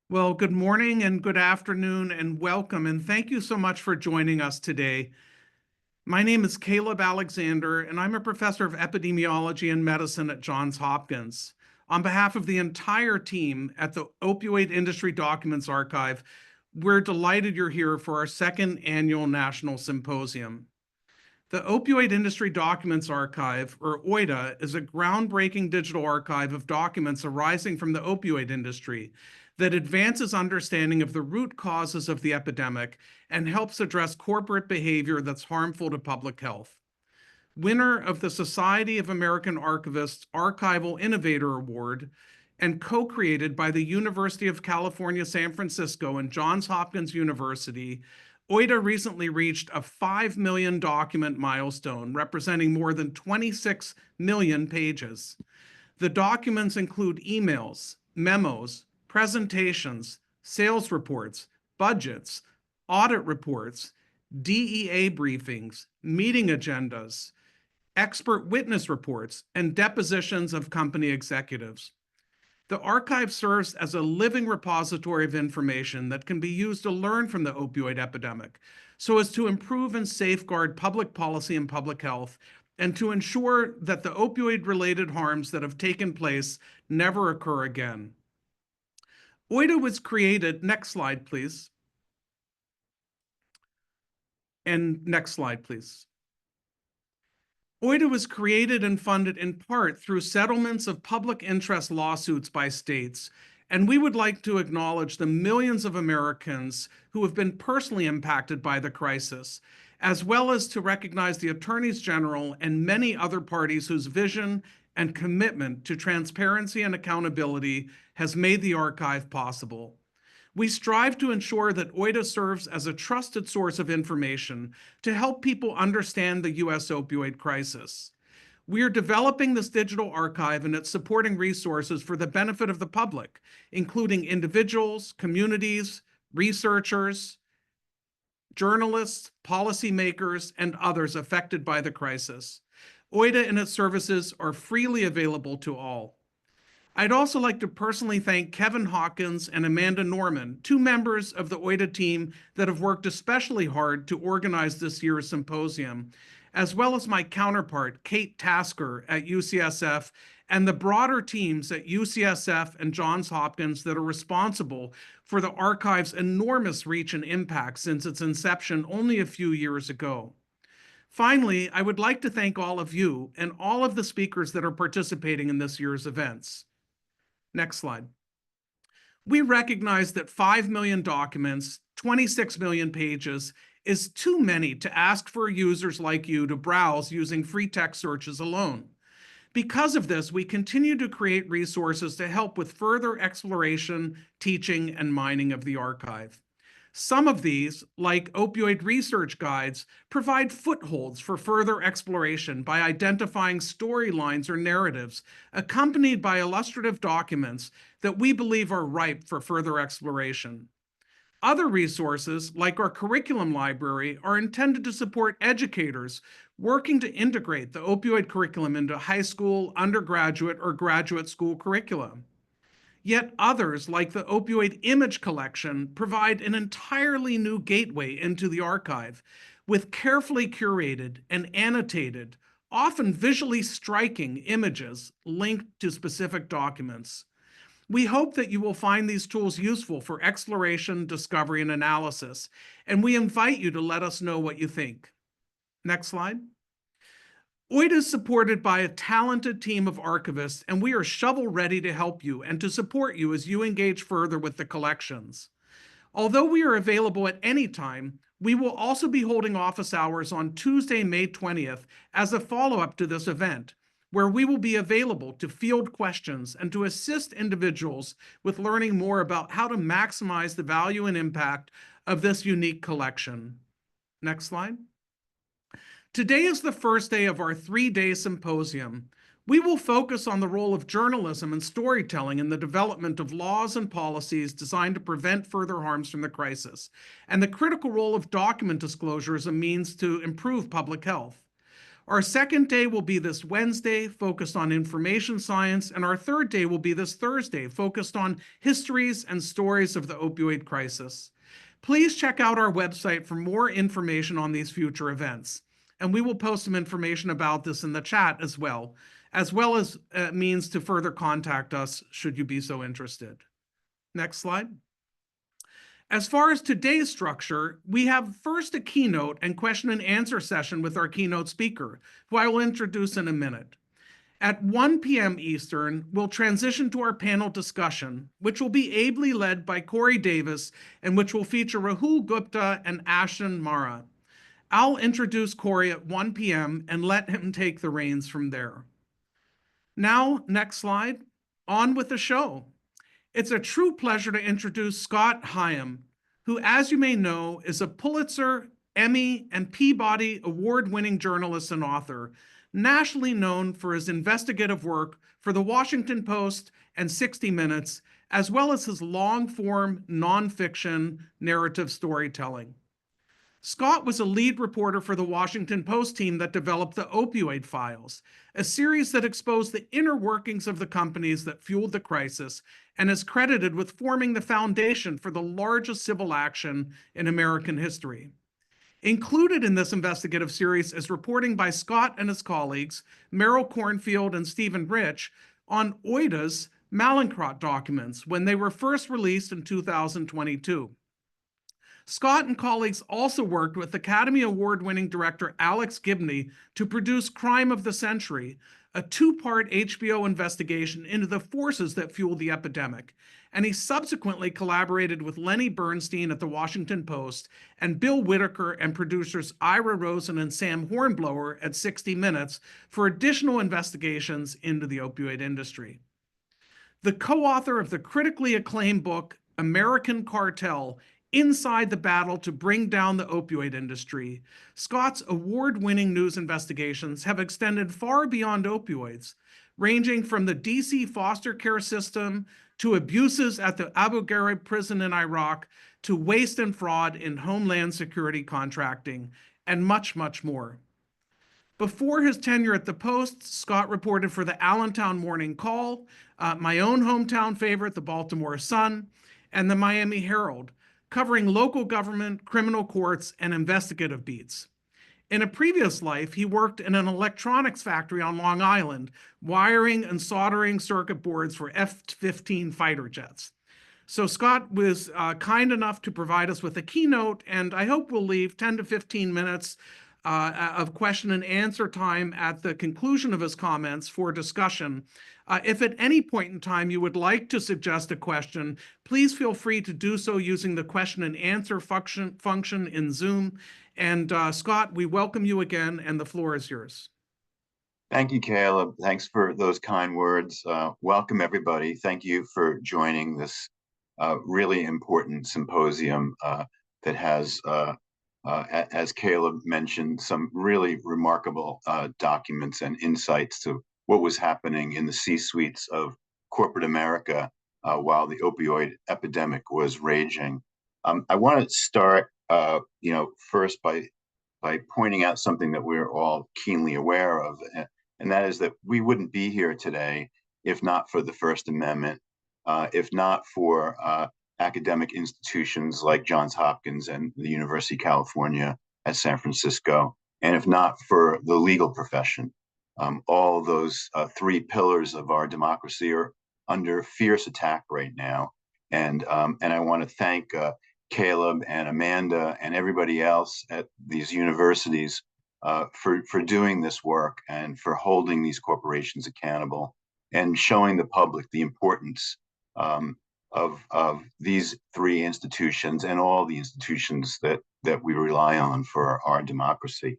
Well, good morning and good afternoon and welcome, and thank you so much for joining us today. My name is Caleb Alexander, and I'm a professor of epidemiology and medicine at Johns Hopkins. On behalf of the entire team at the Opioid Industry Documents Archive, we're delighted you're here for our second annual National Symposium. The Opioid Industry Documents Archive, or OIDA, is a groundbreaking digital archive of documents arising from the opioid industry that advances understanding of the root causes of the epidemic and helps address corporate behavior that's harmful to public health. Winner of the Society of American Archivists Archival Innovator Award and co-created by the University of California, San Francisco and Johns Hopkins University, OIDA recently reached a 5 million document milestone, representing more than 26 million pages. The documents include emails, memos, presentations, sales reports, budgets, audit reports, DEA briefings, meeting agendas, expert witness reports, and depositions of company executives. The archive serves as a living repository of information that can be used to learn from the opioid epidemic, so as to improve and safeguard public policy and public health, and to ensure that the opioid-related harms that have taken place never occur again. OIDA was created, next slide, please. And next slide, please. OIDA was created and funded in part through settlements of public interest lawsuits by states, and we would like to acknowledge the millions of Americans who have been personally impacted by the crisis, as well as to recognize the attorneys general and many other parties whose vision and commitment to transparency and accountability has made the archive possible. We strive to ensure that OIDA serves as a trusted source of information to help people understand the U.S. opioid crisis. We are developing this digital archive and its supporting resources for the benefit of the public, including individuals, communities, researchers, journalists, policymakers, and others affected by the crisis. OIDA and its services are freely available to all. I'd also like to personally thank Kevin Hawkins and Amanda Norman, two members of the OIDA team that have worked especially hard to organize this year's symposium, as well as my counterpart, Kate Tasker at UCSF, and the broader teams at UCSF and Johns Hopkins that are responsible for the archive's enormous reach and impact since its inception only a few years ago. Finally, I would like to thank all of you and all of the speakers that are participating in this year's events. Next slide. We recognize that 5 million documents, 26 million pages, is too many to ask for users like you to browse using free text searches alone. Because of this, we continue to create resources to help with further exploration, teaching, and mining of the archive. Some of these, like opioid research guides, provide footholds for further exploration by identifying storylines or narratives accompanied by illustrative documents that we believe are ripe for further exploration. Other resources, like our curriculum library, are intended to support educators working to integrate the opioid curriculum into high school, undergraduate, or graduate school curricula. Yet others, like the Opioid Image Collection, provide an entirely new gateway into the archive with carefully curated and annotated, often visually striking images linked to specific documents. We hope that you will find these tools useful for exploration, discovery, and analysis, and we invite you to let us know what you think. Next slide. OIDA is supported by a talented team of archivists, and we are shovel-ready to help you and to support you as you engage further with the collections. Although we are available at any time, we will also be holding office hours on Tuesday, May 20th as a follow-up to this event, where we will be available to field questions and to assist individuals with learning more about how to maximize the value and impact of this unique collection. Next slide. Today is the first day of our 3-day symposium. We will focus on the role of journalism and storytelling in the development of laws and policies designed to prevent further harms from the crisis, and the critical role of document disclosure as a means to improve public health. Our second day will be this Wednesday, focused on information science, and our third day will be this Thursday, focused on histories and stories of the opioid crisis. Please check out our website for more information on these future events. And we will post some information about this in the chat as well as means to further contact us should you be so interested. Next slide. As far as today's structure, we have first a keynote and question and answer session with our keynote speaker, who I will introduce in a minute. At 1 p.m. Eastern, we'll transition to our panel discussion, which will be ably led by Corey Davis and which will feature Rahul Gupta and Ashton Marra. I'll introduce Corey at 1 p.m. and let him take the reins from there. Now, next slide, on with the show. It's a true pleasure to introduce Scott Higham, who, as you may know, is a Pulitzer, Emmy, and Peabody award-winning journalist and author, nationally known for his investigative work for The Washington Post and 60 Minutes, as well as his long-form, nonfiction narrative storytelling. Scott was a lead reporter for the Washington Post team that developed the Opioid Files, a series that exposed the inner workings of the companies that fueled the crisis and is credited with forming the foundation for the largest civil action in American history. Included in this investigative series is reporting by Scott and his colleagues, Merrill Cornfield and Stephen Rich, on OIDA's Mallinckrodt documents when they were first released in 2022. Scott and colleagues also worked with Academy Award-winning director Alex Gibney to produce Crime of the Century, a two-part HBO investigation into the forces that fueled the epidemic, and he subsequently collaborated with Lenny Bernstein at The Washington Post and Bill Whitaker and producers Ira Rosen and Sam Hornblower at 60 Minutes for additional investigations into the opioid industry. The co-author of the critically acclaimed book, American Cartel, Inside the Battle to Bring Down the Opioid Industry, Scott's award-winning news investigations have extended far beyond opioids, ranging from the DC foster care system to abuses at the Abu Ghraib prison in Iraq to waste and fraud in homeland security contracting, and much, much more. Before his tenure at the Post, Scott reported for the Allentown Morning Call, my own hometown favorite, the Baltimore Sun, and the Miami Herald, covering local government, criminal courts, and investigative beats. In a previous life, he worked in an electronics factory on Long Island, wiring and soldering circuit boards for F-15 fighter jets. So Scott was kind enough to provide us with a keynote, and I hope we'll leave 10 to 15 minutes of question and answer time at the conclusion of his comments for discussion. If at any point in time you would like to suggest a question, please feel free to do so using the question and answer function in Zoom. And Scott, we welcome you again, and the floor is yours. Thank you, Caleb. Thanks for those kind words. Welcome, everybody. Thank you for joining this really important symposium that has, as Caleb mentioned, some really remarkable documents and insights to what was happening in the C-suites of corporate America while the opioid epidemic was raging. I want to start, first by pointing out something that we're all keenly aware of, and that is that we wouldn't be here today if not for the First Amendment, if not for academic institutions like Johns Hopkins and the University of California at San Francisco, and if not for the legal profession. All those three pillars of our democracy are under fierce attack right now. And I want to thank Caleb and Amanda and everybody else at these universities for doing this work and for holding these corporations accountable and showing the public the importance of these three institutions and all the institutions that we rely on for our democracy.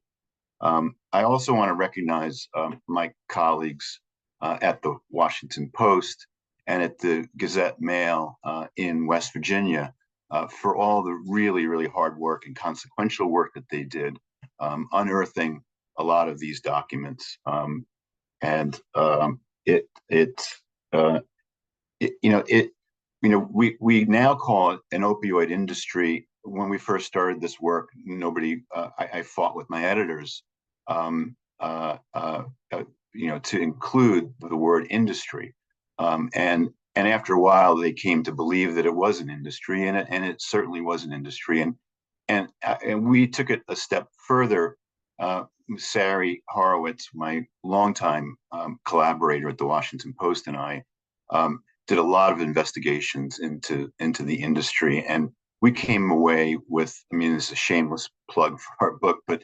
I also want to recognize my colleagues at the Washington Post and at the Gazette-Mail in West Virginia for all the really, really hard work and consequential work that they did unearthing a lot of these documents. We now call it an opioid industry. When we first started this work, nobody, I fought with my editors to include the word industry. And after a while, they came to believe that it was an industry, and it certainly was an industry. And we took it a step further. Sari Horowitz, my longtime collaborator at the Washington Post, and I did a lot of investigations into the industry, and we came away with, I mean, this is a shameless plug for our book, but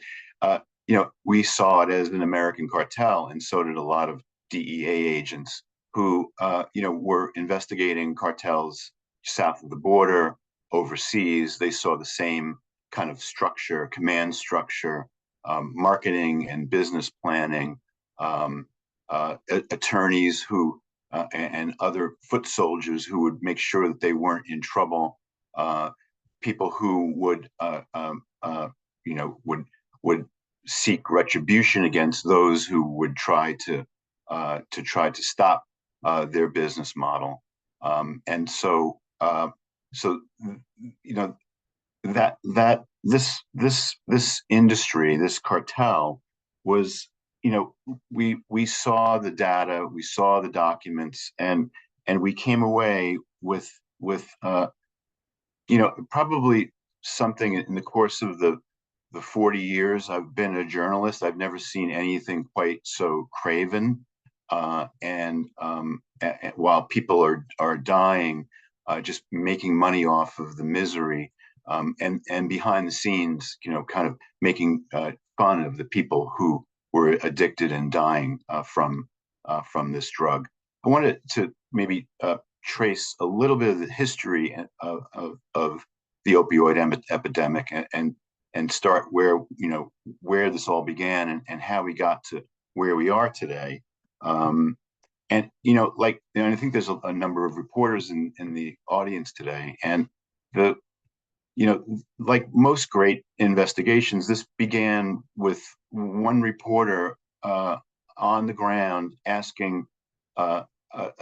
we saw it as an American cartel, and so did a lot of DEA agents who were investigating cartels south of the border, overseas. They saw the same kind of structure, command structure, marketing and business planning, attorneys who and other foot soldiers who would make sure that they weren't in trouble, people who would would seek retribution against those who would try to stop their business model, and so that this industry, this cartel, was, we saw the data, we saw the documents, and we came away with probably something in the course of the 40 years I've been a journalist, I've never seen anything quite so craven. And while people are dying, just making money off of the misery, and behind the scenes, kind of making fun of the people who were addicted and dying from this drug. I wanted to maybe trace a little bit of the history of the opioid epidemic, and start where this all began, and how we got to where we are today. And I think there's a number of reporters in the audience today, and like most great investigations, this began with one reporter on the ground asking a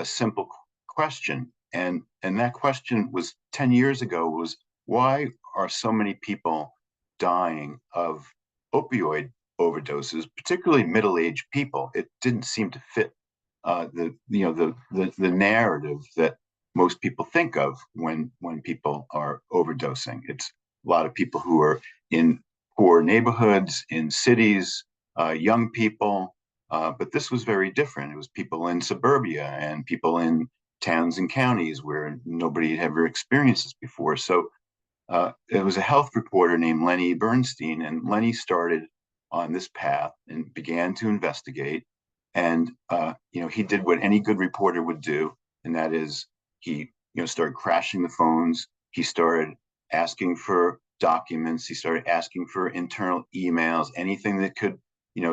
simple question, and that question was 10 years ago, was, why are so many people dying of opioid overdoses, particularly middle-aged people? It didn't seem to fit the narrative that most people think of when people are overdosing. It's a lot of people who are in poor neighborhoods, in cities, young people, but this was very different. It was people in suburbia and people in towns and counties where nobody had ever experienced this before. So it was a health reporter named Lenny Bernstein, and Lenny started on this path and began to investigate. And he did what any good reporter would do, and that is he started crashing the phones. He started asking for documents. He started asking for internal emails, anything that could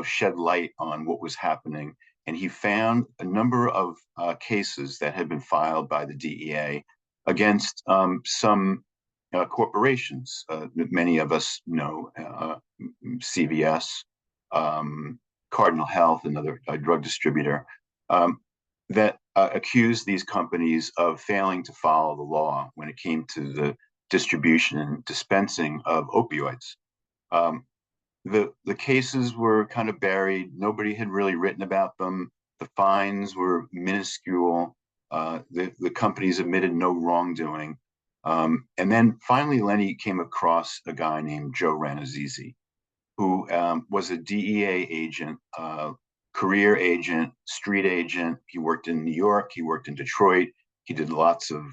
shed light on what was happening. And he found a number of cases that had been filed by the DEA against some corporations that many of us know, CVS, Cardinal Health, another drug distributor, that accused these companies of failing to follow the law when it came to the distribution and dispensing of opioids. The cases were kind of buried. Nobody had really written about them. The fines were minuscule. The companies admitted no wrongdoing. And then finally, Lenny came across a guy named Joe Ranazizi, who was a DEA agent, career agent, street agent. He worked in New York. He worked in Detroit. He did lots of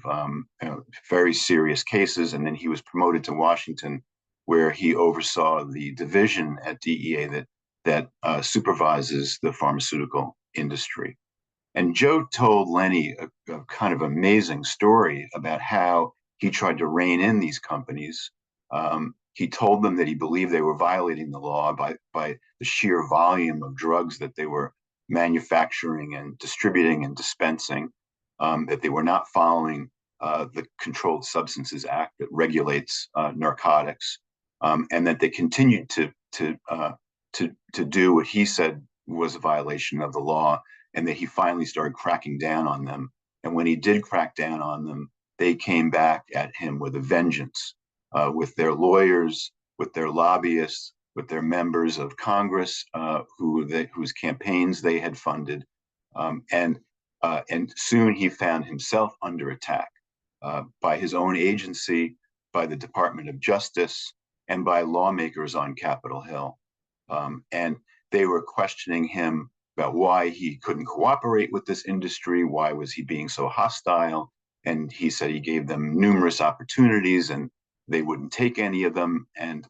very serious cases. And then he was promoted to Washington, where he oversaw the division at DEA that supervises the pharmaceutical industry. And Joe told Lenny a kind of amazing story about how he tried to rein in these companies. He told them that he believed they were violating the law by the sheer volume of drugs that they were manufacturing and distributing and dispensing, that they were not following the Controlled Substances Act that regulates narcotics, and that they continued to do what he said was a violation of the law, and that he finally started cracking down on them. And when he did crack down on them, they came back at him with a vengeance, with their lawyers, with their lobbyists, with their members of Congress whose campaigns they had funded. And soon he found himself under attack by his own agency, by the Department of Justice, and by lawmakers on Capitol Hill. And they were questioning him about why he couldn't cooperate with this industry, why was he being so hostile? And he said he gave them numerous opportunities and they wouldn't take any of them. And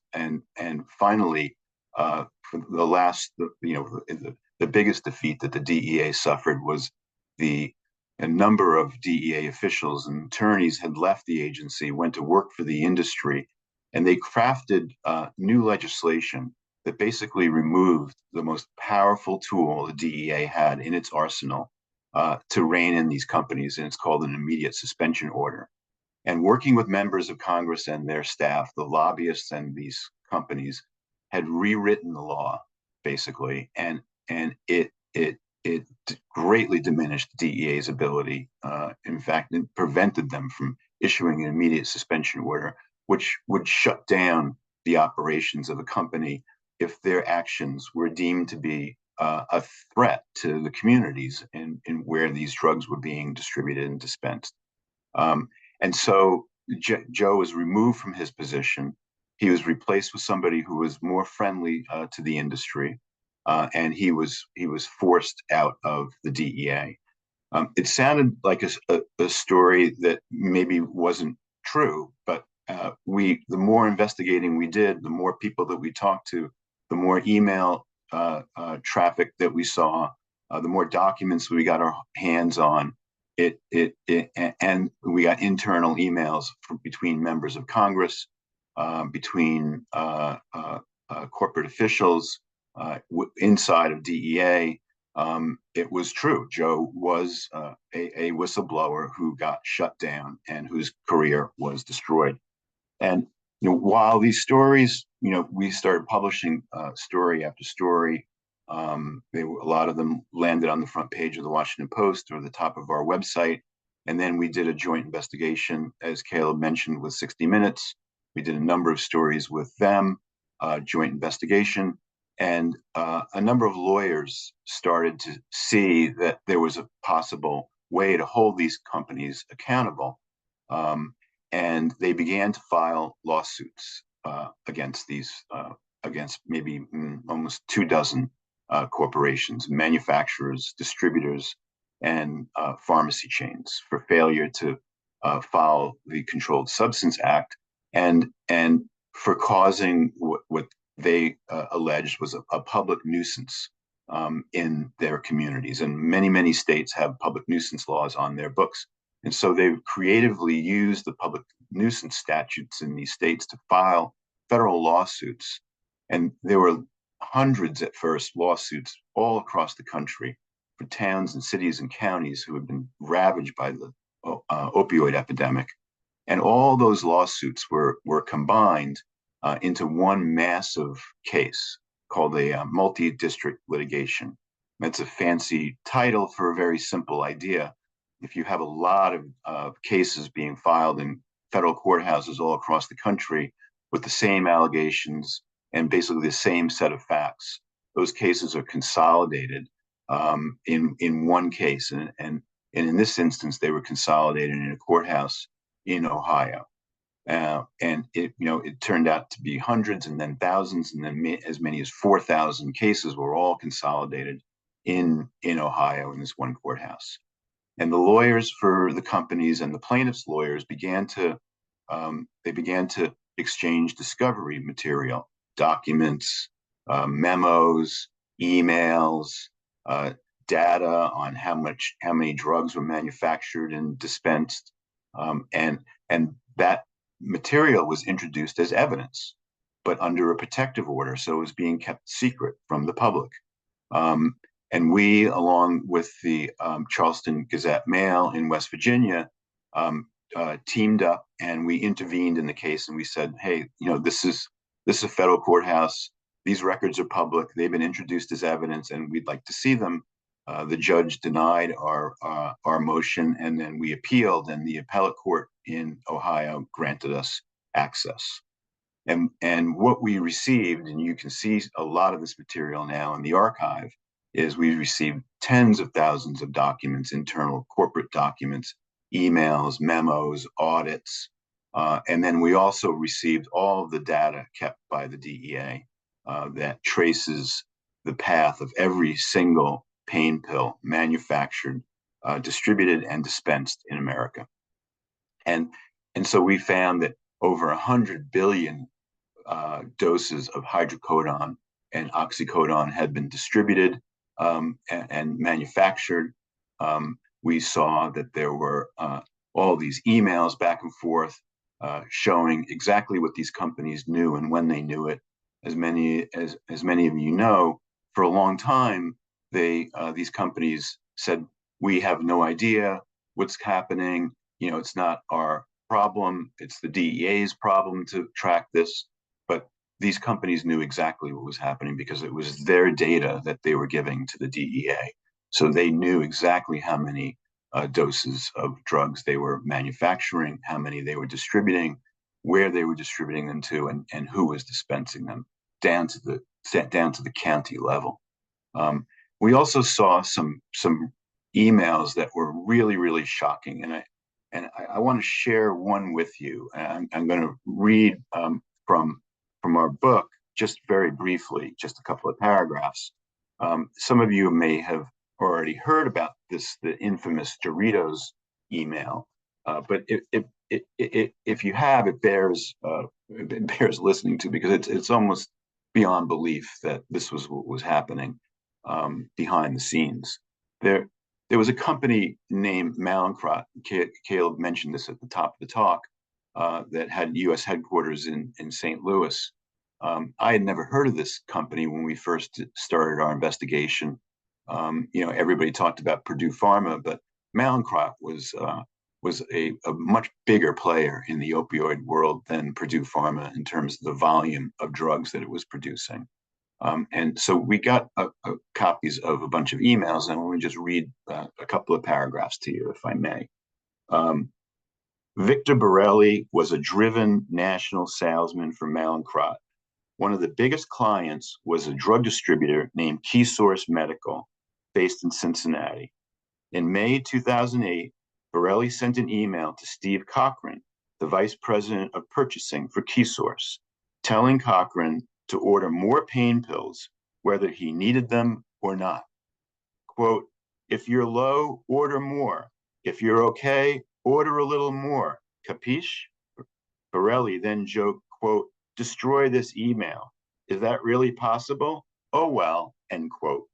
finally, for the last, the biggest defeat that the DEA suffered was a number of DEA officials and attorneys had left the agency, went to work for the industry, and they crafted new legislation that basically removed the most powerful tool the DEA had in its arsenal to rein in these companies, and it's called an immediate suspension order. And working with members of Congress and their staff, the lobbyists and these companies had rewritten the law, basically, and it greatly diminished the DEA's ability. In fact, it prevented them from issuing an immediate suspension order, which would shut down the operations of a company if their actions were deemed to be a threat to the communities in where these drugs were being distributed and dispensed. And so Joe was removed from his position. He was replaced with somebody who was more friendly to the industry, and he was forced out of the DEA. It sounded like a story that maybe wasn't true, but the more investigating we did, the more people that we talked to, the more email traffic that we saw, the more documents we got our hands on. And we got internal emails between members of Congress, between corporate officials, inside of DEA. It was true. Joe was a whistleblower who got shut down and whose career was destroyed. And while these stories, we started publishing story after story. A lot of them landed on the front page of the Washington Post or the top of our website. And then we did a joint investigation, as Caleb mentioned, with 60 Minutes. We did a number of stories with them, joint investigation. And a number of lawyers started to see that there was a possible way to hold these companies accountable. And they began to file lawsuits against maybe almost 24 corporations, manufacturers, distributors, and pharmacy chains for failure to follow the Controlled Substance Act and for causing what they alleged was a public nuisance in their communities. And many states have public nuisance laws on their books. And so they creatively used the public nuisance statutes in these states to file federal lawsuits. And there were hundreds at first lawsuits all across the country for towns and cities and counties who had been ravaged by the opioid epidemic. And all those lawsuits were combined into one massive case called a multi-district litigation. That's a fancy title for a very simple idea. If you have a lot of cases being filed in federal courthouses all across the country with the same allegations and basically the same set of facts, those cases are consolidated in one case. And in this instance, they were consolidated in a courthouse in Ohio. And it turned out to be hundreds and then thousands and then as many as 4,000 cases were all consolidated in Ohio in this one courthouse. And the lawyers for the companies and the plaintiffs' lawyers began to exchange discovery material, documents, memos, emails, data on how many drugs were manufactured and dispensed, and that material was introduced as evidence, but under a protective order, so it was being kept secret from the public. And we, along with the Charleston Gazette-Mail in West Virginia, teamed up and we intervened in the case and we said, hey, this is a federal courthouse. These records are public. They've been introduced as evidence and we'd like to see them. The judge denied our motion and then we appealed and the appellate court in Ohio granted us access. And what we received, and you can see a lot of this material now in the archive, is we received tens of thousands of documents, internal corporate documents, emails, memos, audits. And then we also received all of the data kept by the DEA that traces the path of every single pain pill manufactured, distributed, and dispensed in America. And so we found that over 100 billion doses of hydrocodone and oxycodone had been distributed and manufactured. We saw that there were all these emails back and forth showing exactly what these companies knew and when they knew it. As many of you know, for a long time, these companies said, we have no idea what's happening. It's not our problem. It's the DEA's problem to track this. But these companies knew exactly what was happening because it was their data that they were giving to the DEA. So they knew exactly how many doses of drugs they were manufacturing, how many they were distributing, where they were distributing them to, and who was dispensing them down to the county level. We also saw some emails that were really, really shocking, and I want to share one with you. I'm going to read from our book just very briefly, just a couple of paragraphs. Some of you may have already heard about the infamous Doritos email, but if you have, it bears listening to, because it's almost beyond belief that this was what was happening behind the scenes. There was a company named Mallinckrodt. Caleb mentioned this at the top of the talk, that had U.S. headquarters in St. Louis. I had never heard of this company when we first started our investigation. Everybody talked about Purdue Pharma, but Mallinckrodt was a much bigger player in the opioid world than Purdue Pharma in terms of the volume of drugs that it was producing. And so we got copies of a bunch of emails, and let me just read a couple of paragraphs to you, if I may. Victor Borelli was a driven national salesman for Mallinckrodt. One of the biggest clients was a drug distributor named KeySource Medical, based in Cincinnati. In May 2008, Borelli sent an email to Steve Cochran, the vice president of purchasing for KeySource, telling Cochran to order more pain pills, whether he needed them or not. Quote, if you're low, order more. If you're okay, order a little more. Capiche? Borelli then joked, quote, destroy this email. Is that really possible? Oh, well, end quote.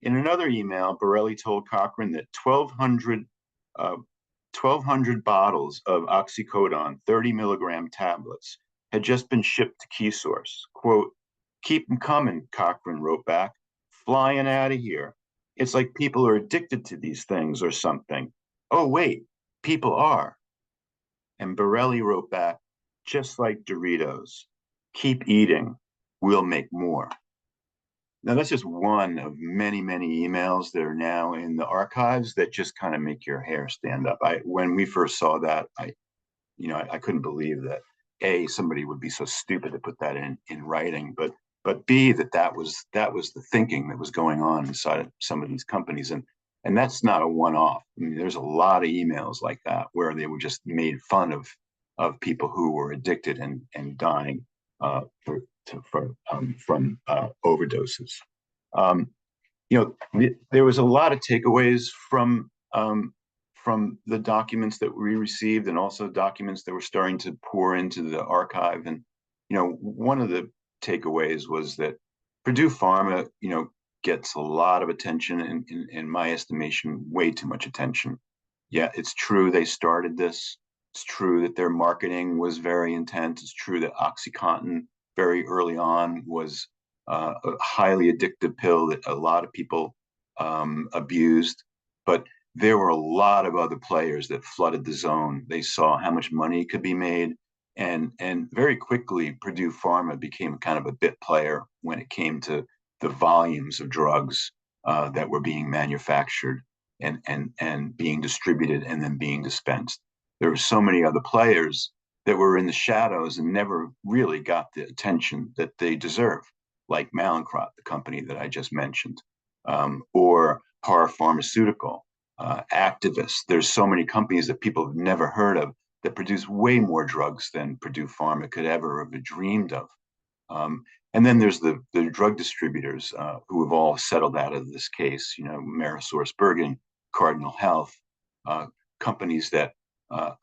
In another email, Borelli told Cochran that 1,200 bottles of oxycodone 30 milligram tablets had just been shipped to KeySource. Quote, keep them coming, Cochran wrote back. Flying out of here. It's like people are addicted to these things or something. Oh, wait, people are. And Borelli wrote back, just like Doritos, keep eating, we'll make more. Now, that's just one of many, many emails that are now in the archives that just kind of make your hair stand up. When we first saw that, I couldn't believe that A, somebody would be so stupid to put that in writing, but B, that was the thinking that was going on inside of some of these companies. And that's not a one-off. I mean, there's a lot of emails like that where they were just made fun of people who were addicted and dying from overdoses. There was a lot of takeaways from the documents that we received, and also documents that were starting to pour into the archive. And one of the takeaways was that Purdue Pharma, gets a lot of attention, in my estimation, way too much attention. Yeah, it's true they started this. It's true that their marketing was very intense. It's true that OxyContin very early on was a highly addictive pill that a lot of people abused. But there were a lot of other players that flooded the zone. They saw how much money could be made. And very quickly, Purdue Pharma became kind of a bit player when it came to the volumes of drugs that were being manufactured and being distributed and then being dispensed. There were so many other players that were in the shadows and never really got the attention that they deserve, like Mallinckrodt, the company that I just mentioned, or Par Pharmaceutical, activists. There's so many companies that people have never heard of that produce way more drugs than Purdue Pharma could ever have dreamed of. And then there's the drug distributors who have all settled out of this case, Marra Bergen, Cardinal Health, companies that,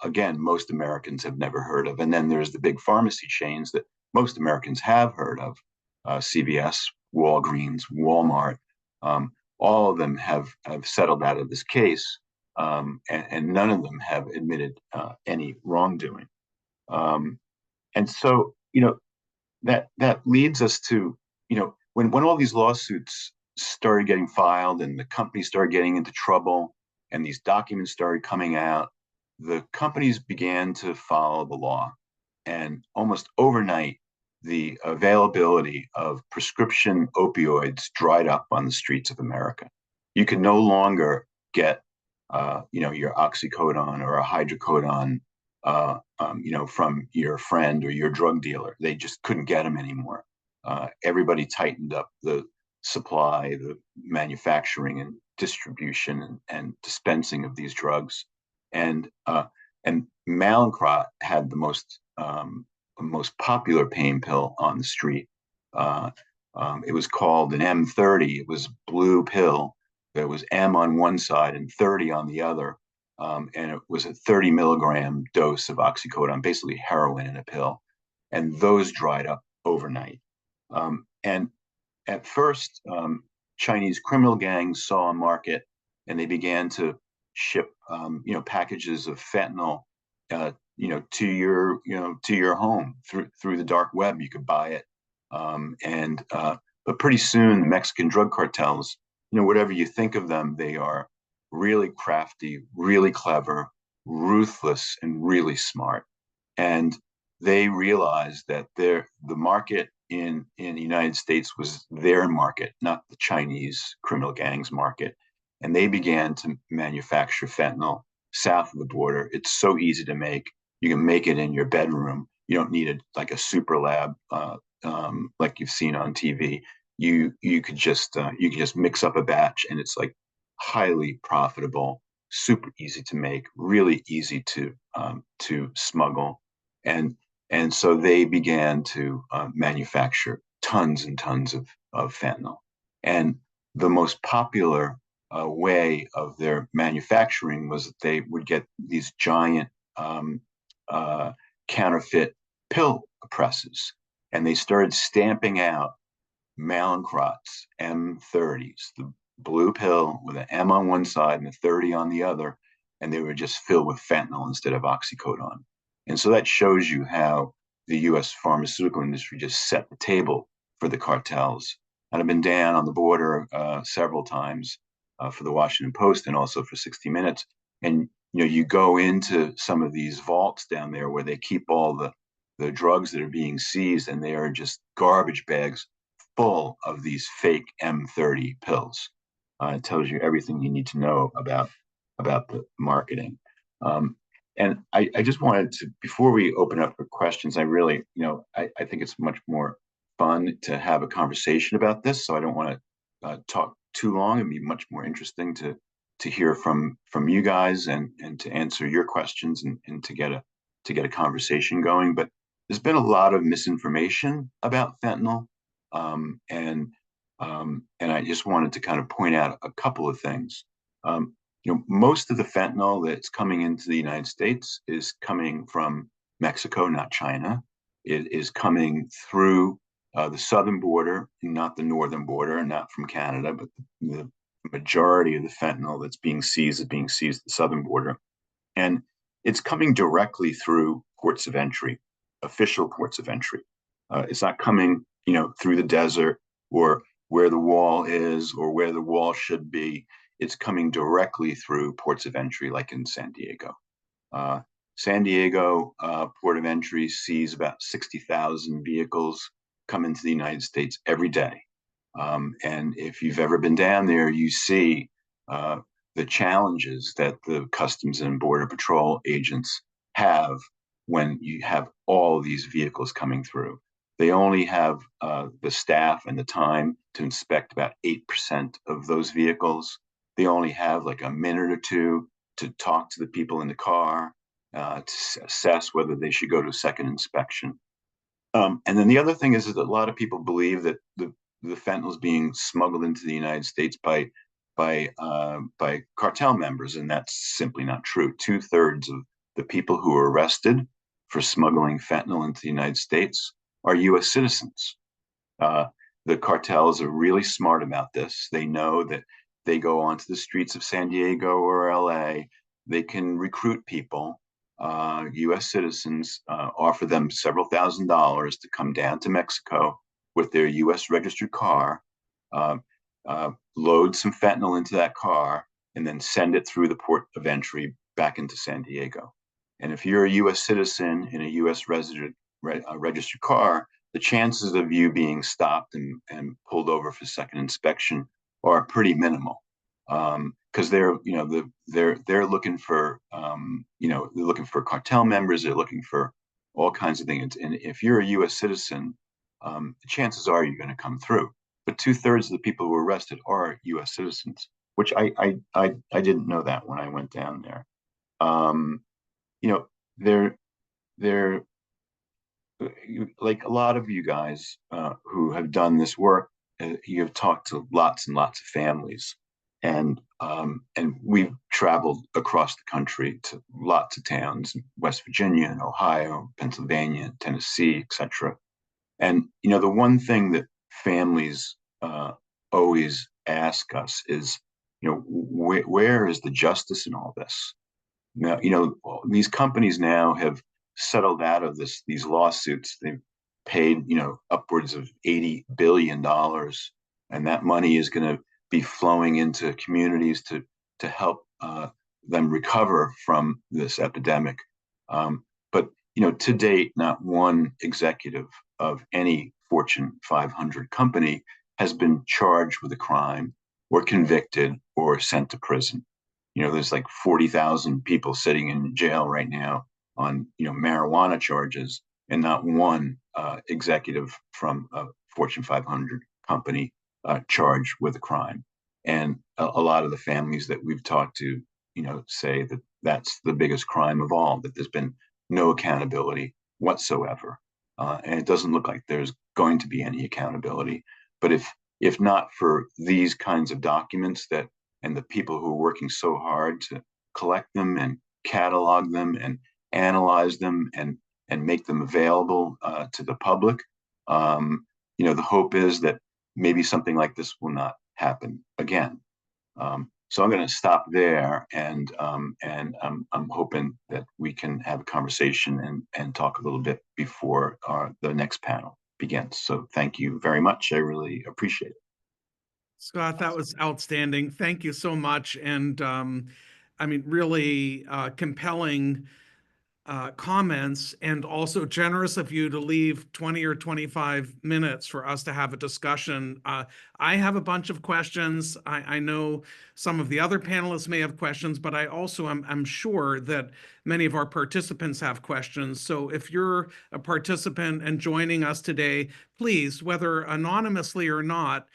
again, most Americans have never heard of. And then there's the big pharmacy chains that most Americans have heard of, CVS, Walgreens, Walmart. All of them have settled out of this case, and none of them have admitted any wrongdoing. And so, that leads us to, when all these lawsuits started getting filed and the companies started getting into trouble and these documents started coming out, the companies began to follow the law. And almost overnight, the availability of prescription opioids dried up on the streets of America. You can no longer get, your oxycodone or a hydrocodone, from your friend or your drug dealer. They just couldn't get them anymore. Everybody tightened up the supply, the manufacturing and distribution and dispensing of these drugs. And Mallinckrodt had the most popular pain pill on the street. It was called an M30. It was a blue pill. There was M on one side and 30 on the other. And it was a 30 milligram dose of oxycodone, basically heroin in a pill. And those dried up overnight. And at first, Chinese criminal gangs saw a market and they began to ship, packages of fentanyl, to your home through the dark web. You could buy it. But pretty soon the Mexican drug cartels, whatever you think of them, they are really crafty, really clever, ruthless, and really smart. And they realized that the market in the United States was their market, not the Chinese criminal gangs market. And they began to manufacture fentanyl south of the border. It's so easy to make. You can make it in your bedroom. You don't need like a super lab like you've seen on TV. You could just mix up a batch, and it's like highly profitable, super easy to make, really easy to smuggle, and so they began to manufacture tons and tons of fentanyl. And the most popular way of their manufacturing was that they would get these giant counterfeit pill presses, and they started stamping out Mallinckrodt's M30s, the blue pill with an M on one side and a 30 on the other, and they were just filled with fentanyl instead of oxycodone. And so that shows you how the U.S. pharmaceutical industry just set the table for the cartels. And I've been down on the border several times for the Washington Post and also for 60 Minutes. And you go into some of these vaults down there where they keep all the drugs that are being seized, and they are just garbage bags full of these fake M30 pills. It tells you everything you need to know about the marketing. And I just wanted to, before we open up for questions, I really, I think it's much more fun to have a conversation about this. So I don't want to talk too long. It'd be much more interesting to hear from you guys and to answer your questions and to get a conversation going. But there's been a lot of misinformation about fentanyl. And I just wanted to kind of point out a couple of things. Most of the fentanyl that's coming into the United States is coming from Mexico, not China. It is coming through the southern border, not the northern border, and not from Canada, but the majority of the fentanyl that's being seized at the southern border. And it's coming directly through ports of entry, official ports of entry. It's not coming, through the desert or where the wall is or where the wall should be. It's coming directly through ports of entry, like in San Diego. San Diego port of entry sees about 60,000 vehicles come into the United States every day. And if you've ever been down there, you see the challenges that the Customs and Border Patrol agents have when you have all these vehicles coming through. They only have the staff and the time to inspect about 8% of those vehicles. They only have like a minute or two to talk to the people in the car, to assess whether they should go to a second inspection. And then the other thing is that a lot of people believe that the fentanyl is being smuggled into the United States by cartel members, and that's simply not true. 2/3 of the people who are arrested for smuggling fentanyl into the United States are U.S. citizens. Uh, the cartels are really smart about this. They know that they go onto the streets of San Diego or LA, they can recruit people, U.S. citizens, offer them several $1,000s to come down to Mexico with their U.S. registered car, uh, load some fentanyl into that car, and then send it through the port of entry back into San Diego. And if you're a U.S. citizen in a U.S. registered car, the chances of you being stopped and pulled over for second inspection are pretty minimal, because they're they're looking for they're looking for cartel members, they're looking for all kinds of things. And if you're a U.S. citizen, the chances are you're going to come through. But 2/3 of the people who were arrested are U.S. citizens, which I didn't know that when I went down there. You know, they're like a lot of you guys who have done this work. You have talked to lots and lots of families, and we've traveled across the country to lots of towns, West Virginia and Ohio, Pennsylvania, Tennessee, etc. And the one thing that families always ask us is, where is the justice in all this? Now, these companies now have settled out of these lawsuits. They've paid, upwards of $80 billion, and that money is going to be flowing into communities to help them recover from this epidemic. But to date, not one executive of any Fortune 500 company has been charged with a crime or convicted or sent to prison. There's like 40,000 people sitting in jail right now on, marijuana charges, and not one executive from a Fortune 500 company charged with a crime. And a lot of the families that we've talked to, say that that's the biggest crime of all, that there's been no accountability whatsoever. And it doesn't look like there's going to be any accountability. But if not for these kinds of documents and the people who are working so hard to collect them and catalog them and analyze them and make them available to the public, the hope is that maybe something like this will not happen again. So I'm going to stop there, and I'm hoping that we can have a conversation and talk a little bit before the next panel begins. So thank you very much. I really appreciate it. Scott, that was outstanding. Thank you so much. And I mean, really compelling comments, and also generous of you to leave 20 or 25 minutes for us to have a discussion. I have a bunch of questions. I know some of the other panelists may have questions, but I also I'm sure that many of our participants have questions. So if you're a participant and joining us today, please, whether anonymously or not,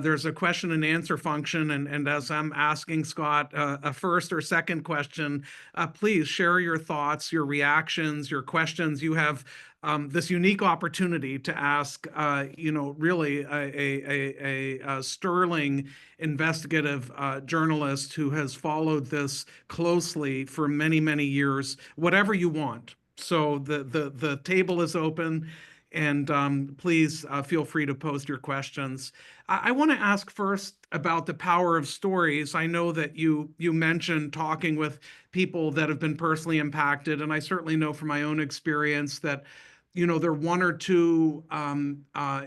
there's a question and answer function, and as I'm asking Scott a first or second question, please share your thoughts, your reactions, your questions. You have this unique opportunity to ask, really a sterling investigative journalist who has followed this closely for many, many years, whatever you want. So the table is open, and please feel free to post your questions. I want to ask first about the power of stories. I know that you mentioned talking with people that have been personally impacted, and I certainly know from my own experience that there are one or two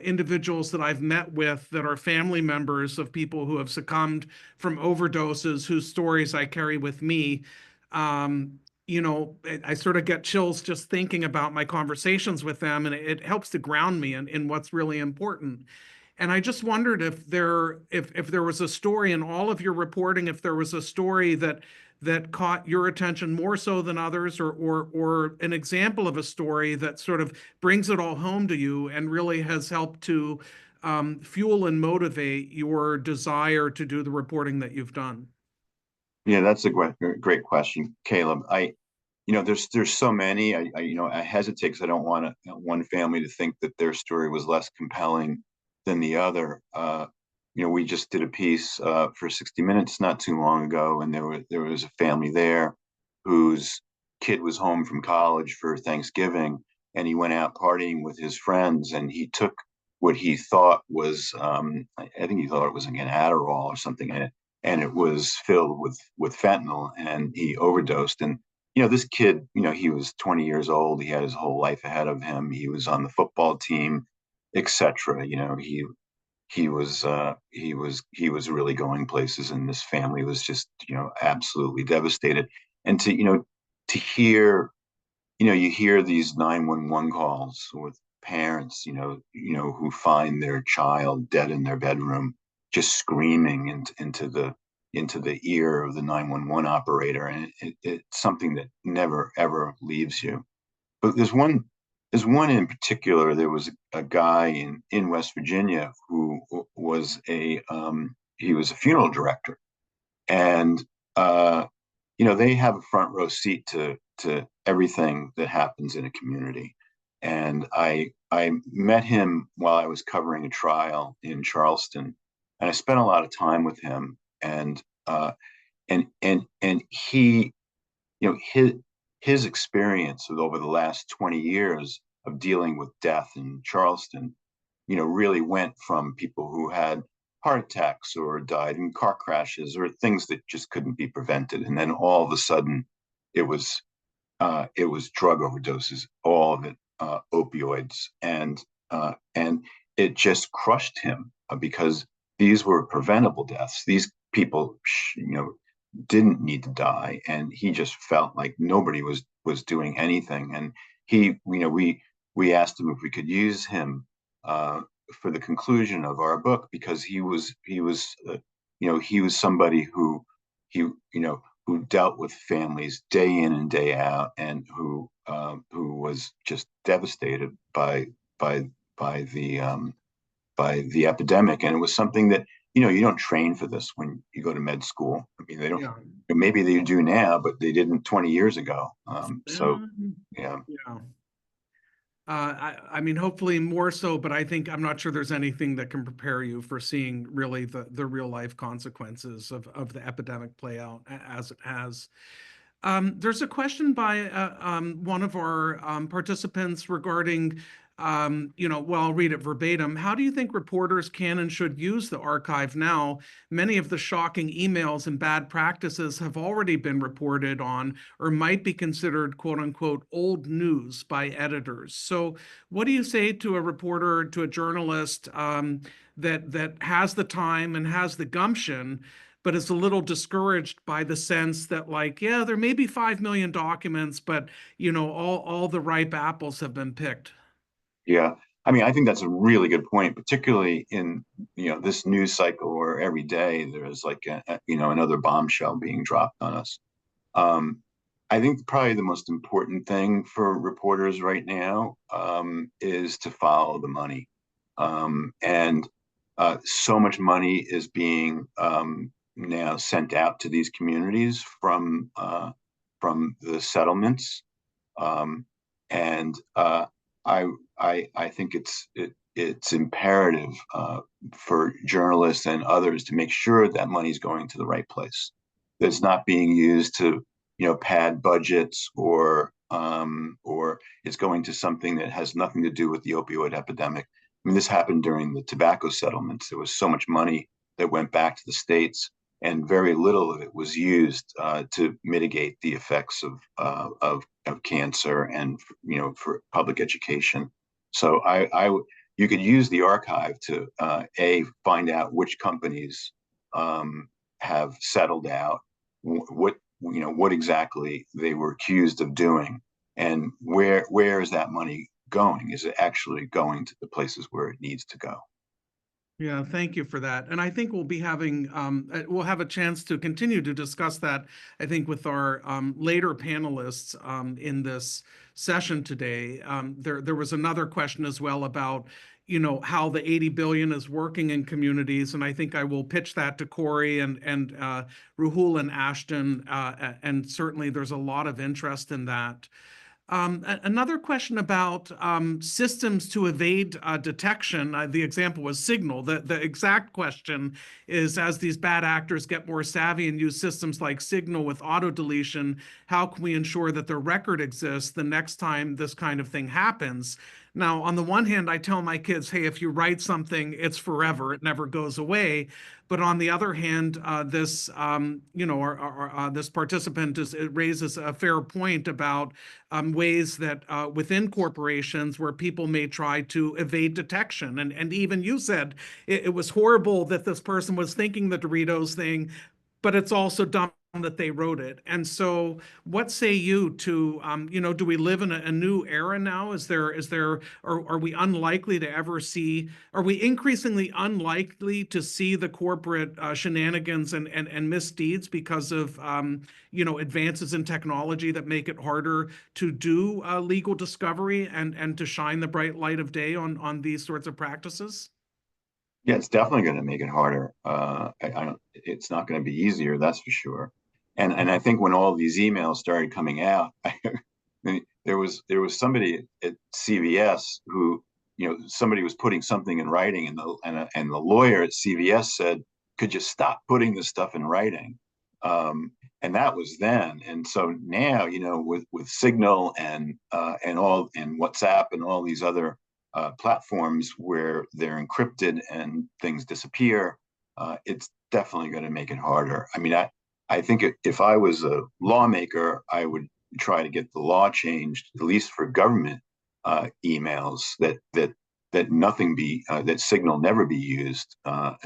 individuals that I've met with that are family members of people who have succumbed from overdoses, whose stories I carry with me. I sort of get chills just thinking about my conversations with them, and it helps to ground me in what's really important. And I just wondered if there was a story in all of your reporting, if there was a story that that caught your attention more so than others, or an example of a story that sort of brings it all home to you and really has helped to fuel and motivate your desire to do the reporting that you've done? Yeah, that's a great question, Caleb. There's so many. I hesitate because I don't want one family to think that their story was less compelling than the other. We just did a piece for 60 Minutes not too long ago, and there was a family there whose kid was home from college for Thanksgiving, and he went out partying with his friends, and he took what he thought was, I think he thought it was an Adderall or something, and it was filled with fentanyl, and he overdosed. And this kid, he was 20 years old. He had his whole life ahead of him. He was on the football team, etc. He was really going places, and this family was just absolutely devastated. And to hear, you hear these 911 calls with parents, who find their child dead in their bedroom, just screaming into the ear of the 911 operator, and it's something that never ever leaves you. But there's one in particular. There was a guy in West Virginia who was he was a funeral director, and they have a front row seat to everything that happens in a community. And I met him while I was covering a trial in Charleston, and I spent a lot of time with him. And he, his experience over the last 20 years of dealing with death in Charleston, really went from people who had heart attacks or died in car crashes or things that just couldn't be prevented, and then all of a sudden, it was drug overdoses, all of it opioids, and it just crushed him because these were preventable deaths. These people, didn't need to die, and he just felt like nobody was doing anything. And we asked him if we could use him for the conclusion of our book, because he was somebody who dealt with families day in and day out, and who was just devastated by by the um, by the epidemic. And it was something that you don't train for this when you go to med school. I mean, they don't. Yeah. Maybe they do now, but they didn't 20 years ago. So yeah. Yeah. I mean, hopefully more so, but I'm not sure there's anything that can prepare you for seeing really the real life consequences of the epidemic play out as it has. There's a question by one of our participants regarding, well, I'll read it verbatim. How do you think reporters can and should use the archive now? Many of the shocking emails and bad practices have already been reported on or might be considered quote unquote old news by editors. So what do you say to a reporter, to a journalist that has the time and has the gumption, but is a little discouraged by the sense that, like, yeah, there may be 5 million documents, but all the ripe apples have been picked? Yeah. I mean, I think that's a really good point, particularly in this news cycle where every day there's like another bombshell being dropped on us. Um, I think probably the most important thing for reporters right now is to follow the money. And so much money is being now sent out to these communities from the settlements, and I think it's imperative for journalists and others to make sure that money is going to the right place. That it's not being used to pad budgets, or it's going to something that has nothing to do with the opioid epidemic. I mean, this happened during the tobacco settlements. There was so much money that went back to the states, and very little of it was used to mitigate the effects of cancer and for public education. So you could use the archive to find out which companies have settled out, what exactly they were accused of doing, and where is that money going? Is it actually going to the places where it needs to go? Yeah, thank you for that. And I think we'll be having, we'll have a chance to continue to discuss that, I think, with our later panelists in this session today. There was another question as well about, how the 80 billion is working in communities. And I think I will pitch that to Corey and Rahul and Ashton. And certainly there's a lot of interest in that. Another question about systems to evade detection. The example was Signal. The exact question is, as these bad actors get more savvy and use systems like Signal with auto deletion, how can we ensure that their record exists the next time this kind of thing happens? Now, on the one hand, I tell my kids, hey, if you write something, it's forever, it never goes away. But on the other hand, this this participant it raises a fair point about ways that within corporations where people may try to evade detection. And even you said it was horrible that this person was thinking the Doritos thing, but it's also dumb that they wrote it. And so what say you to, do we live in a new era now? Or are we unlikely to ever see, are we increasingly unlikely to see the corporate shenanigans and misdeeds because of, advances in technology that make it harder to do legal discovery and to shine the bright light of day on these sorts of practices? Yeah, it's definitely going to make it harder. I don't. It's not going to be easier, that's for sure. And I think when all these emails started coming out, there was somebody at CVS who, somebody was putting something in writing, and the lawyer at CVS said, "Could you stop putting this stuff in writing?" And that was then. And so now, with Signal and WhatsApp and all these other platforms where they're encrypted and things disappear, it's definitely going to make it harder. I mean, I think if I was a lawmaker, I would try to get the law changed, at least for government emails, that nothing be that Signal never be used, for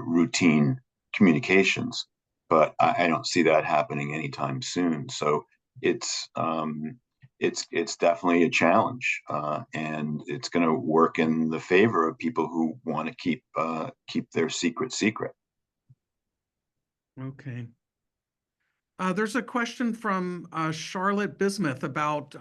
routine communications. But I don't see that happening anytime soon. So it's it's definitely a challenge, and it's going to work in the favor of people who want to keep their secret. Okay. There's a question from Charlotte Bismuth about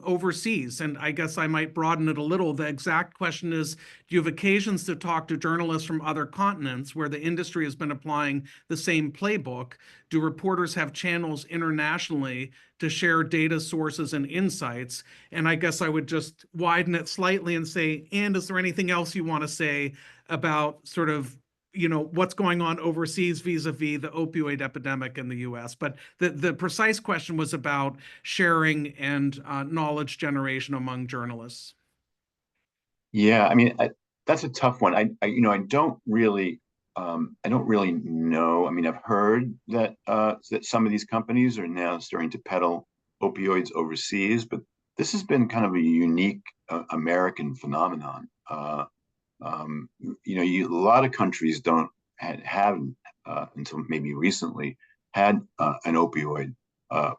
overseas, and I guess I might broaden it a little. The exact question is, do you have occasions to talk to journalists from other continents where the industry has been applying the same playbook? Do reporters have channels internationally to share data sources and insights? And I guess I would just widen it slightly and say, and is there anything else you want to say about sort of what's going on overseas vis-a-vis the opioid epidemic in the US? But the precise question was about sharing and knowledge generation among journalists. Yeah, I mean, that's a tough one. I don't really know. I mean, I've heard that some of these companies are now starting to peddle opioids overseas, but this has been kind of a unique American phenomenon. A lot of countries don't have until maybe recently had an opioid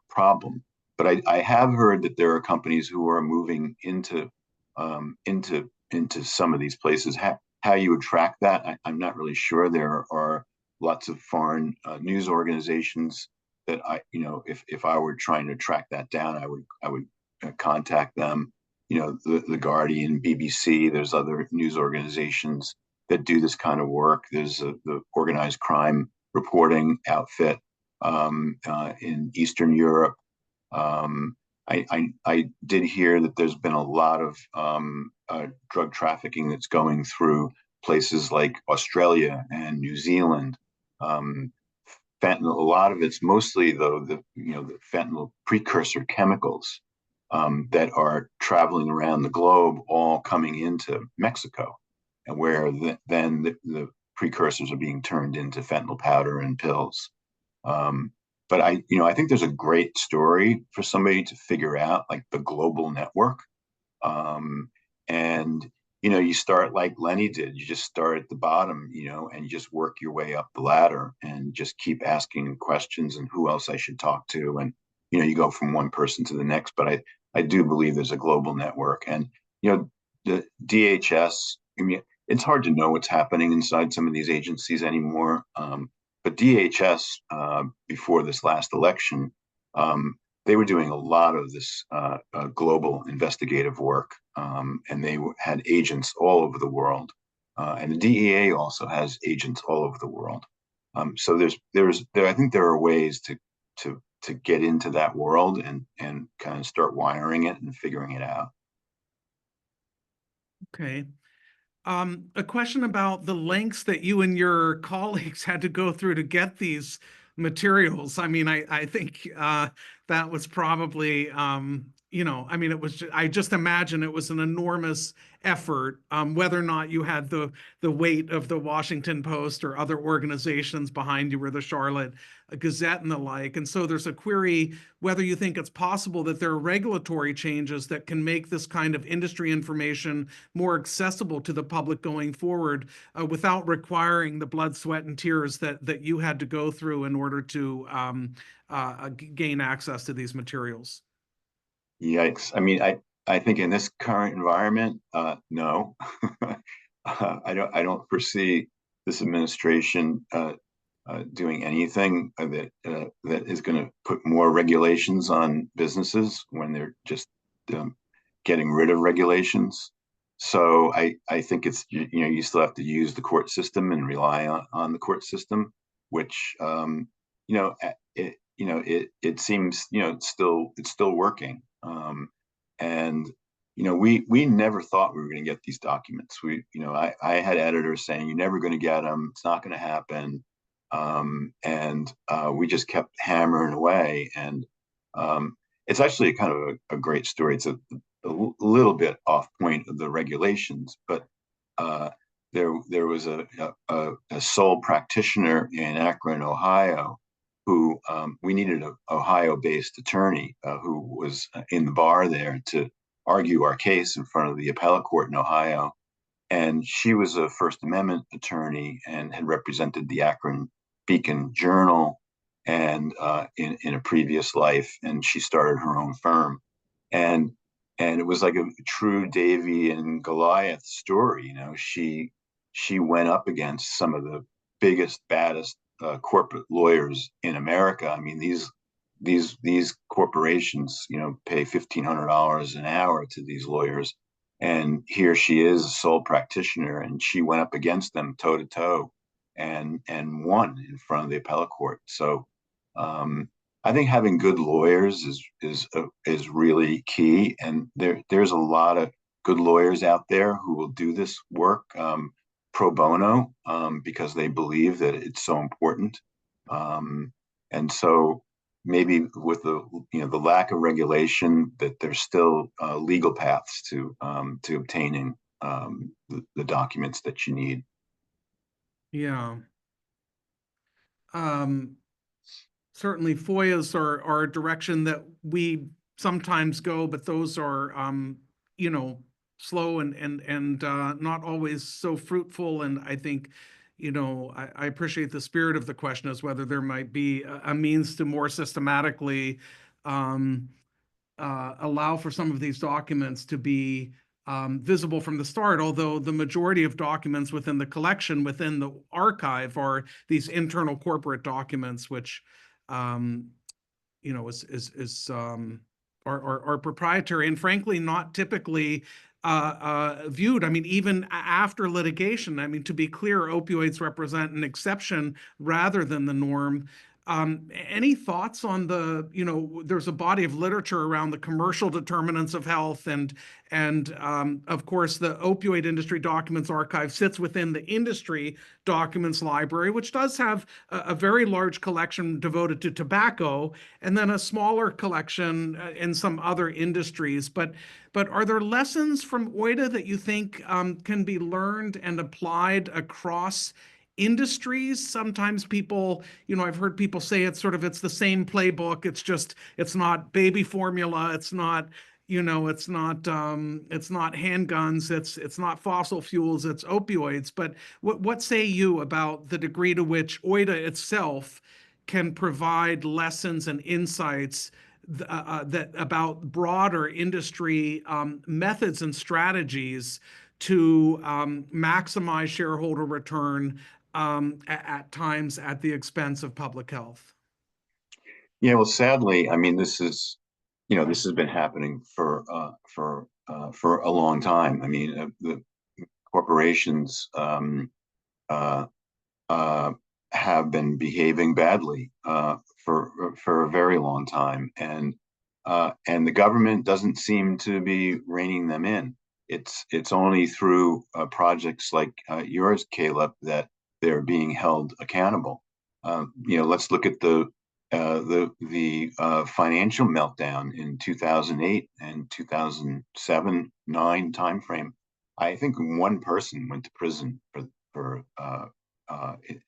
problem, but I have heard that there are companies who are moving into some of these places. How you would track that, I'm not really sure. There are lots of foreign news organizations that if I were trying to track that down, I would contact them. The Guardian, BBC. There's other news organizations that do this kind of work. There's the organized crime reporting outfit in Eastern Europe. I did hear that there's been a lot of drug trafficking that's going through places like Australia and New Zealand. Fentanyl, a lot of it's mostly though the fentanyl precursor chemicals that are traveling around the globe, all coming into Mexico, and where then the precursors are being turned into fentanyl powder and pills. But I think there's a great story for somebody to figure out, like the global network. And you start like Lenny did. You just start at the bottom, and you just work your way up the ladder, and just keep asking questions and who else I should talk to, and you go from one person to the next. But I do believe there's a global network, and the DHS. I mean, it's hard to know what's happening inside some of these agencies anymore. But DHS, before this last election, they were doing a lot of this global investigative work, and they had agents all over the world. And the DEA also has agents all over the world. So I think there are ways to get into that world and kind of start wiring it and figuring it out. Okay. A question about the lengths that you and your colleagues had to go through to get these materials. I mean, I think that was probably, I mean, I just imagine it was an enormous effort, whether or not you had the weight of the Washington Post or other organizations behind you, or the Charlotte Gazette and the like. And so there's a query whether you think it's possible that there are regulatory changes that can make this kind of industry information more accessible to the public going forward, without requiring the blood, sweat, and tears that you had to go through in order to gain access to these materials. Yikes. I mean, I think in this current environment, no. I don't foresee this administration doing anything that is going to put more regulations on businesses when they're just getting rid of regulations. So I think it's, you still have to use the court system and rely on the court system, which it seems it's still working. And we never thought we were going to get these documents. I had editors saying, you're never going to get them, it's not going to happen. And we just kept hammering away. And it's actually kind of a great story. It's a little bit off point of the regulations, but there was a sole practitioner in Akron, Ohio, who we needed an Ohio-based attorney who was in the bar there to argue our case in front of the appellate court in Ohio. And she was a First Amendment attorney and had represented the Akron Beacon Journal and in a previous life. And she started her own firm. And it was like a true Davy and Goliath story. She went up against some of the biggest, baddest corporate lawyers in America. I mean, these corporations, pay $1,500 an hour to these lawyers, and here she is, a sole practitioner, and she went up against them toe to toe, and won in front of the appellate court. So I think having good lawyers is really key, and there's a lot of good lawyers out there who will do this work pro bono because they believe that it's so important. And so maybe with the lack of regulation, that there's still legal paths to obtaining the documents that you need. Yeah. Certainly FOIAs are a direction that we sometimes go, but those are, slow and not always so fruitful. And I think, I appreciate the spirit of the question, as whether there might be a means to more systematically allow for some of these documents to be visible from the start, although the majority of documents within the collection, within the archive, are these internal corporate documents, which are proprietary and frankly not typically viewed. I mean, even after litigation, I mean, to be clear, opioids represent an exception rather than the norm. Any thoughts on there's a body of literature around the commercial determinants of health, and of course the opioid industry documents archive sits within the industry documents library, which does have a very large collection devoted to tobacco, and then a smaller collection in some other industries. But are there lessons from OIDA that you think can be learned and applied across industries? Sometimes people, I've heard people say it's the same playbook. It's not baby formula. It's not, it's not handguns. It's not fossil fuels. It's opioids. But what say you about the degree to which OIDA itself can provide lessons and insights that about broader industry methods and strategies to maximize shareholder return at times at the expense of public health? Yeah, well, sadly, I mean, this has been happening for a long time. I mean, the corporations uh, uh, have been behaving badly for a very long time, and the government doesn't seem to be reining them in. It's only through projects like yours, Caleb, that they're being held accountable. Let's look at the financial meltdown in 2008 and 2007-9 timeframe. I think one person went to prison for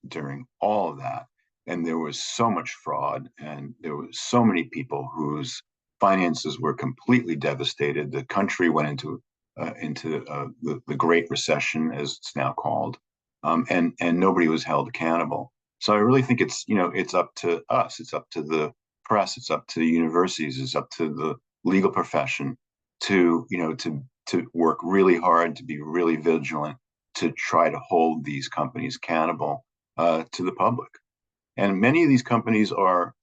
during all of that, and there was so much fraud, and there was so many people whose finances were completely devastated. The country went into the Great Recession, as it's now called, and nobody was held accountable. So I really think it's up to us, it's up to the press, it's up to the universities, it's up to the legal profession to work really hard, to be really vigilant, to try to hold these companies accountable to the public. And many of these companies are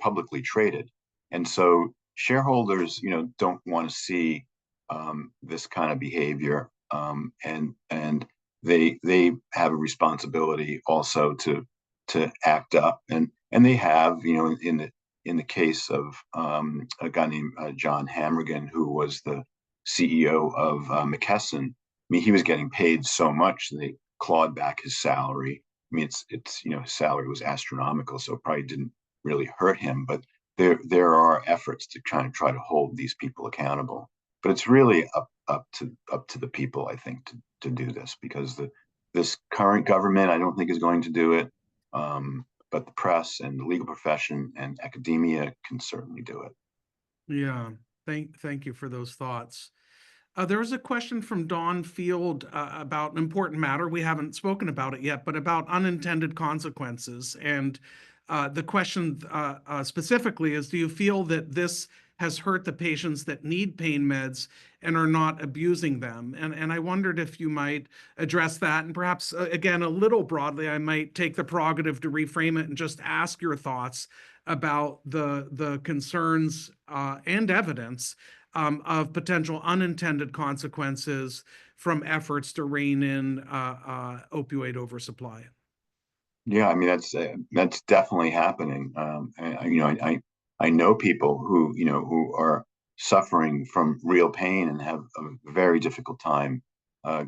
publicly traded, and so shareholders, don't want to see this kind of behavior, and they have a responsibility also to act up, and they have, in the case of a guy named John Hammergan, who was the CEO of McKesson. I mean, he was getting paid so much they clawed back his salary. I mean, it's his salary was astronomical, so it probably didn't really hurt him. But there are efforts to try to hold these people accountable. But it's really up to the people, I think, to do this, because this current government, I don't think, is going to do it. But the press and the legal profession and academia can certainly do it. Yeah, thank you for those thoughts. There was a question from Dawn Field about an important matter. We haven't spoken about it yet, but about unintended consequences. And the question specifically is, do you feel that this has hurt the patients that need pain meds and are not abusing them? And I wondered if you might address that. And perhaps, again, a little broadly, I might take the prerogative to reframe it and just ask your thoughts about the concerns and evidence of potential unintended consequences from efforts to rein in opioid oversupply. Yeah, I mean, that's definitely happening. I know people who are suffering from real pain and have a very difficult time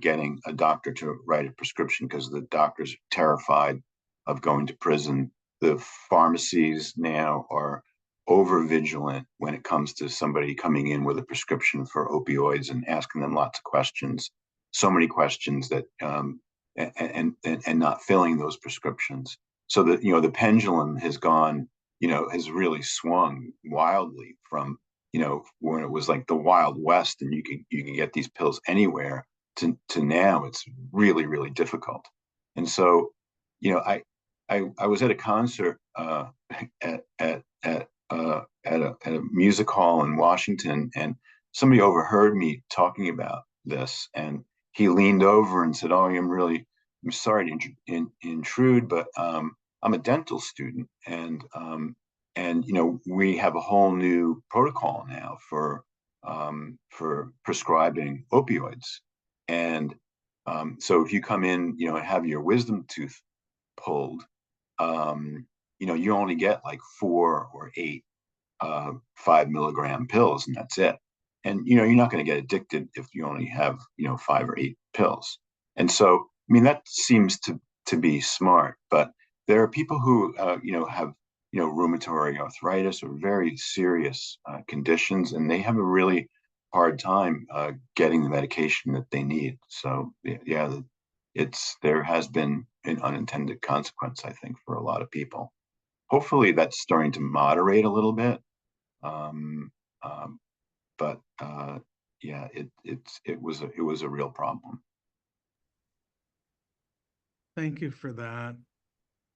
getting a doctor to write a prescription because the doctors are terrified of going to prison. The pharmacies now are over vigilant when it comes to somebody coming in with a prescription for opioids and asking them lots of questions, so many questions that and not filling those prescriptions. So that the pendulum has gone, has really swung wildly from when it was like the Wild West and you can get these pills anywhere to now it's really, really difficult. And so I was at a concert at a music hall in Washington, and somebody overheard me talking about this, and he leaned over and said, "Oh, I'm sorry to intrude, but I'm a dental student, and we have a whole new protocol now for prescribing opioids, and so if you come in, and have your wisdom tooth pulled, you only get like 4 or 8 5 milligram pills, and that's it. And you're not going to get addicted if you only have 5 or 8 pills. And so, I mean, that seems to be smart. But there are people who have rheumatoid arthritis or very serious conditions, and they have a really hard time getting the medication that they need. So yeah, there has been an unintended consequence, I think, for a lot of people. Hopefully, that's starting to moderate a little bit. Um, um, but yeah, it was a real problem. Thank you for that.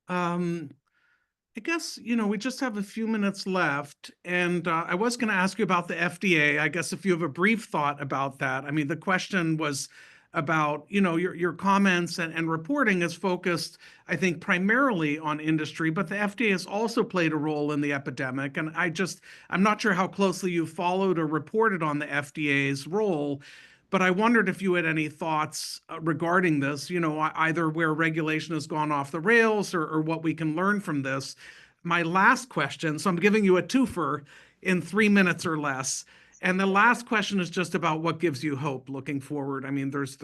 I guess, we just have a few minutes left, and I was going to ask you about the FDA. I guess if you have a brief thought about that. I mean, the question was about, your comments and reporting is focused, I think, primarily on industry, but the FDA has also played a role in the epidemic. And I'm not sure how closely you followed or reported on the FDA's role, but I wondered if you had any thoughts regarding this, either where regulation has gone off the rails or what we can learn from this. My last question, so I'm giving you a twofer in 3 minutes or less. And the last question is just about what gives you hope looking forward. I mean, there's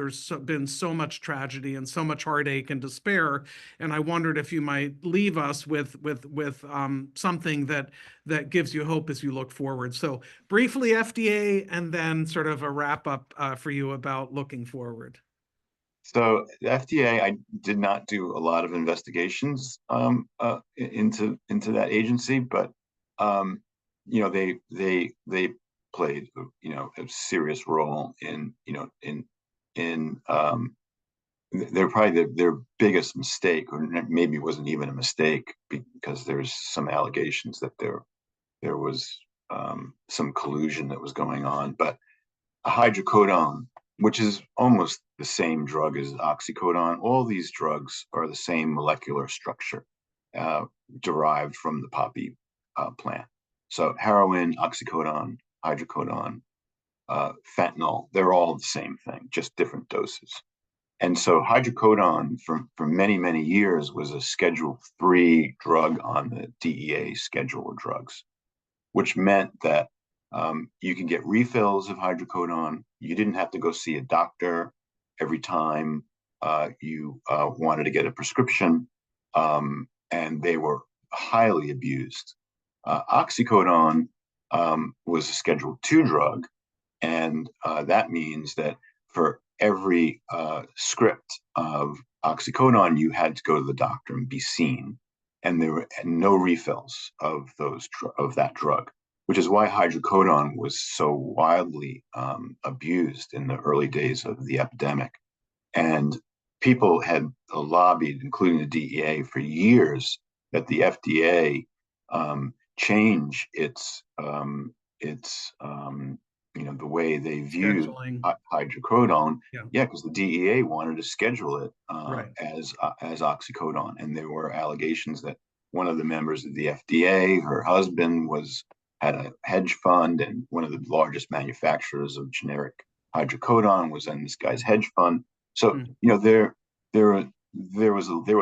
been so much tragedy and so much heartache and despair, and I wondered if you might leave us with something that gives you hope as you look forward. So briefly FDA, and then sort of a wrap up for you about looking forward. So the FDA, I did not do a lot of investigations into that agency, but they played a serious role in they're probably their biggest mistake, or maybe it wasn't even a mistake, because there's some allegations that there was some collusion that was going on. But hydrocodone, which is almost the same drug as oxycodone, all these drugs are the same molecular structure, derived from the poppy plant. So heroin, oxycodone, hydrocodone, fentanyl, they're all the same thing, just different doses. And so hydrocodone for many, many years was a Schedule 3 drug on the DEA schedule of drugs, which meant that you can get refills of hydrocodone. You didn't have to go see a doctor every time you wanted to get a prescription, and they were highly abused. Oxycodone was a Schedule 2 drug, and that means that for every script of oxycodone, you had to go to the doctor and be seen, and there were no refills of that drug, which is why hydrocodone was so wildly abused in the early days of the epidemic. And people had lobbied, including the DEA, for years that the FDA change the way they viewed Scheduling. hydrocodone. Yeah. Yeah, because the DEA wanted to schedule it Right. as oxycodone, and there were allegations that one of the members of the FDA, her husband, had a hedge fund, and one of the largest manufacturers of generic hydrocodone was in this guy's hedge fund. So there were a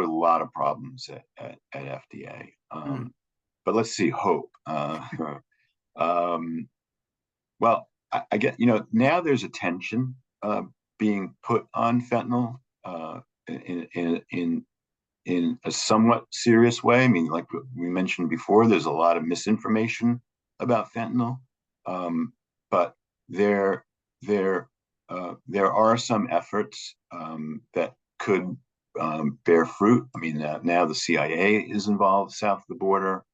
lot of problems at FDA. But let's see, hope. Well, I get, now there's attention being put on fentanyl in a somewhat serious way. I mean, like we mentioned before, there's a lot of misinformation about fentanyl, but there are some efforts that could bear fruit. I mean, now the CIA is involved south of the border.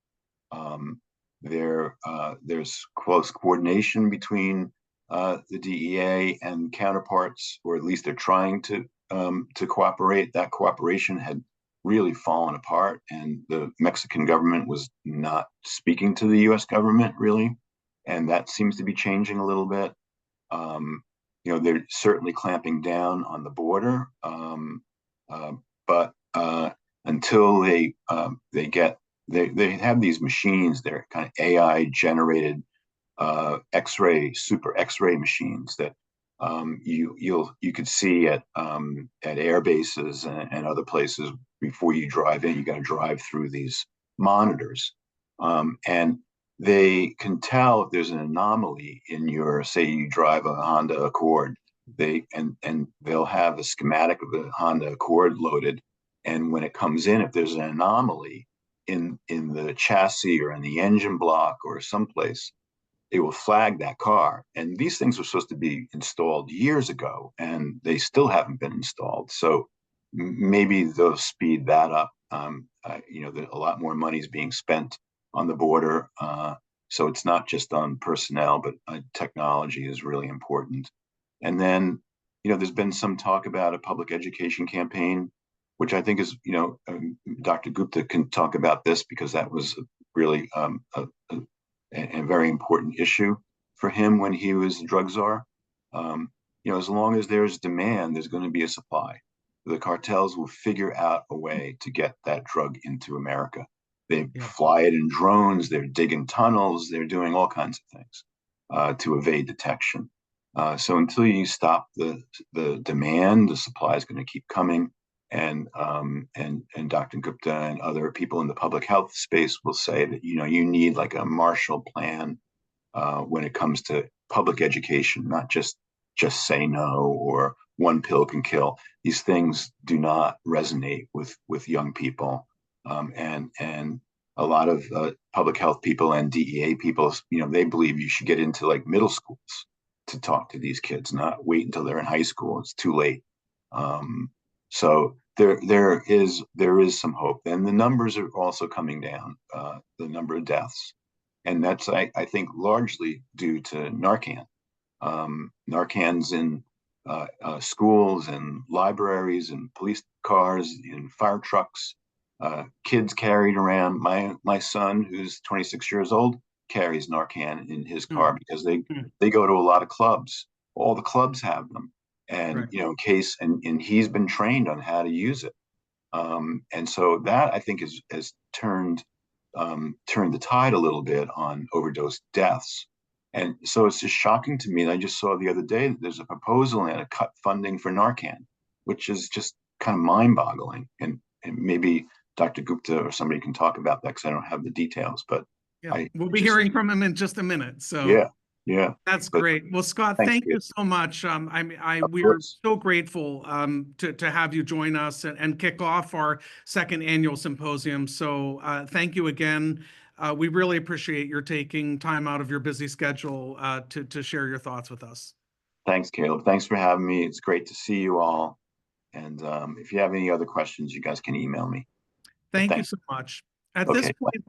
There's close coordination between the DEA and counterparts, or at least they're trying to cooperate. That cooperation had really fallen apart, and the Mexican government was not speaking to the U.S. government really, and that seems to be changing a little bit. They're certainly clamping down on the border, but until they have these machines, they're kind of AI generated super X-ray machines that you could see at air bases and other places. Before you drive in, you got to drive through these monitors, and they can tell if there's an anomaly in say you drive a Honda Accord. They'll have a schematic of the Honda Accord loaded, and when it comes in, if there's an anomaly in the chassis or in the engine block or someplace, it will flag that car. And these things were supposed to be installed years ago, and they still haven't been installed. So maybe they'll speed that up. A lot more money is being spent on the border. So it's not just on personnel, but technology is really important. And then, there's been some talk about a public education campaign, which I think is, Dr. Gupta can talk about this, because that was really a very important issue for him when he was drug czar. as long as there's demand, there's going to be a supply. The cartels will figure out a way to get that drug into America. They Yeah. fly it in drones, they're digging tunnels, they're doing all kinds of things to evade detection. So until you stop the demand, the supply is going to keep coming. And Dr. Gupta and other people in the public health space will say that you need like a Marshall Plan when it comes to public education, not just say no or one pill can kill. These things do not resonate with young people, and a lot of public health people and DEA people, they believe you should get into like middle schools to talk to these kids, not wait until they're in high school. It's too late. So there is some hope, and the numbers are also coming down. The number of deaths, and that's I think largely due to Narcan. Narcan's in schools and libraries and police cars, in fire trucks. Kids carried around. My son, who's 26 years old, carries Narcan in his car because they go to a lot of clubs. All the clubs have them, and Right. in case and he's been trained on how to use it. And so that I think has turned the tide a little bit on overdose deaths. And so it's just shocking to me. And I just saw the other day that there's a proposal and a cut funding for Narcan, which is just kind of mind-boggling. And maybe Dr. Gupta or somebody can talk about that because I don't have the details. But Yeah, we'll be hearing from him in just a minute. So yeah. that's But great. Well, Scott, thanks, thank you Gabe. so much. Of We are course. so grateful to have you join us and kick off our second annual symposium. So thank you again. We really appreciate your taking time out of your busy schedule to share your thoughts with us. Thanks, Caleb. Thanks for having me. It's great to see you all. And if you have any other questions, you guys can email me. But Thank you thanks. so much. At this Okay. point,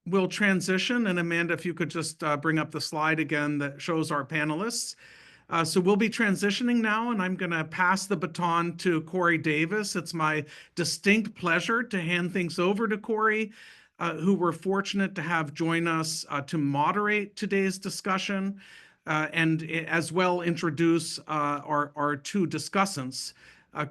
we'll transition. And Amanda, if you could just bring up the slide again that shows our panelists. So we'll be transitioning now, and I'm going to pass the baton to Corey Davis. It's my distinct pleasure to hand things over to Corey, who we're fortunate to have join us to moderate today's discussion, and as well introduce our two discussants.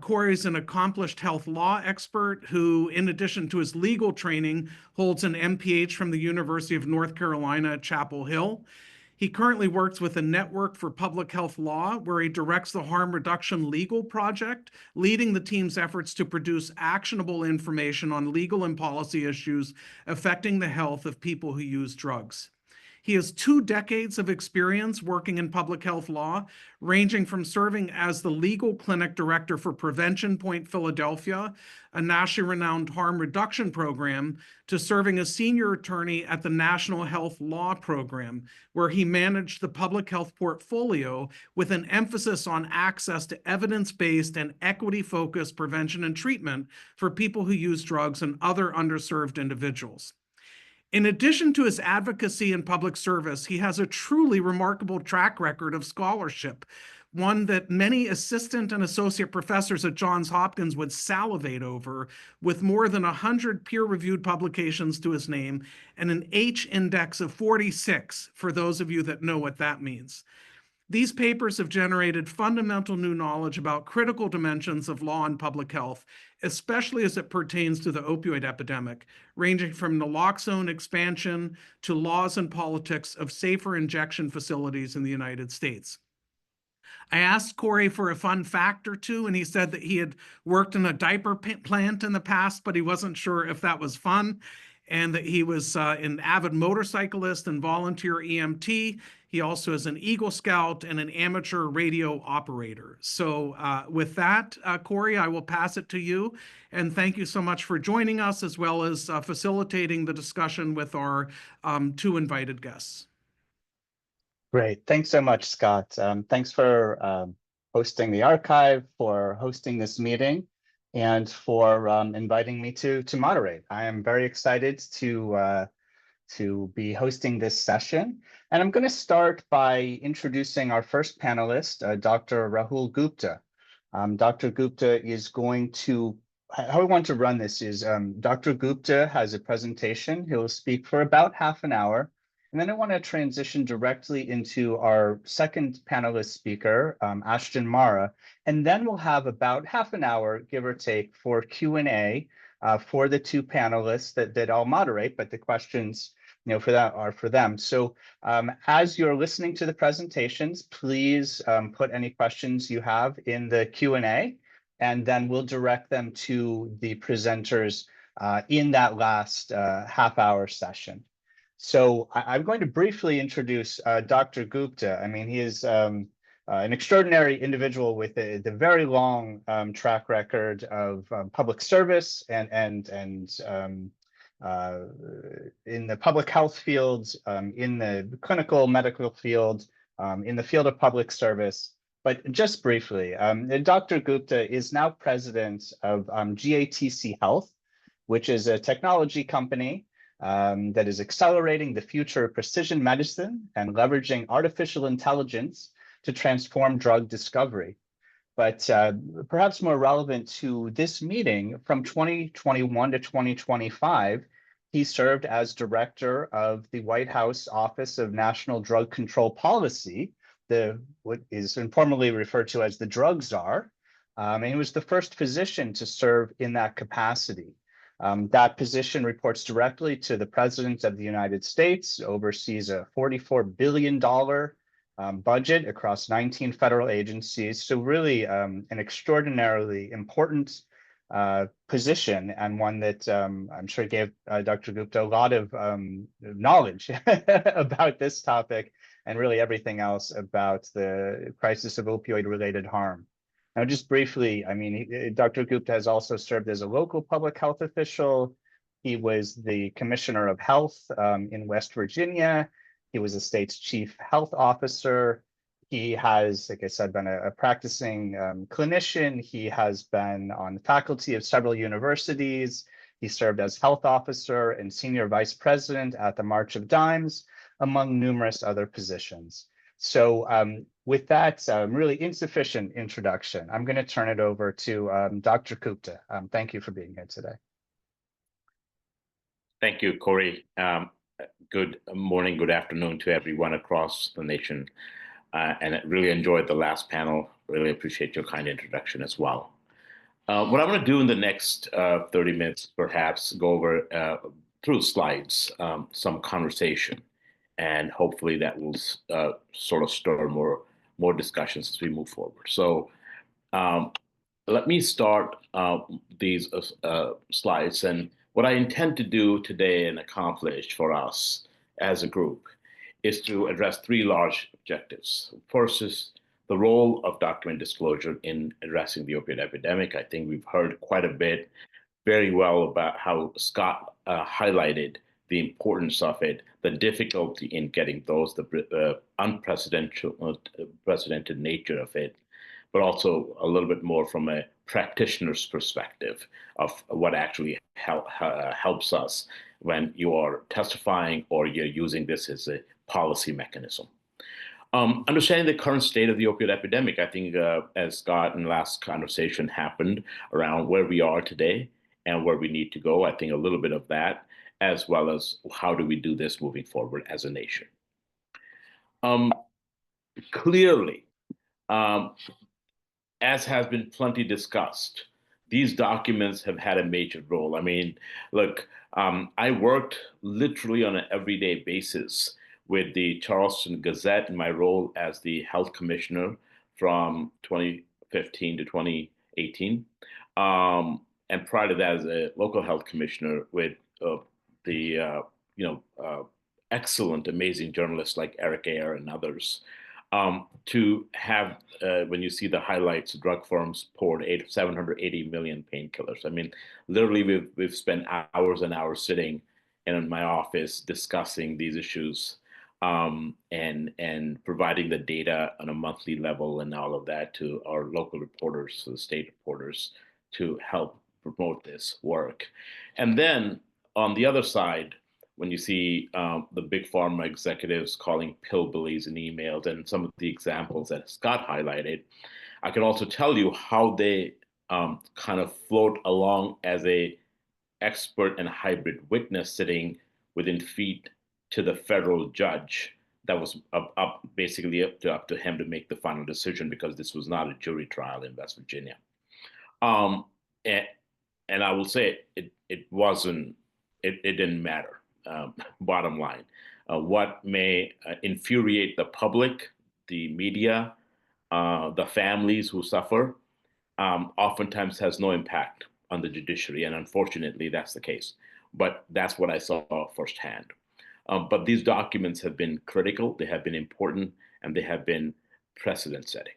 Corey is an accomplished health law expert who, in addition to his legal training, holds an MPH from the University of North Carolina at Chapel Hill. He currently works with a Network for Public Health Law, where he directs the Harm Reduction Legal Project, leading the team's efforts to produce actionable information on legal and policy issues affecting the health of people who use drugs. He has 2 decades of experience working in public health law, ranging from serving as the legal clinic director for Prevention Point Philadelphia, a nationally renowned harm reduction program, to serving as senior attorney at the National Health Law Program, where he managed the public health portfolio with an emphasis on access to evidence-based and equity-focused prevention and treatment for people who use drugs and other underserved individuals. In addition to his advocacy and public service, he has a truly remarkable track record of scholarship, one that many assistant and associate professors at Johns Hopkins would salivate over, with more than 100 peer-reviewed publications to his name and an H index of 46, for those of you that know what that means. These papers have generated fundamental new knowledge about critical dimensions of law and public health, especially as it pertains to the opioid epidemic, ranging from naloxone expansion to laws and politics of safer injection facilities in the United States. I asked Corey for a fun fact or two, and he said that he had worked in a diaper plant in the past, but he wasn't sure if that was fun, and that he was an avid motorcyclist and volunteer EMT. He also is an Eagle Scout and an amateur radio operator. So with that, Corey, I will pass it to you. And thank you so much for joining us, as well as facilitating the discussion with our 2 invited guests. Great. Thanks so much, Scott. Thanks for hosting the archive, for hosting this meeting, and for inviting me to moderate. I am very excited to be hosting this session. And I'm going to start by introducing our first panelist, Dr. Rahul Gupta. Dr. Gupta is going to, how I want to run this is Dr. Gupta has a presentation. He'll speak for about half an hour. And then I want to transition directly into our second panelist speaker, Ashton Marra, and then we'll have about half an hour, give or take, for Q&A for the two panelists that I'll moderate, but the questions, for that are for them. So as you're listening to the presentations, please put any questions you have in the Q&A, and then we'll direct them to the presenters in that last half-hour session. So I'm going to briefly introduce Dr. Gupta. I mean, he is an extraordinary individual with the very long track record of public service and in the public health field, in the clinical medical field, in the field of public service. But just briefly, Dr. Gupta is now president of GATC Health, which is a technology company that is accelerating the future of precision medicine and leveraging artificial intelligence to transform drug discovery. But perhaps more relevant to this meeting, from 2021 to 2025, he served as director of the White House Office of National Drug Control Policy, what is informally referred to as the drug czar, and he was the first physician to serve in that capacity. That position reports directly to the President of the United States, oversees a $44 billion budget across 19 federal agencies. So really an extraordinarily important position, and one that I'm sure gave Dr. Gupta a lot of knowledge about this topic and really everything else about the crisis of opioid-related harm. Now, just briefly, I mean, Dr. Gupta has also served as a local public health official. He was the Commissioner of Health in West Virginia. He was the state's chief health officer. He has, like I said, been a practicing clinician. He has been on the faculty of several universities. He served as health officer and senior vice president at the March of Dimes, among numerous other positions. So with that really insufficient introduction, I'm going to turn it over to Dr. Gupta. Thank you for being here today. Thank you, Corey. Good morning, good afternoon to everyone across the nation. And I really enjoyed the last panel. Really appreciate your kind introduction as well. What I'm going to do in the next 30 minutes, perhaps go over through slides, some conversation. And hopefully that will sort of stir more discussions as we move forward. So let me start these slides. And what I intend to do today and accomplish for us as a group is to address three large objectives. First is the role of document disclosure in addressing the opioid epidemic. I think we've heard quite a bit, very well, about how Scott highlighted the importance of it, the difficulty in getting those, the unprecedented nature of it, but also a little bit more from a practitioner's perspective of what actually helps us when you are testifying or you're using this as a policy mechanism. Understanding the current state of the opioid epidemic, I think as Scott in the last conversation happened around where we are today and where we need to go, I think a little bit of that, as well as how do we do this moving forward as a nation. Clearly, as has been plenty discussed, these documents have had a major role. I mean, look, I worked literally on an everyday basis with the Charleston Gazette in my role as the health commissioner from 2015 to 2018. And prior to that, as a local health commissioner with the excellent, amazing journalists like Eric Ayer and others, to have, when you see the highlights, drug firms poured 780 million painkillers. I mean, literally, we've spent hours and hours sitting in my office discussing these issues and providing the data on a monthly level and all of that to our local reporters, to the state reporters, to help promote this work. And then on the other side, when you see the big pharma executives calling pillbillies in emails and some of the examples that Scott highlighted, I can also tell you how they kind of float along as a expert and hybrid witness sitting within feet to the federal judge that was basically up to him to make the final decision, because this was not a jury trial in West Virginia. Um, and, and I will say it didn't matter. Bottom line, what may infuriate the public, the media, the families who suffer, oftentimes has no impact on the judiciary, and unfortunately, that's the case. But that's what I saw firsthand. But these documents have been critical, they have been important, and they have been precedent-setting.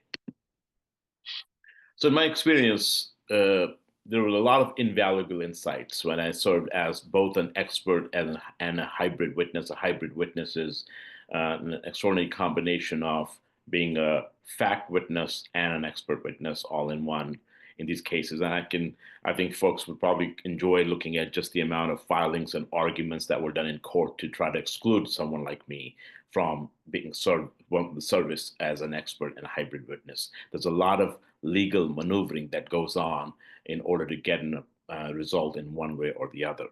So in my experience, there were a lot of invaluable insights when I served as both an expert and a hybrid witness. A hybrid witness is an extraordinary combination of being a fact witness and an expert witness all in one in these cases. And I think folks would probably enjoy looking at just the amount of filings and arguments that were done in court to try to exclude someone like me from being served the service as an expert and a hybrid witness. There's a lot of legal maneuvering that goes on in order to get a result in one way or the other.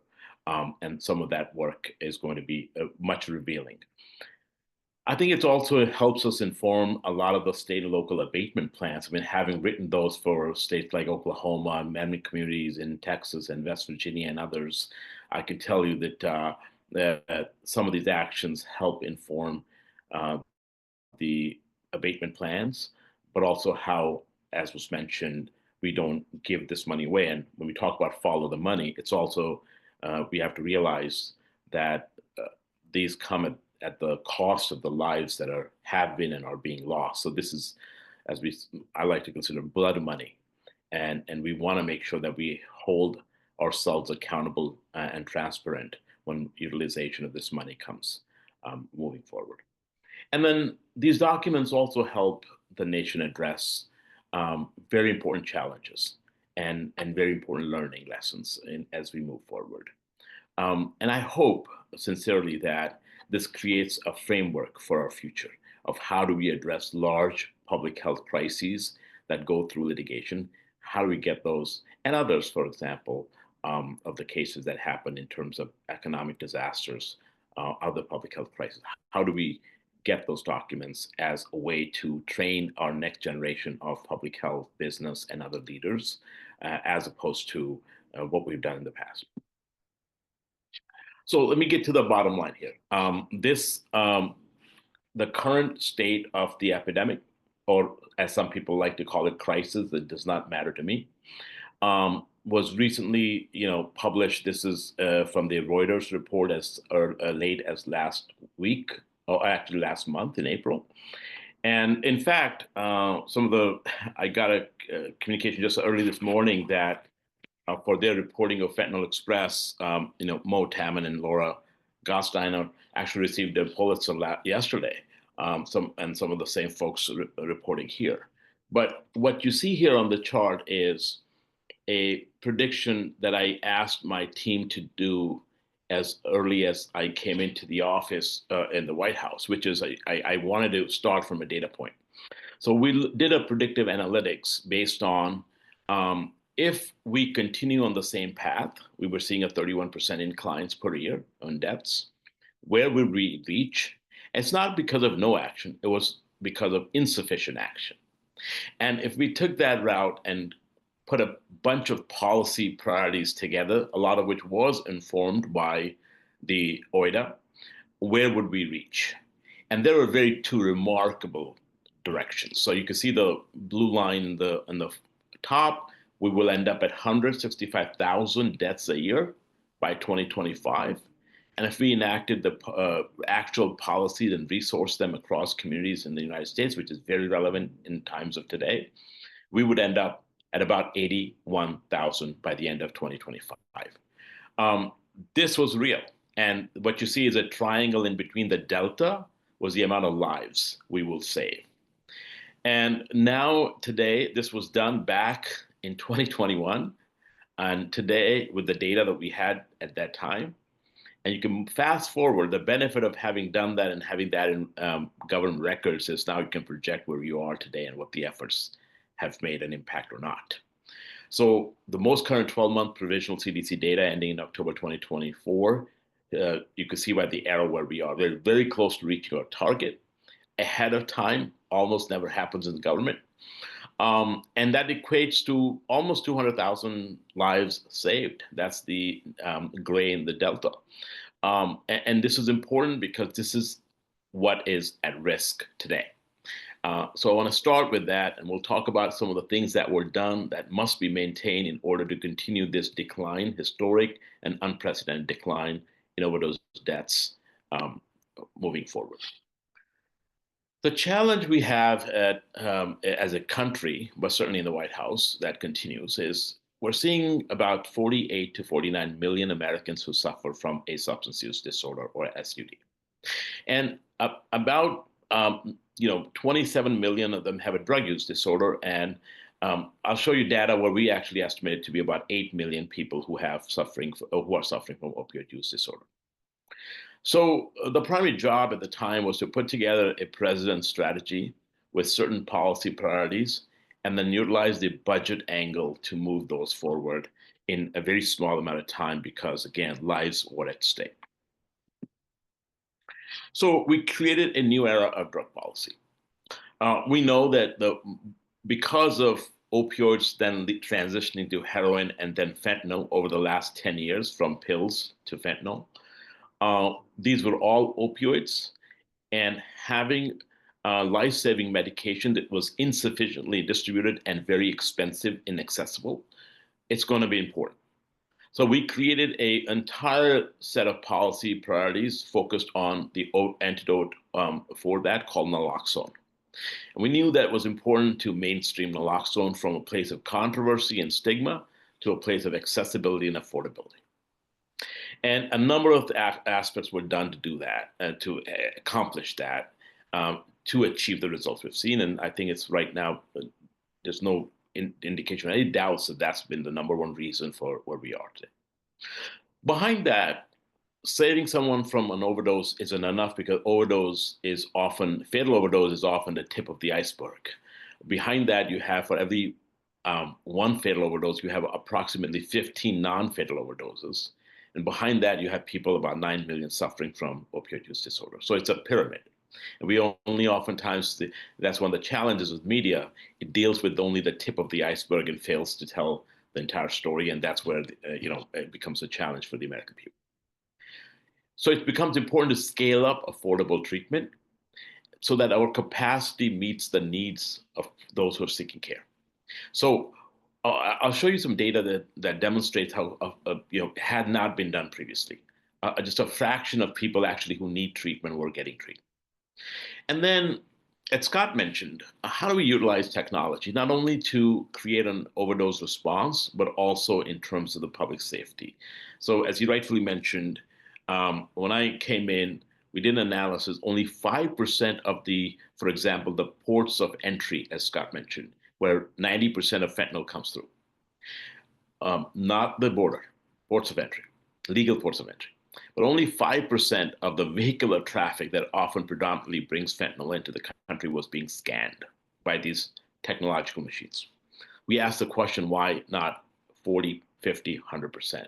And some of that work is going to be much revealing. I think it also helps us inform a lot of the state and local abatement plans. I mean, having written those for states like Oklahoma, amendment communities in Texas and West Virginia and others, I can tell you that some of these actions help inform the abatement plans, but also how, as was mentioned, we don't give this money away. And when we talk about follow the money, it's also, we have to realize that these come at the cost of the lives that have been and are being lost. So this is, I like to consider blood money. And we want to make sure that we hold ourselves accountable and transparent when utilization of this money comes moving forward. And then these documents also help the nation address very important challenges and very important learning lessons as we move forward. And I hope sincerely that this creates a framework for our future of how do we address large public health crises that go through litigation. How do we get those and others, for example, of the cases that happen in terms of economic disasters, other public health crises? How do we get those documents as a way to train our next generation of public health, business, and other leaders, as opposed to what we've done in the past? So let me get to the bottom line here. The current state of the epidemic, or as some people like to call it, crisis, that does not matter to me, was recently, published. This is from the Reuters report as late as last week, or actually last month in April. And in fact, I got a communication just early this morning that for their reporting of Fentanyl Express, Mo Taman and Laura Gosteiner actually received a Pulitzer yesterday. Some of the same folks reporting here. But what you see here on the chart is a prediction that I asked my team to do as early as I came into the office in the White House, which is I wanted to start from a data point. So we did a predictive analytics based on if we continue on the same path, we were seeing a 31% inclines per year on deaths. Where will we reach? It's not because of no action, it was because of insufficient action. And if we took that route and put a bunch of policy priorities together, a lot of which was informed by the OIDA, where would we reach? And there were two remarkable directions. So you can see the blue line in the top. We will end up at 165,000 deaths a year by 2025. And if we enacted the actual policies and resourced them across communities in the United States, which is very relevant in times of today, we would end up at about 81,000 by the end of 2025. This was real. And what you see is a triangle in between. The delta was the amount of lives we will save. And now today, this was done back in 2021. And today, with the data that we had at that time, and you can fast forward, the benefit of having done that and having that in government records is now you can project where you are today and what the efforts have made an impact or not. So the most current 12-month provisional CDC data ending in October 2024 You can see by the arrow where we are. We're very close to reaching our target ahead of time. Almost never happens in government. And that equates to almost 200,000 lives saved. That's the gray in the delta. And this is important because this is what is at risk today. So I want to start with that, and we'll talk about some of the things that were done that must be maintained in order to continue this decline, historic and unprecedented decline in overdose deaths moving forward. The challenge we have as a country, but certainly in the White House that continues, is we're seeing about 48 to 49 million Americans who suffer from a substance use disorder or SUD. And about 27 million of them have a drug use disorder. And I'll show you data where we actually estimate it to be about 8 million people who are suffering from opioid use disorder. So the primary job at the time was to put together a president's strategy with certain policy priorities and then utilize the budget angle to move those forward in a very small amount of time because, again, lives were at stake. So we created a new era of drug policy. We know that because of opioids then transitioning to heroin and then fentanyl over the last 10 years from pills to fentanyl, these were all opioids, and having life-saving medication that was insufficiently distributed and very expensive, inaccessible, it's going to be important. So we created an entire set of policy priorities focused on the antidote for that called naloxone. And we knew that it was important to mainstream naloxone from a place of controversy and stigma to a place of accessibility and affordability. And a number of aspects were done to do that, to accomplish that, to achieve the results we've seen. And I think it's right now, there's no indication, any doubts that that's been the number one reason for where we are today. Behind that, saving someone from an overdose isn't enough because fatal overdose is often the tip of the iceberg. Behind that, you have for every one fatal overdose, you have approximately 15 non-fatal overdoses. And behind that, you have people, about 9 million, suffering from opioid use disorder. So it's a pyramid. And we only oftentimes, that's one of the challenges with media, it deals with only the tip of the iceberg and fails to tell the entire story. And that's where, it becomes a challenge for the American people. So it becomes important to scale up affordable treatment so that our capacity meets the needs of those who are seeking care. So I'll show you some data that demonstrates how had not been done previously. Just a fraction of people actually who need treatment were getting treatment. And then, as Scott mentioned, how do we utilize technology, not only to create an overdose response, but also in terms of the public safety? So as you rightfully mentioned, when I came in, we did an analysis, only 5% of for example, the ports of entry, as Scott mentioned, where 90% of fentanyl comes through. Not the border, ports of entry, legal ports of entry. But only 5% of the vehicular traffic that often predominantly brings fentanyl into the country was being scanned by these technological machines. We asked the question, why not 40, 50, 100%?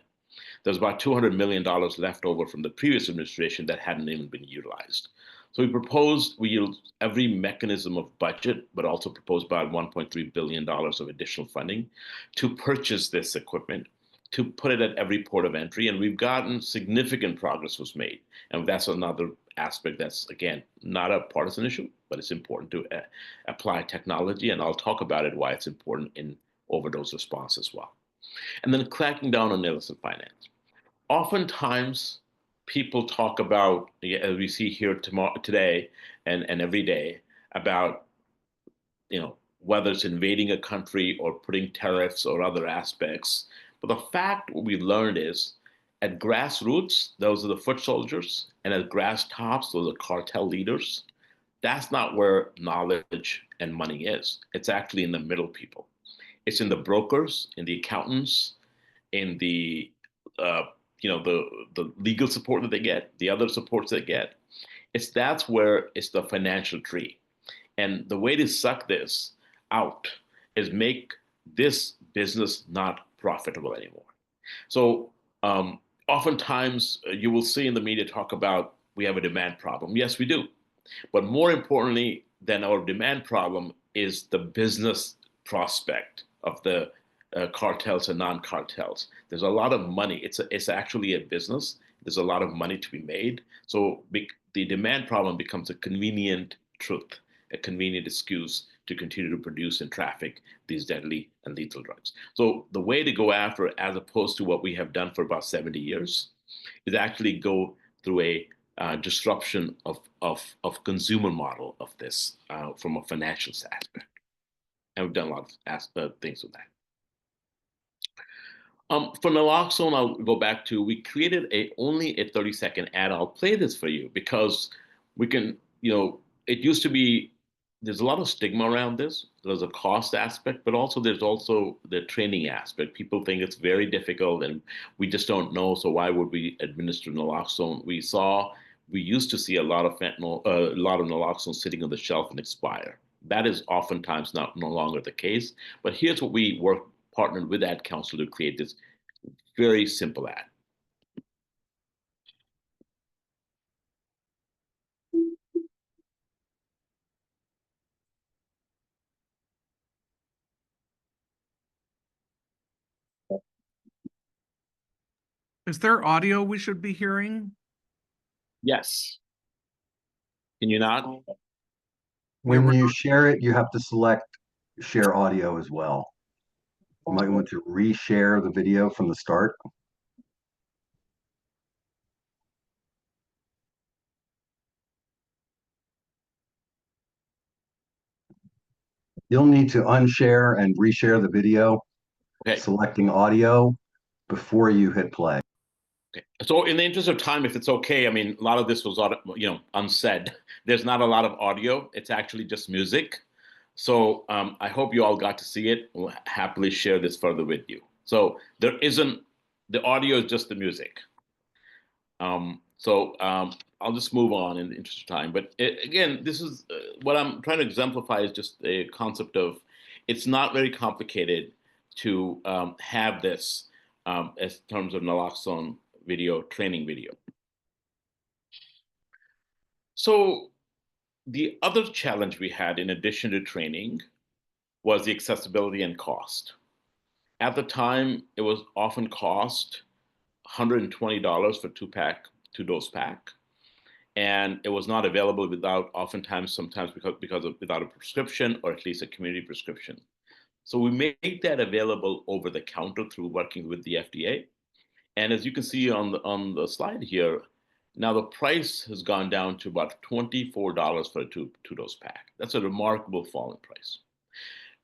There's about $200 million left over from the previous administration that hadn't even been utilized. So we proposed we use every mechanism of budget, but also proposed about $1.3 billion of additional funding to purchase this equipment, to put it at every port of entry. And we've gotten significant progress was made. And that's another aspect that's, again, not a partisan issue, but it's important to apply technology. And I'll talk about it, why it's important in overdose response as well. And then cracking down on illicit finance. Oftentimes, people talk about, as we see here today and every day, about whether it's invading a country or putting tariffs or other aspects. But the fact what we learned is, at grassroots, those are the foot soldiers, and at grass tops, those are cartel leaders. That's not where knowledge and money is. It's actually in the middle people. It's in the brokers, in the accountants, in the the legal support that they get, the other supports they get. That's where it's the financial tree. And the way to suck this out is make this business not profitable anymore. So oftentimes you will see in the media talk about we have a demand problem. Yes, we do. But more importantly than our demand problem is the business prospect of the cartels and non-cartels. There's a lot of money. It's actually a business. There's a lot of money to be made. So the demand problem becomes a convenient truth, a convenient excuse to continue to produce and traffic these deadly and lethal drugs. So the way to go after it, as opposed to what we have done for about 70 years, is actually go through a disruption of consumer model of this from a financial aspect. And we've done a lot of things with that. For naloxone, I'll go back to, we created only a 30-second ad. I'll play this for you because we can, it used to be, there's a lot of stigma around this. There's a cost aspect, but also there's also the training aspect. People think it's very difficult and we just don't know, so why would we administer naloxone? We used to see a lot of fentanyl, a lot of naloxone sitting on the shelf and expire. That is oftentimes no longer the case. But here's what we partnered with Ad Council to create this very simple ad. Is there audio we should be hearing? Yes. Can you not? When you share it, you have to select share audio as well. You might want to reshare the video from the start. You'll need to unshare and reshare the video, selecting audio before you hit play. Okay. So in the interest of time, if it's okay, I mean, a lot of this was, unsaid. There's not a lot of audio. It's actually just music. So I hope you all got to see it. We'll happily share this further with you. So the audio is just the music. I'll just move on in the interest of time. But again, this is what I'm trying to exemplify is just a concept of it's not very complicated to have this as terms of naloxone video, training video. So the other challenge we had in addition to training was the accessibility and cost. At the time, it was often cost $120 for two-dose pack. And it was not available sometimes without a prescription or at least a community prescription. So we made that available over the counter through working with the FDA. And as you can see on the slide here, now the price has gone down to about $24 for a two-dose pack. That's a remarkable fall in price.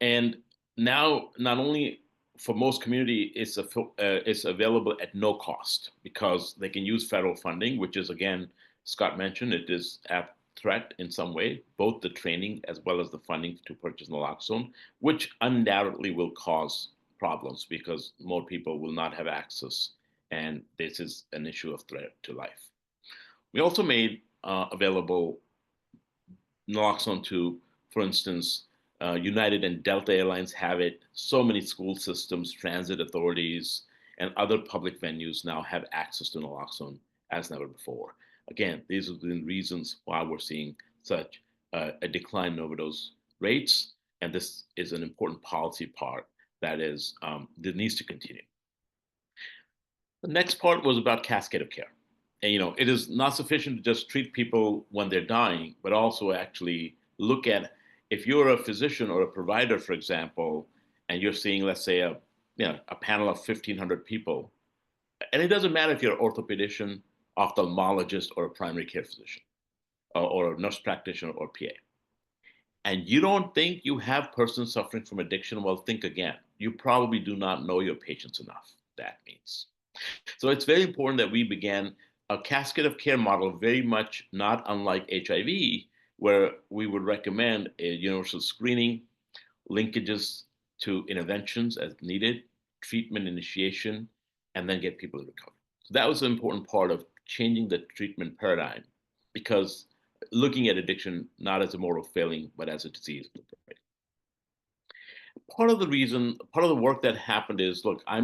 And now, not only for most community, it's available at no cost because they can use federal funding, which is, again, Scott mentioned, it is a threat in some way, both the training as well as the funding to purchase naloxone, which undoubtedly will cause problems because more people will not have access. And this is an issue of threat to life. We also made available naloxone to, for instance, United and Delta Airlines have it. So many school systems, transit authorities, and other public venues now have access to naloxone as never before. Again, these have been reasons why we're seeing such a decline in overdose rates, and this is an important policy part that needs to continue. The next part was about cascade of care. And, it is not sufficient to just treat people when they're dying, but also actually look at if you're a physician or a provider, for example, and you're seeing, let's say, a panel of 1,500 people, and it doesn't matter if you're an orthopedician, ophthalmologist, or a primary care physician, or a nurse practitioner or PA, and you don't think you have persons suffering from addiction, well, think again. You probably do not know your patients enough, that means. So it's very important that we began a cascade of care model, very much not unlike HIV, where we would recommend a universal screening, linkages to interventions as needed, treatment initiation, and then get people to recover. So that was an important part of changing the treatment paradigm, because looking at addiction not as a moral failing, but as a disease. part of the work that happened is, look, I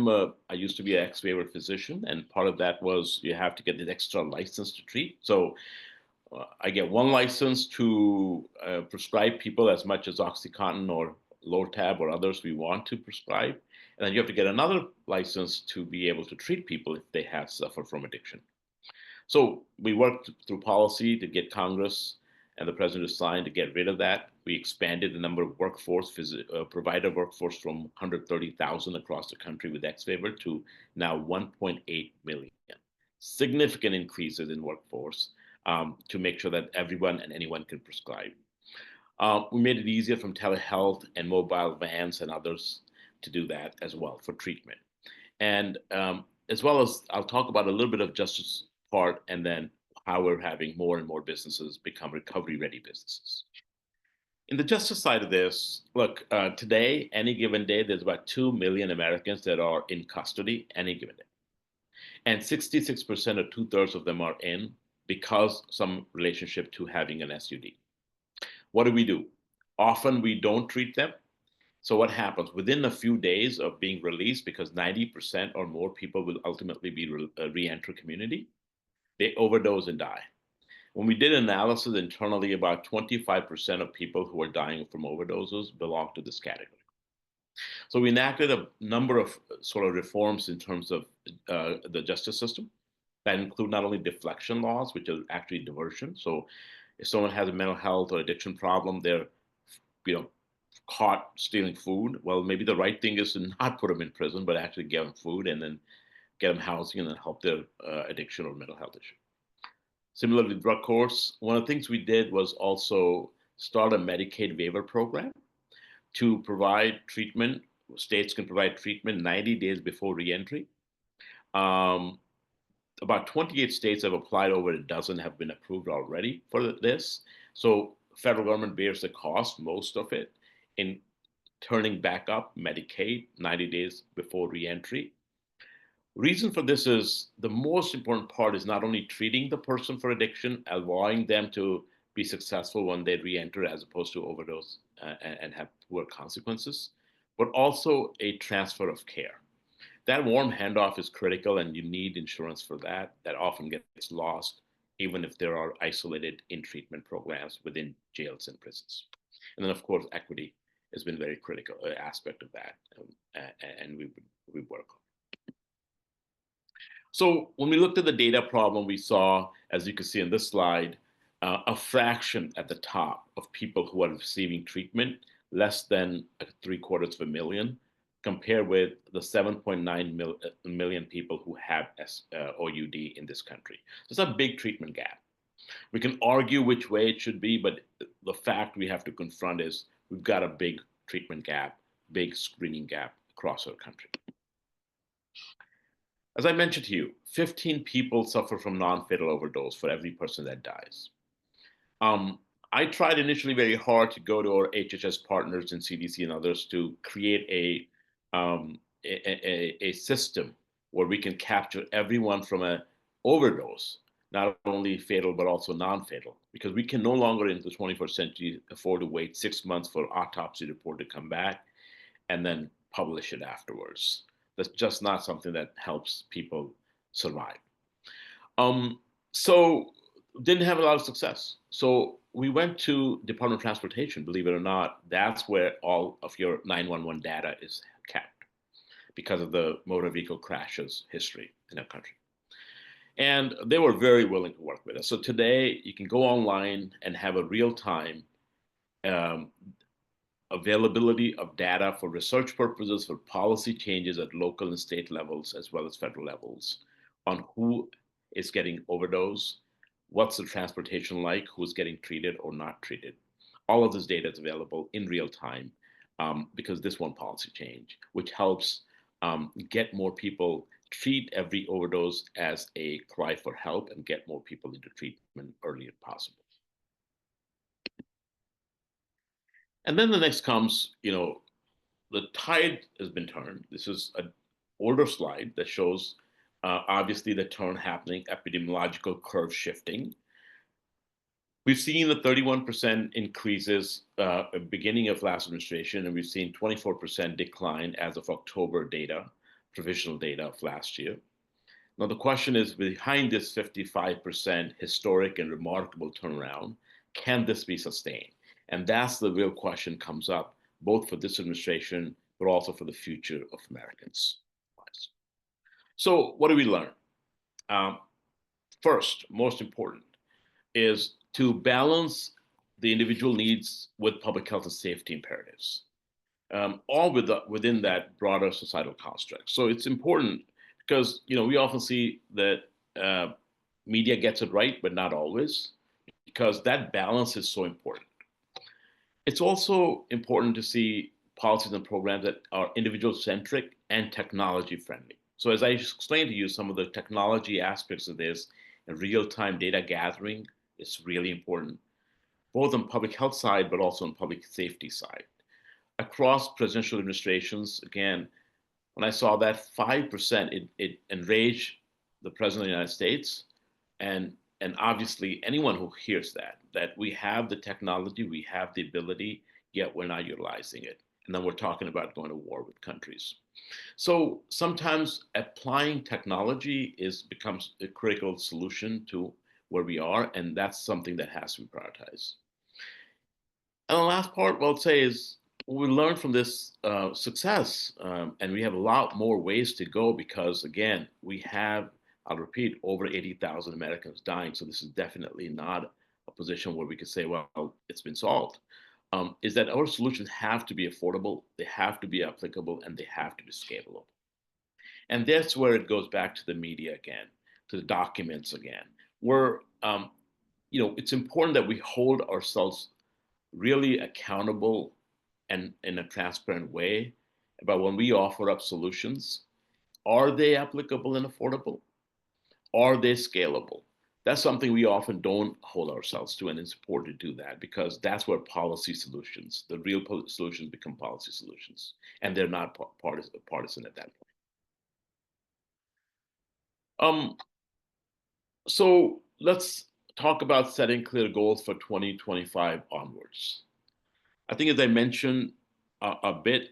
used to be an ex-waiver physician, and part of that was you have to get an extra license to treat. So I get one license to prescribe people as much as OxyContin or Lortab or others we want to prescribe. And then you have to get another license to be able to treat people if they have suffered from addiction. So we worked through policy to get Congress and the president to sign to get rid of that. We expanded the number of provider workforce from 130,000 across the country with ex-waiver to now 1.8 million. Significant increases in workforce to make sure that everyone and anyone can prescribe. We made it easier from telehealth and mobile vans and others to do that as well for treatment. And as well as I'll talk about a little bit of justice part and then how we're having more and more businesses become recovery-ready businesses. In the justice side of this, look, today, any given day, there's about 2 million Americans that are in custody any given day. And 66% or 2/3 of them are in because some relationship to having an SUD. What do? Often we don't treat them. So what happens? Within a few days of being released, because 90% or more people will ultimately be re-enter community, they overdose and die. When we did analysis internally, about 25% of people who are dying from overdoses belong to this category. So we enacted a number of sort of reforms in terms of the justice system that include not only deflection laws, which are actually diversion. So if someone has a mental health or addiction problem, they're caught stealing food. Well, maybe the right thing is to not put them in prison, but actually give them food and then get them housing and then help their addiction or mental health issue. Similarly, drug courts, one of the things we did was also start a Medicaid waiver program to provide treatment. States can provide treatment 90 days before reentry. About 28 states have applied, over a dozen have been approved already for this. So federal government bears the cost, most of it, in turning back up Medicaid 90 days before reentry. Reason for this is the most important part is not only treating the person for addiction, allowing them to be successful when they re-enter as opposed to overdose and have poor consequences, but also a transfer of care. That warm handoff is critical, and you need insurance for that. That often gets lost, even if there are isolated in-treatment programs within jails and prisons. And then, of course, equity has been a very critical aspect of that, and we work on. So when we looked at the data problem, we saw, as you can see in this slide, a fraction at the top of people who are receiving treatment, less than 750,000, compared with the 7.9 million people who have OUD in this country. So it's a big treatment gap. We can argue which way it should be, but the fact we have to confront is we've got a big treatment gap, big screening gap across our country. As I mentioned to you, 15 people suffer from non-fatal overdose for every person that dies. I tried initially very hard to go to our HHS partners and CDC and others to create a system where we can capture everyone from an overdose, not only fatal, but also non-fatal, because we can no longer in the 21st century afford to wait 6 months for autopsy report to come back and then publish it afterwards. That's just not something that helps people survive. So didn't have a lot of success. So we went to Department of Transportation, believe it or not. That's where all of your 911 data is kept because of the motor vehicle crashes history in our country. And they were very willing to work with us. So today you can go online and have a real-time availability of data for research purposes, for policy changes at local and state levels, as well as federal levels, on who is getting overdose, what's the transportation like, who's getting treated or not treated. All of this data is available in real time because this one policy change, which helps get more people, treat every overdose as a cry for help and get more people into treatment early as possible. And then the next comes, the tide has been turned. This is an older slide that shows obviously the turn happening, epidemiological curve shifting. We've seen the 31% increases beginning of last administration, and we've seen 24% decline as of October data, provisional data of last year. Now, the question is, behind this 55% historic and remarkable turnaround, can this be sustained? And that's the real question comes up, both for this administration, but also for the future of Americans' lives. So what do we learn? First, most important, is to balance the individual needs with public health and safety imperatives, all within that broader societal construct. So it's important because we often see that media gets it right, but not always, because that balance is so important. It's also important to see policies and programs that are individual-centric and technology-friendly. So as I explained to you, some of the technology aspects of this and real-time data gathering is really important, both on public health side, but also on public safety side. Across presidential administrations, again, when I saw that 5%, it enraged the President of the United States and obviously anyone who hears that we have the technology, we have the ability, yet we're not utilizing it. And then we're talking about going to war with countries. So sometimes applying technology becomes a critical solution to where we are, and that's something that has to be prioritized. And the last part I'll say is we learned from this success, and we have a lot more ways to go because, again, we have, I'll repeat, over 80,000 Americans dying. So this is definitely not a position where we could say, well, it's been solved. Is that our solutions have to be affordable, they have to be applicable, and they have to be scalable. And that's where it goes back to the media again, to the documents again, where it's important that we hold ourselves really accountable and in a transparent way about when we offer up solutions. Are they applicable and affordable? Are they scalable? That's something we often don't hold ourselves to, and it's important to do that because that's where policy solutions, the real solutions, become policy solutions, and they're not partisan at that point. So let's talk about setting clear goals for 2025 onwards. I think, as I mentioned a bit,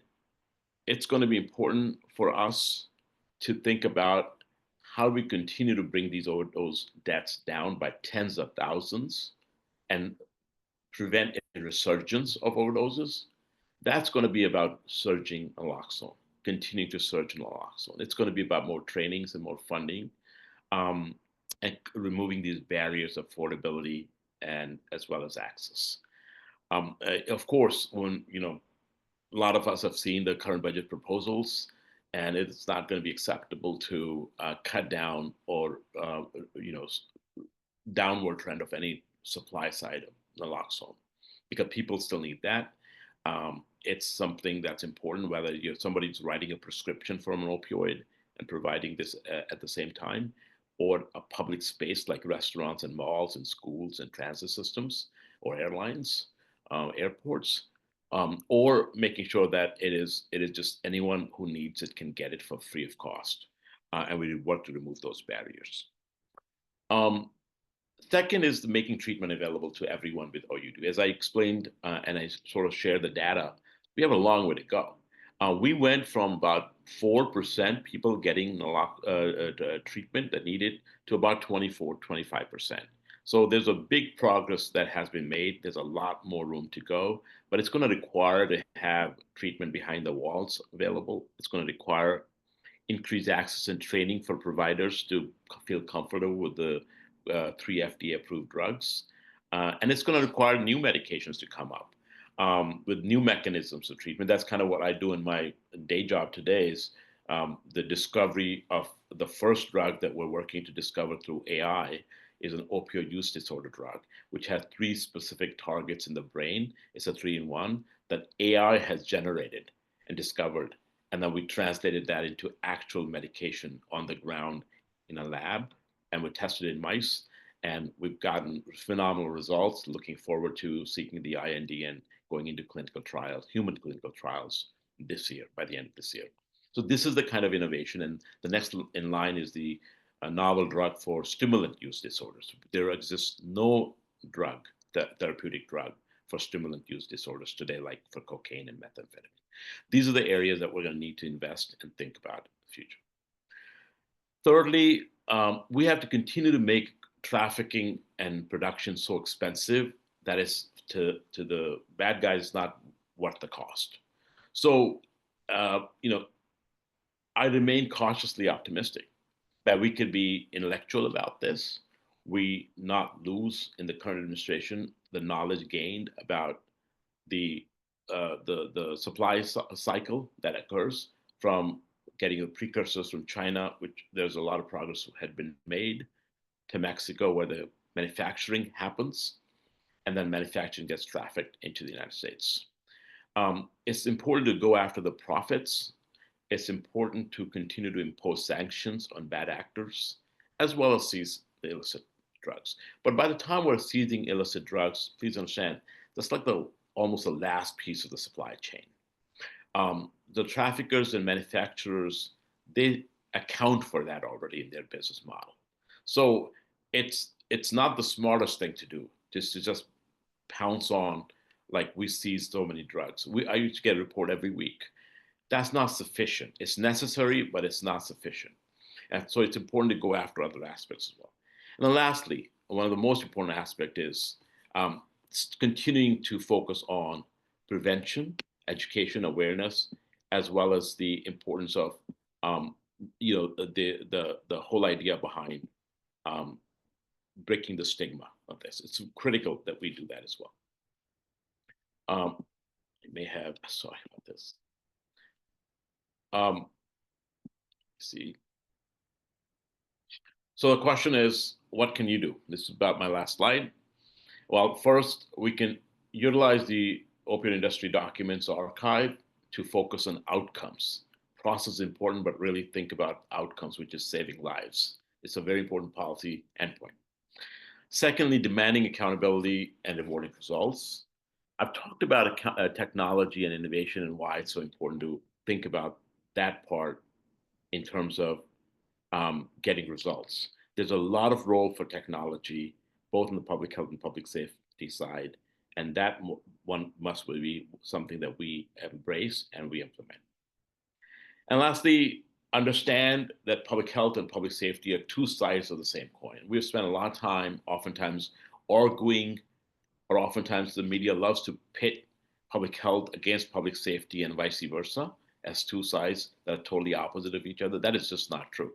it's going to be important for us to think about how we continue to bring these overdose deaths down by tens of thousands and prevent a resurgence of overdoses. That's going to be about surging naloxone, continuing to surge naloxone. It's going to be about more trainings and more funding, and removing these barriers of affordability and as well as access. Of course, when a lot of us have seen the current budget proposals, and it's not going to be acceptable to cut down or downward trend of any supply side of naloxone, because people still need that. It's something that's important, whether somebody's writing a prescription for an opioid and providing this at the same time, or a public space like restaurants and malls and schools and transit systems or airlines, airports, or making sure that it is just anyone who needs it can get it for free of cost. And we work to remove those barriers. Second is making treatment available to everyone with OUD. As I explained, and I sort of shared the data, we have a long way to go. We went from about 4% people getting treatment that needed to about 25%. So there's a big progress that has been made. There's a lot more room to go, but it's going to require to have treatment behind the walls available. It's going to require increased access and training for providers to feel comfortable with the 3 FDA-approved drugs. And it's going to require new medications to come up with new mechanisms of treatment. That's kind of what I do in my day job today, is the discovery of the first drug that we're working to discover through AI is an opioid use disorder drug, which has 3 specific targets in the brain. It's a 3-in-1 that AI has generated and discovered. And then we translated that into actual medication on the ground in a lab, and we tested it in mice, and we've gotten phenomenal results. Looking forward to seeking the IND and going into clinical trials, human clinical trials this year, by the end of this year. So this is the kind of innovation. And the next in line is a novel drug for stimulant use disorders. There exists no drug therapeutic drug for stimulant use disorders today, like for cocaine and methamphetamine. These are the areas that we're going to need to invest and think about in the future. Thirdly, we have to continue to make trafficking and production so expensive that is to the bad guys not worth the cost. So, I remain cautiously optimistic that we could be intellectual about this. We not lose in the current administration the knowledge gained about the supply cycle that occurs from getting the precursors from China, which there's a lot of progress had been made, to Mexico, where the manufacturing happens, and then manufacturing gets trafficked into the United States. It's important to go after the profits. It's important to continue to impose sanctions on bad actors, as well as seize the illicit drugs. But by the time we're seizing illicit drugs, please understand, that's like almost the last piece of the supply chain. The traffickers and manufacturers, they account for that already in their business model. So it's not the smartest thing to do, just to just pounce on, like we seize so many drugs. I used to get a report every week. That's not sufficient. It's necessary, but it's not sufficient. And so it's important to go after other aspects as well. And then lastly, one of the most important aspects is continuing to focus on prevention, education, awareness, as well as the importance of the whole idea behind breaking the stigma of this. It's critical that we do that as well. I may have, sorry about this. See. So the question is, what can you do? This is about my last slide. Well, first, we can utilize the opioid industry documents archive to focus on outcomes. Process is important, but really think about outcomes, which is saving lives. It's a very important policy endpoint. Secondly, demanding accountability and rewarding results. I've talked about technology and innovation and why it's so important to think about that part in terms of getting results. There's a lot of role for technology, both in the public health and public safety side, and that one must be something that we embrace and we implement. And lastly, understand that public health and public safety are two sides of the same coin. We've spent a lot of time, oftentimes, arguing, or oftentimes the media loves to pit public health against public safety and vice versa as two sides that are totally opposite of each other. That is just not true.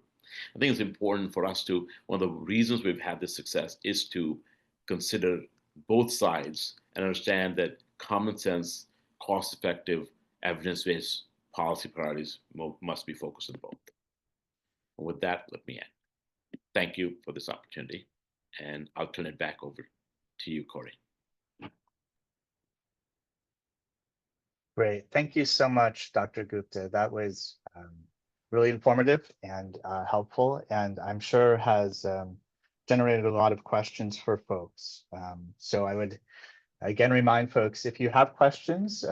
I think it's important for us to, one of the reasons we've had this success is to consider both sides and understand that common sense, cost-effective, evidence-based policy priorities must be focused on both. And with that, let me end. Thank you for this opportunity, and I'll turn it back over to you, Corey. Great. Thank you so much, Dr. Gupta. That was really informative and helpful, and I'm sure has generated a lot of questions for folks. So I would again remind folks, if you have questions,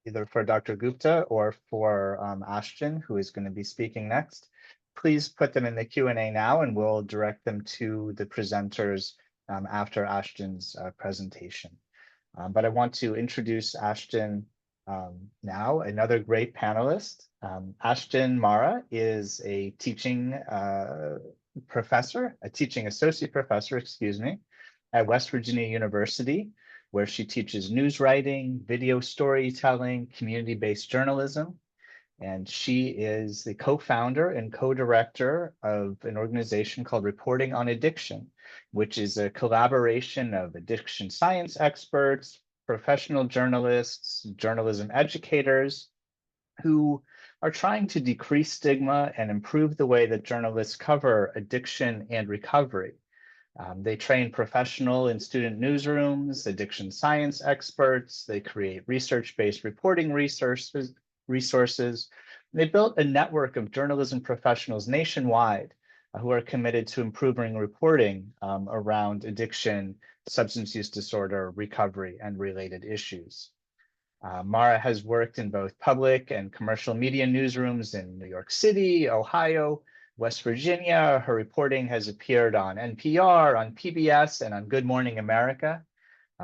either for Dr. Gupta or for Ashton, who is going to be speaking next, please put them in the Q&A now, and we'll direct them to the presenters after Ashton's presentation. But I want to introduce Ashton now, another great panelist. Ashton Marra is a teaching associate professor, excuse me, at West Virginia University, where she teaches news writing, video storytelling, community-based journalism. And she is the co-founder and co-director of an organization called Reporting on Addiction, which is a collaboration of addiction science experts, professional journalists, journalism educators, who are trying to decrease stigma and improve the way that journalists cover addiction and recovery. They train professional and student newsrooms, addiction science experts. They create research-based reporting resources. They built a network of journalism professionals nationwide who are committed to improving reporting around addiction, substance use disorder, recovery, and related issues. Marra has worked in both public and commercial media newsrooms in New York City, Ohio, West Virginia. Her reporting has appeared on NPR, on PBS, and on Good Morning America.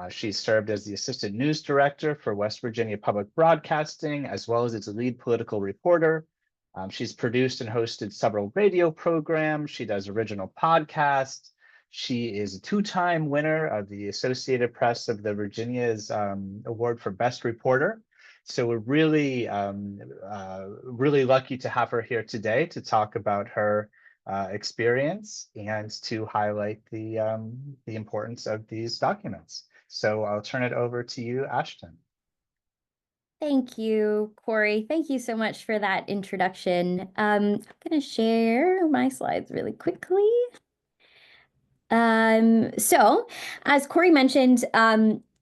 She's served as the Assistant News Director for West Virginia Public Broadcasting, as well as its lead political reporter. She's produced and hosted several radio programs. She does original podcasts. She is a two-time winner of the Associated Press of the Virginia's Award for Best Reporter. So we're really, really lucky to have her here today to talk about her experience and to highlight the importance of these documents. So I'll turn it over to you, Ashton. Thank you, Corey. Thank you so much for that introduction. I'm going to share my slides really quickly. So, as Corey mentioned,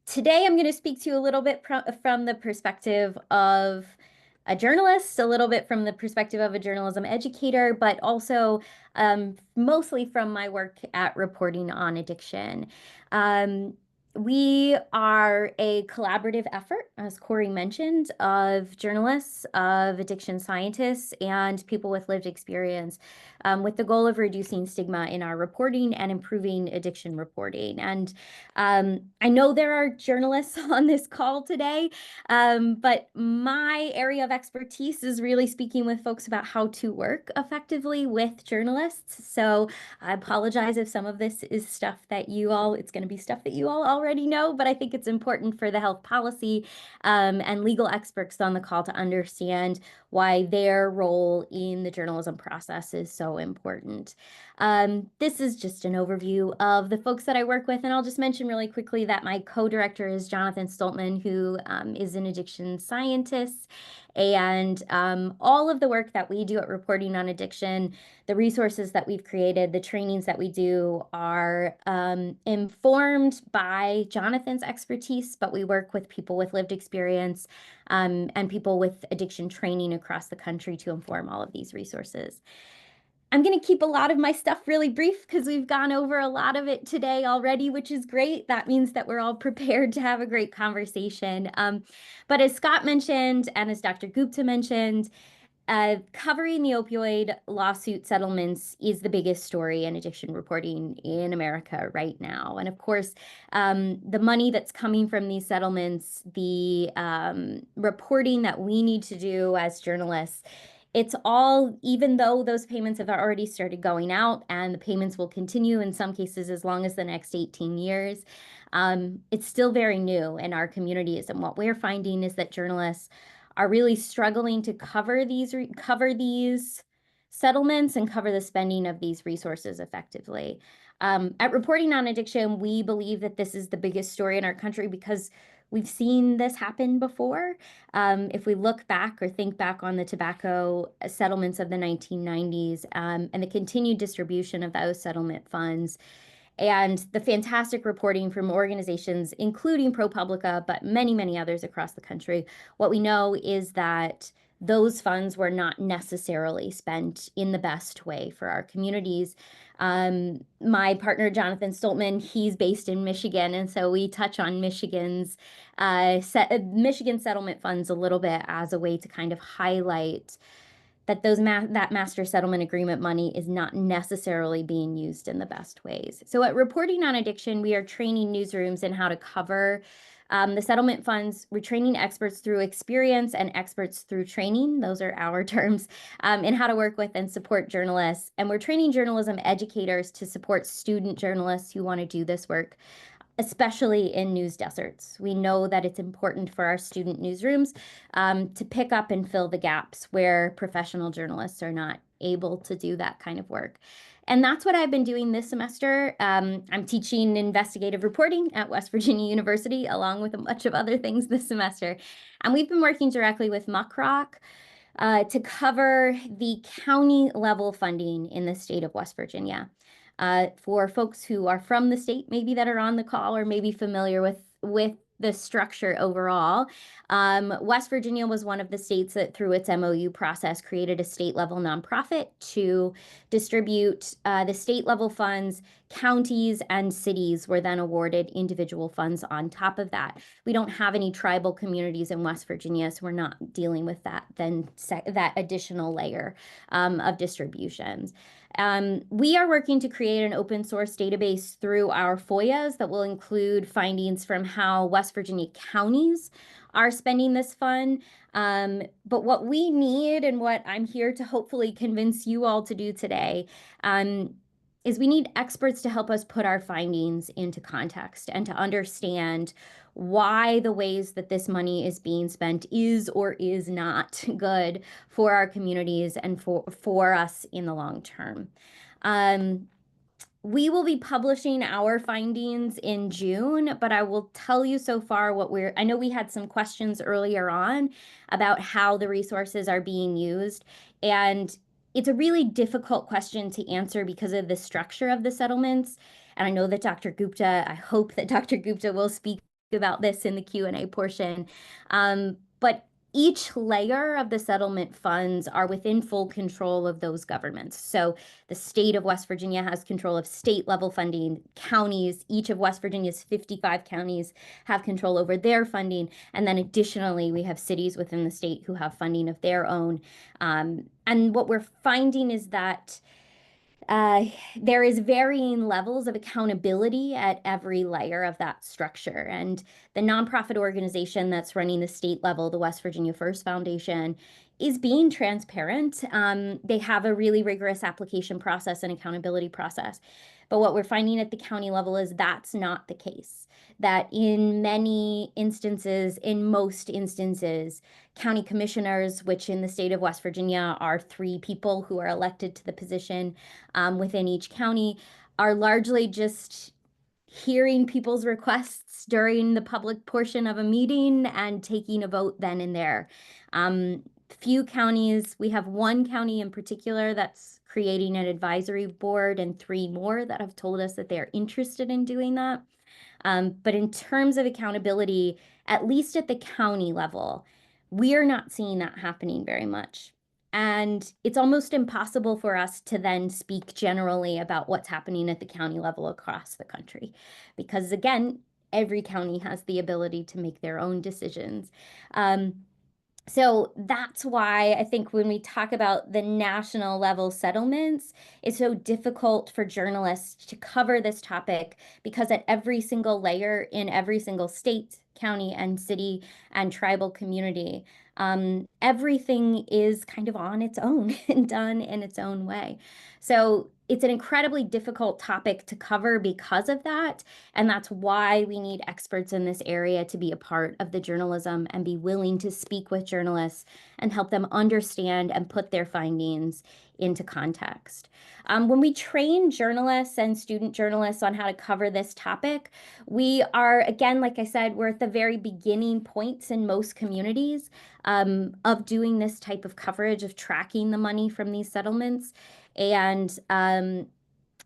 today I'm going to speak to you a little bit from the perspective of a journalist, a little bit from the perspective of a journalism educator, but also mostly from my work at Reporting on Addiction. We are a collaborative effort, as Corey mentioned, of journalists, of addiction scientists, and people with lived experience, with the goal of reducing stigma in our reporting and improving addiction reporting. And I know there are journalists on this call today, but my area of expertise is really speaking with folks about how to work effectively with journalists. So I apologize if some of this is stuff that it's going to be stuff that you all already know, but I think it's important for the health policy and legal experts on the call to understand why their role in the journalism process is so important. This is just an overview of the folks that I work with, and I'll just mention really quickly that my co-director is Jonathan Stoltman, who is an addiction scientist, and all of the work that we do at Reporting on Addiction, the resources that we've created, the trainings that we do are informed by Jonathan's expertise, but we work with people with lived experience and people with addiction training across the country to inform all of these resources. I'm going to keep a lot of my stuff really brief because we've gone over a lot of it today already, which is great. That means that we're all prepared to have a great conversation. But as Scott mentioned, and as Dr. Gupta mentioned, covering the opioid lawsuit settlements is the biggest story in addiction reporting in America right now. And of course, the money that's coming from these settlements, the reporting that we need to do as journalists, it's all, even though those payments have already started going out and the payments will continue in some cases as long as the next 18 years, it's still very new in our communities. And what we're finding is that journalists are really struggling to cover these settlements and cover the spending of these resources effectively. At Reporting on Addiction, we believe that this is the biggest story in our country because we've seen this happen before. If we look back or think back on the tobacco settlements of the 1990s and the continued distribution of those settlement funds, and the fantastic reporting from organizations, including ProPublica, but many, many others across the country, what we know is that those funds were not necessarily spent in the best way for our communities. My partner, Jonathan Stoltman, he's based in Michigan, and so we touch on Michigan settlement funds a little bit as a way to kind of highlight that that master settlement agreement money is not necessarily being used in the best ways. So at Reporting on Addiction, we are training newsrooms in how to cover the settlement funds. We're training experts through experience and experts through training. Those are our terms, in how to work with and support journalists. And we're training journalism educators to support student journalists who want to do this work, especially in news deserts. We know that it's important for our student newsrooms to pick up and fill the gaps where professional journalists are not able to do that kind of work. And that's what I've been doing this semester. I'm teaching investigative reporting at West Virginia University, along with a bunch of other things this semester. And we've been working directly with Muckrock to cover the county level funding in the state of West Virginia. For folks who are from the state, maybe that are on the call or maybe familiar with the structure overall, West Virginia was one of the states that through its MOU process created a state level nonprofit to distribute the state level funds, Counties and cities were then awarded individual funds on top of that. We don't have any tribal communities in West Virginia, so we're not dealing with that that additional layer of distributions. We are working to create an open source database through our FOIAs that will include findings from how West Virginia counties are spending this fund. But what we need, and what I'm here to hopefully convince you all to do today, is we need experts to help us put our findings into context and to understand why the ways that this money is being spent is or is not good for our communities and for us in the long term. We will be publishing our findings in June, but I will tell you so far I know we had some questions earlier on about how the resources are being used, and it's a really difficult question to answer because of the structure of the settlements. And I know that I hope that Dr. Gupta will speak about this in the Q&A portion. But each layer of the settlement funds are within full control of those governments. So the state of West Virginia has control of state level funding. Counties, each of West Virginia's 55 counties have control over their funding. And then additionally, we have cities within the state who have funding of their own. And what we're finding is that there is varying levels of accountability at every layer of that structure. And the nonprofit organization that's running the state level, the West Virginia First Foundation, is being transparent. They have a really rigorous application process and accountability process. But what we're finding at the county level is that's not the case. That in many instances, in most instances, county commissioners, which in the state of West Virginia are 3 people who are elected to the position within each county, are largely just hearing people's requests during the public portion of a meeting and taking a vote then and there. Few counties, we have 1 county in particular that's creating an advisory board, and 3 more that have told us that they're interested in doing that. But in terms of accountability, at least at the county level, we're not seeing that happening very much. And it's almost impossible for us to then speak generally about what's happening at the county level across the country. Because again, every county has the ability to make their own decisions. So that's why I think when we talk about the national level settlements, it's so difficult for journalists to cover this topic, because at every single layer in every single state, county, and city and tribal community, everything is kind of on its own and done in its own way. So it's an incredibly difficult topic to cover because of that. And that's why we need experts in this area to be a part of the journalism and be willing to speak with journalists and help them understand and put their findings into context. When we train journalists and student journalists on how to cover this topic, we are, again, like I said, we're at the very beginning points in most communities of doing this type of coverage, of tracking the money from these settlements. And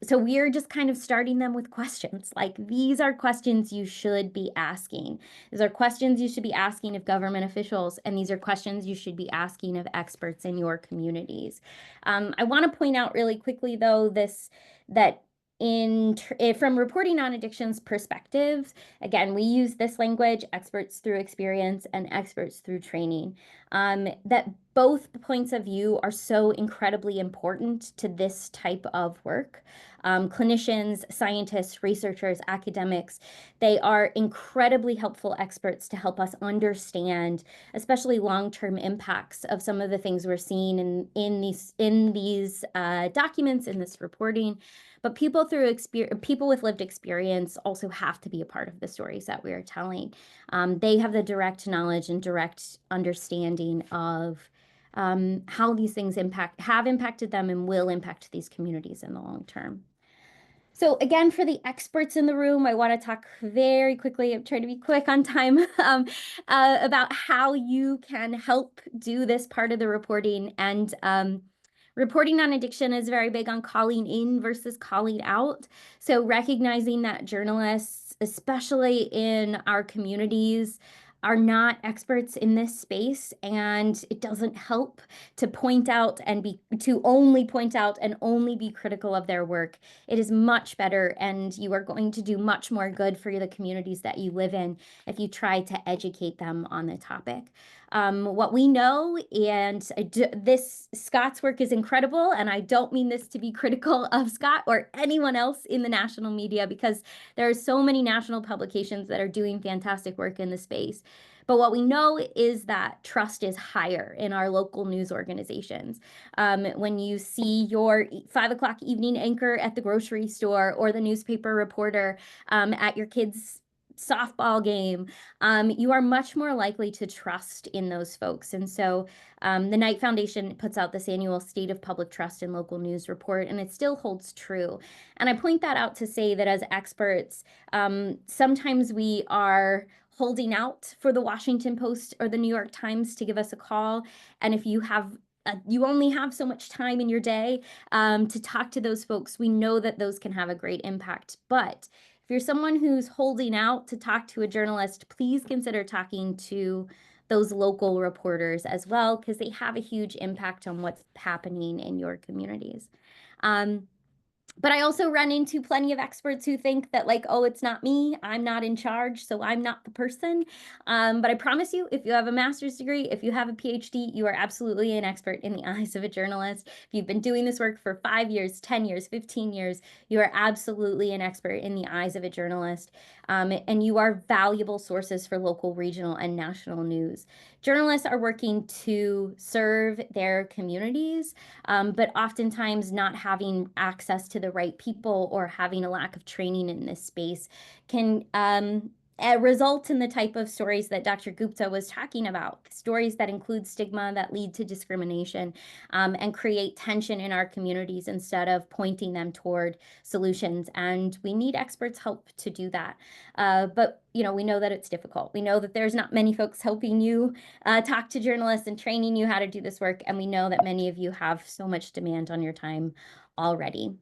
so we're just kind of starting them with questions. Like, these are questions you should be asking. These are questions you should be asking of government officials, and these are questions you should be asking of experts in your communities. I want to point out really quickly, though, that from reporting on addictions perspectives, again, we use this language, experts through experience and experts through training, that both points of view are so incredibly important to this type of work. Clinicians, scientists, researchers, academics, they are incredibly helpful experts to help us understand, especially long-term impacts of some of the things we're seeing in these documents, in this reporting. But people with lived experience also have to be a part of the stories that we are telling. They have the direct knowledge and direct understanding of how these things have impacted them and will impact these communities in the long term. So again, for the experts in the room, I want to talk very quickly, I'm trying to be quick on time, about how you can help do this part of the reporting. And reporting on addiction is very big on calling in versus calling out. So recognizing that journalists, especially in our communities, are not experts in this space, and it doesn't help to point out and only point out and only be critical of their work. It is much better, and you are going to do much more good for the communities that you live in if you try to educate them on the topic. What we know, and Scott's work is incredible, and I don't mean this to be critical of Scott or anyone else in the national media, because there are so many national publications that are doing fantastic work in the space. But what we know is that trust is higher in our local news organizations. When you see your 5 o'clock evening anchor at the grocery store, or the newspaper reporter at your kids' softball game, you are much more likely to trust in those folks. And so the Knight Foundation puts out this annual State of Public Trust in Local News report, and it still holds true. And I point that out to say that as experts, sometimes we are holding out for the Washington Post or the New York Times to give us a call. And if you only have so much time in your day to talk to those folks, we know that those can have a great impact. But if you're someone who's holding out to talk to a journalist, please consider talking to those local reporters as well, because they have a huge impact on what's happening in your communities. But I also run into plenty of experts who think that, like, oh, it's not me, I'm not in charge, so I'm not the person. But I promise you, if you have a master's degree, if you have a PhD, you are absolutely an expert in the eyes of a journalist. If you've been doing this work for 5 years, 10 years, 15 years, you are absolutely an expert in the eyes of a journalist. And you are valuable sources for local, regional, and national news. Journalists are working to serve their communities, but oftentimes not having access to the right people or having a lack of training in this space can result in the type of stories that Dr. Gupta was talking about, stories that include stigma, that lead to discrimination, and create tension in our communities instead of pointing them toward solutions. And we need experts' help to do that. But we know that it's difficult. We know that there's not many folks helping you talk to journalists and training you how to do this work. And we know that many of you have so much demand on your time already.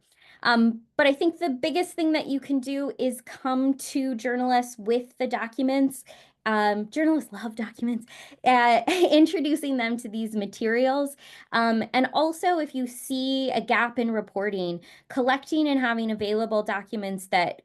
But I think the biggest thing that you can do is come to journalists with the documents. Journalists love documents, introducing them to these materials. And also, if you see a gap in reporting, collecting and having available documents that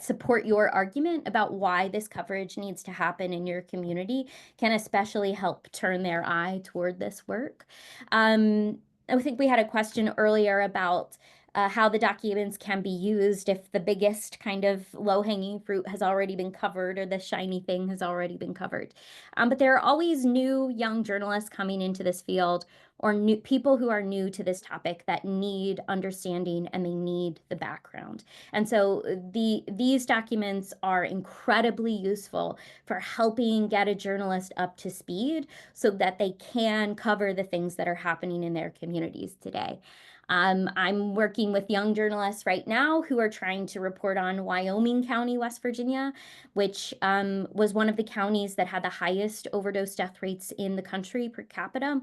support your argument about why this coverage needs to happen in your community can especially help turn their eye toward this work. I think we had a question earlier about how the documents can be used if the biggest kind of low-hanging fruit has already been covered, or the shiny thing has already been covered. But there are always new young journalists coming into this field, or new people who are new to this topic that need understanding and they need the background. And so these documents are incredibly useful for helping get a journalist up to speed so that they can cover the things that are happening in their communities today. I'm working with young journalists right now who are trying to report on Wyoming County, West Virginia, which was one of the counties that had the highest overdose death rates in the country per capita.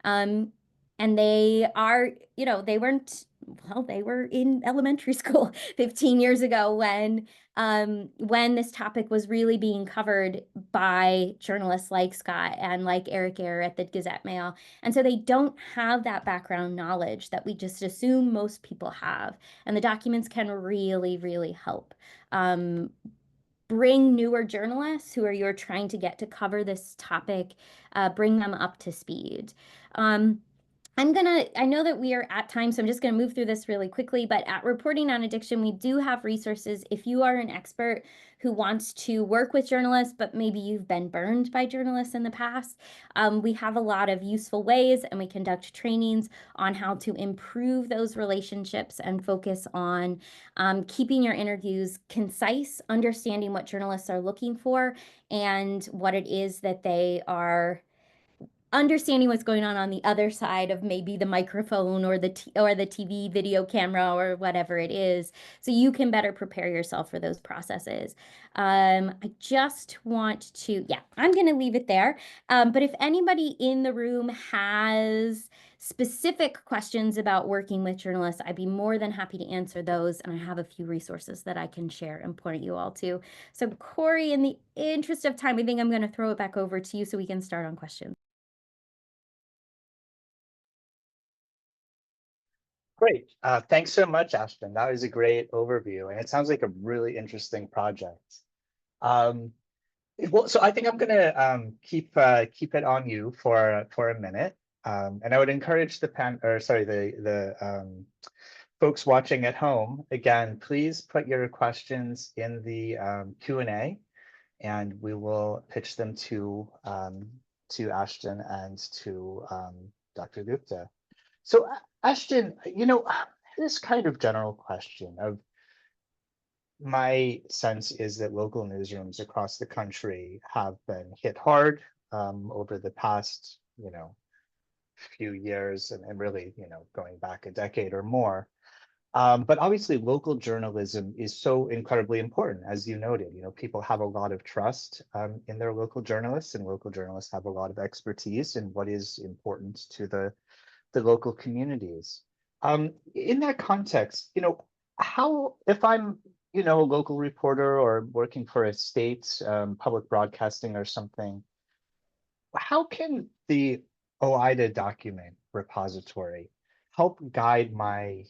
And they are, they were in elementary school 15 years ago when this topic was really being covered by journalists like Scott and like Eric Eyre at the Gazette-Mail. And so they don't have that background knowledge that we just assume most people have. And the documents can really, really help bring newer journalists who you're trying to get to cover this topic, bring them up to speed. I know that we are at time, so I'm just going to move through this really quickly, but at Reporting on Addiction, we do have resources. If you are an expert who wants to work with journalists, but maybe you've been burned by journalists in the past, we have a lot of useful ways, and we conduct trainings on how to improve those relationships and focus on keeping your interviews concise, understanding what journalists are looking for, and what it is that they are understanding what's going on the other side of maybe the microphone or the TV video camera or whatever it is, so you can better prepare yourself for those processes. I just want to, I'm going to leave it there. But if anybody in the room has specific questions about working with journalists, I'd be more than happy to answer those. And I have a few resources that I can share and point you all to. So Corey, in the interest of time, I think I'm going to throw it back over to you so we can start on questions. Great. Thanks so much, Ashton. That was a great overview, and it sounds like a really interesting project. Well, so I think I'm going to keep it on you for a minute, and I would encourage the folks watching at home, again, please put your questions in the Q&A, and we will pitch them to Ashton and to Dr. Gupta. So Ashton, this kind of general question of my sense is that local newsrooms across the country have been hit hard over the past, few years and really, going back a decade or more. But obviously local journalism is so incredibly important, as you noted. People have a lot of trust in their local journalists, and local journalists have a lot of expertise in what is important to the local communities. In that context, how, if I'm, a local reporter or working for a state public broadcasting or something, how can the OIDA document repository help guide my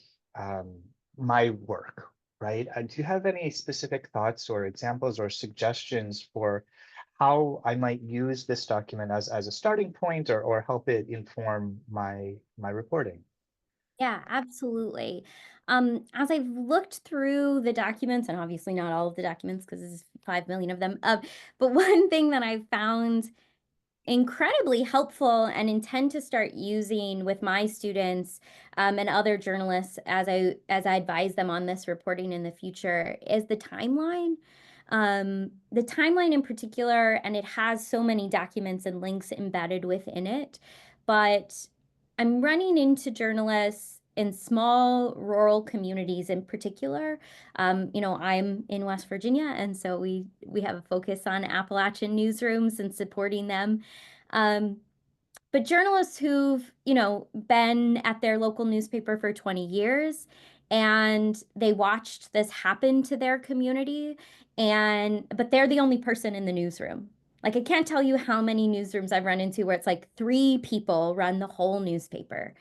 my work, right? Do you have any specific thoughts or examples or suggestions for how I might use this document as a starting point or help it inform my reporting? Yeah, absolutely. As I've looked through the documents, and obviously not all of the documents because there's 5 million of them, but one thing that I've found incredibly helpful and intend to start using with my students and other journalists as I advise them on this reporting in the future is the timeline. The timeline in particular, and it has so many documents and links embedded within it, but I'm running into journalists in small rural communities in particular. I'm in West Virginia, and so we have a focus on Appalachian newsrooms and supporting them. But journalists who've, been at their local newspaper for 20 years and they watched this happen to their community, but they're the only person in the newsroom. Like, I can't tell you how many newsrooms I've run into where it's like 3 people run the whole newspaper.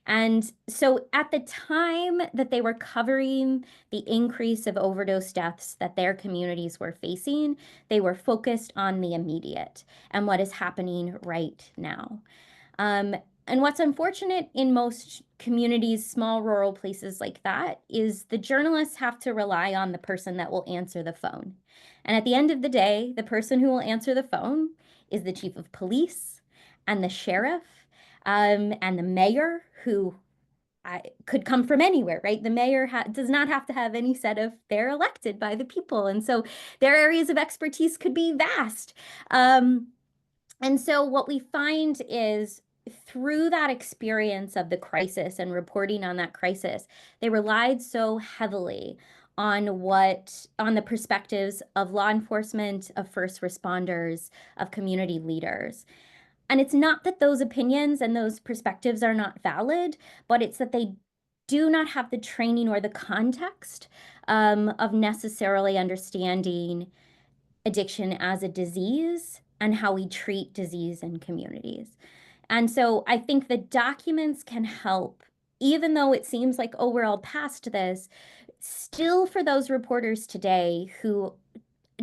And so at the time that they were covering the increase of overdose deaths that their communities were facing, they were focused on the immediate and what is happening right now. And what's unfortunate in most communities, small rural places like that, is the journalists have to rely on the person that will answer the phone. And at the end of the day, the person who will answer the phone is the chief of police and the sheriff and the mayor, who could come from anywhere, right? The mayor does not have to have any set of, they're elected by the people. And so their areas of expertise could be vast. And so what we find is through that experience of the crisis and reporting on that crisis, they relied so heavily on the perspectives of law enforcement, of first responders, of community leaders. And it's not that those opinions and those perspectives are not valid, but it's that they do not have the training or the context of necessarily understanding addiction as a disease and how we treat disease in communities. And so I think the documents can help, even though it seems like, oh, we're all past this, still for those reporters today who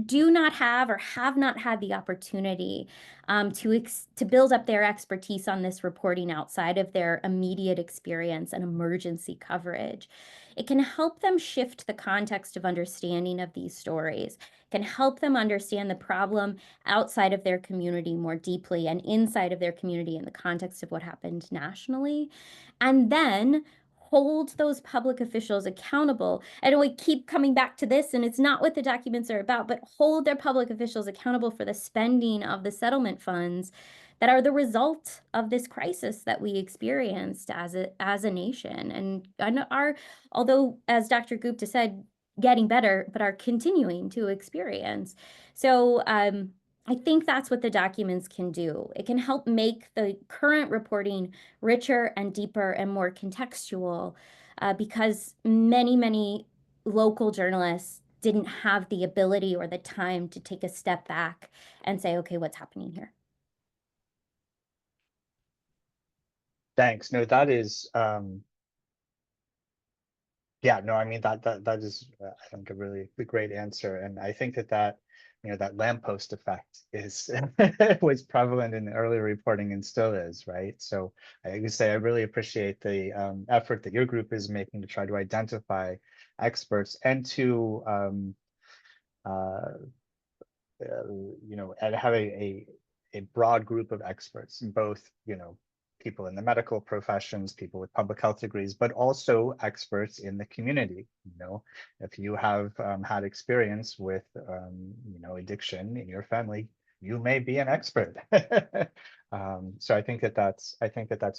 do not have or have not had the opportunity to build up their expertise on this reporting outside of their immediate experience and emergency coverage. It can help them shift the context of understanding of these stories, can help them understand the problem outside of their community more deeply and inside of their community in the context of what happened nationally, and then hold those public officials accountable. And we keep coming back to this, and it's not what the documents are about, but hold their public officials accountable for the spending of the settlement funds that are the result of this crisis that we experienced as a nation. And although, as Dr. Gupta said, getting better, but are continuing to experience. So I think that's what the documents can do. It can help make the current reporting richer and deeper and more contextual, because many local journalists didn't have the ability or the time to take a step back and say, okay, what's happening here? Thanks. No, that is, yeah, no, I mean, that is, I think, a really great answer. And I think that, that lamppost effect is was prevalent in the earlier reporting and still is, right? So I would say I really appreciate the effort that your group is making to try to identify experts and to, and have a broad group of experts, both, people in the medical professions, people with public health degrees, but also experts in the community. If you have had experience with, addiction in your family, you may be an expert. So I think that's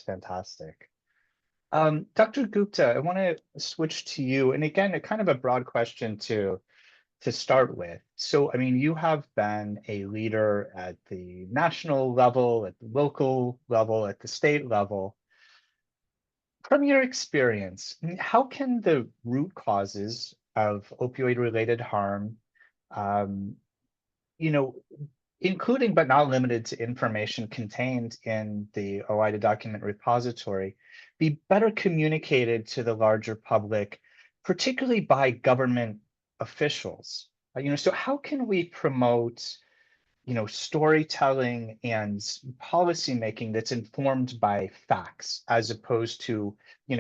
fantastic. Dr. Gupta, I want to switch to you, and again, a kind of a broad question to start with. So, I mean, you have been a leader at the national level, at the local level, at the state level. From your experience, how can the root causes of opioid-related harm, including but not limited to information contained in the OIDA document repository, be better communicated to the larger public, particularly by government officials? So how can we promote, storytelling and policymaking that's informed by facts, as opposed to,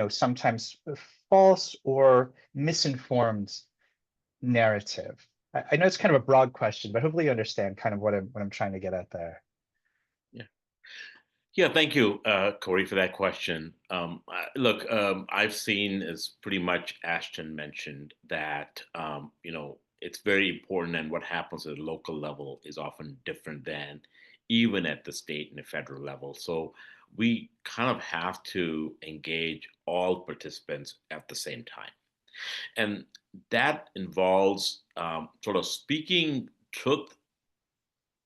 sometimes false or misinformed narrative? I know it's kind of a broad question, but hopefully you understand kind of what I'm trying to get at there. Yeah, thank you, Corey, for that question. Look, I've seen, as pretty much Ashton mentioned, that it's very important, and what happens at the local level is often different than even at the state and the federal level. So we kind of have to engage all participants at the same time, and that involves sort of speaking truth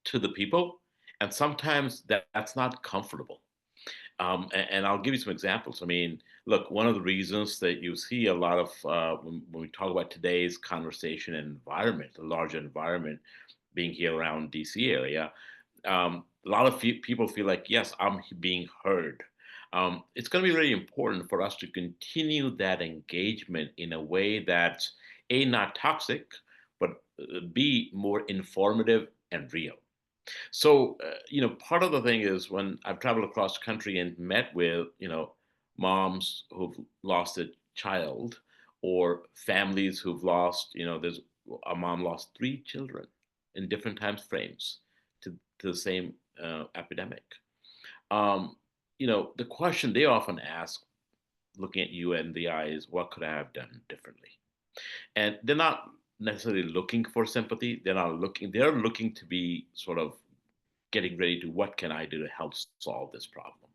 to the people, and sometimes that's not comfortable. And I'll give you some examples. I mean, look, one of the reasons that you see a lot of when we talk about today's conversation and environment, the larger environment, being here around DC area, a lot of people feel like, yes, I'm being heard. It's going to be really important for us to continue that engagement in a way that's A, not toxic, but B, more informative and real. So, part of the thing is when I've traveled across the country and met with, moms who've lost a child, or families who've lost, there's a mom lost 3 children in different time frames to the same epidemic. The question they often ask, looking at you in the eye, is, what could I have done differently? And they're not necessarily looking for sympathy. They're looking to be sort of getting ready to, what can I do to help solve this problem?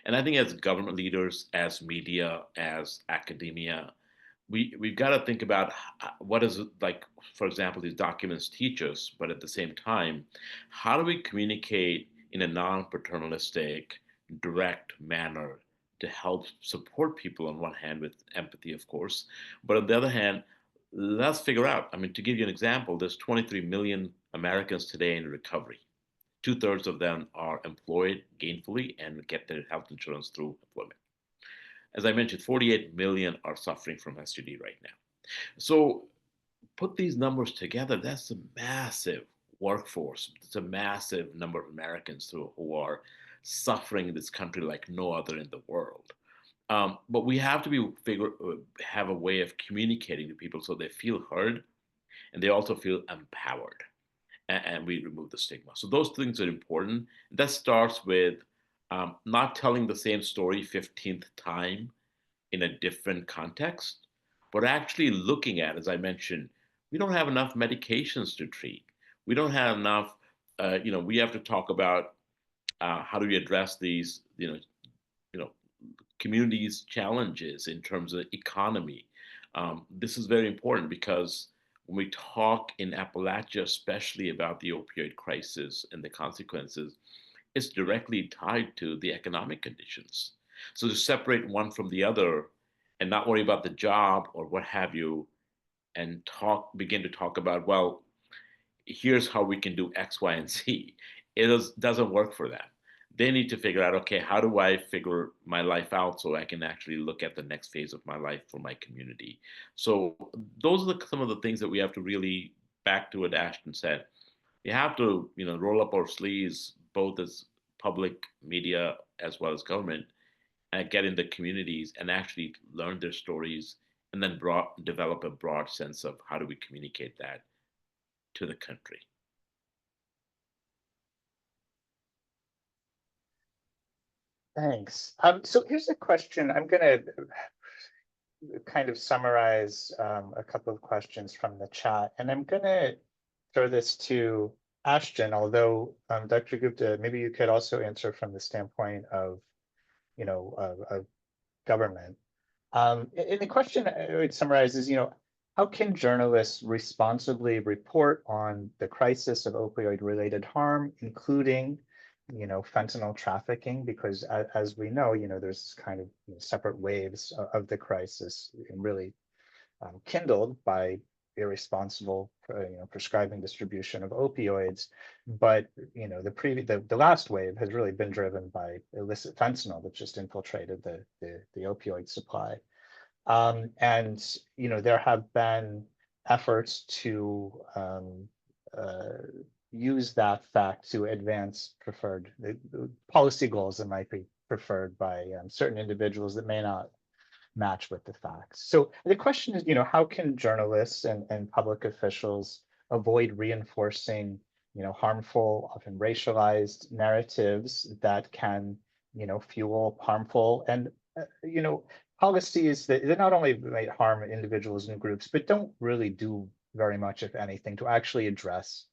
And I think as government leaders, as media, as academia, we've got to think about what is it, like, for example, these documents teach us, but at the same time, how do we communicate in a non-paternalistic, direct manner to help support people on one hand, with empathy, of course, but on the other hand, let's figure out, I mean, to give you an example, there's 23 million Americans today in recovery. 2/3 of them are employed gainfully and get their health insurance through employment. As I mentioned, 48 million are suffering from STD right now. So put these numbers together, that's a massive workforce. It's a massive number of Americans who are suffering in this country like no other in the world. But we have to have a way of communicating to people so they feel heard and they also feel empowered, and we remove the stigma. So those things are important. That starts with not telling the same story 15th time in a different context, but actually looking at, as I mentioned, we don't have enough medications to treat. We don't have enough, we have to talk about how do we address these, communities' challenges in terms of economy. This is very important because when we talk in Appalachia, especially about the opioid crisis and the consequences, it's directly tied to the economic conditions. So to separate one from the other and not worry about the job or what have you, and begin to talk about, well, here's how we can do X, Y, and Z. Doesn't work for them. They need to figure out, okay, how do I figure my life out so I can actually look at the next phase of my life for my community? So those are some of the things that we have to really, back to what Ashton said, we have to, roll up our sleeves, both as public media as well as government, and get in the communities and actually learn their stories, and then develop a broad sense of how do we communicate that to the country. Thanks. So here's a question. I'm going to kind of summarize a couple of questions from the chat, and I'm going to throw this to Ashton, although Dr. Gupta, maybe you could also answer from the standpoint of, of government. And the question I would summarize is, how can journalists responsibly report on the crisis of opioid-related harm, including, fentanyl trafficking? Because as we know, there's kind of separate waves of the crisis, really kindled by irresponsible, prescribing distribution of opioids. But the last wave has really been driven by illicit fentanyl that just infiltrated the opioid supply. And there have been efforts to use that fact to advance preferred policy goals that might be preferred by certain individuals that may not match with the facts. So the question is, how can journalists and public officials avoid reinforcing, harmful, often racialized narratives that can, fuel harmful and, policies that not only might harm individuals and groups, but don't really do very much, if anything, to actually address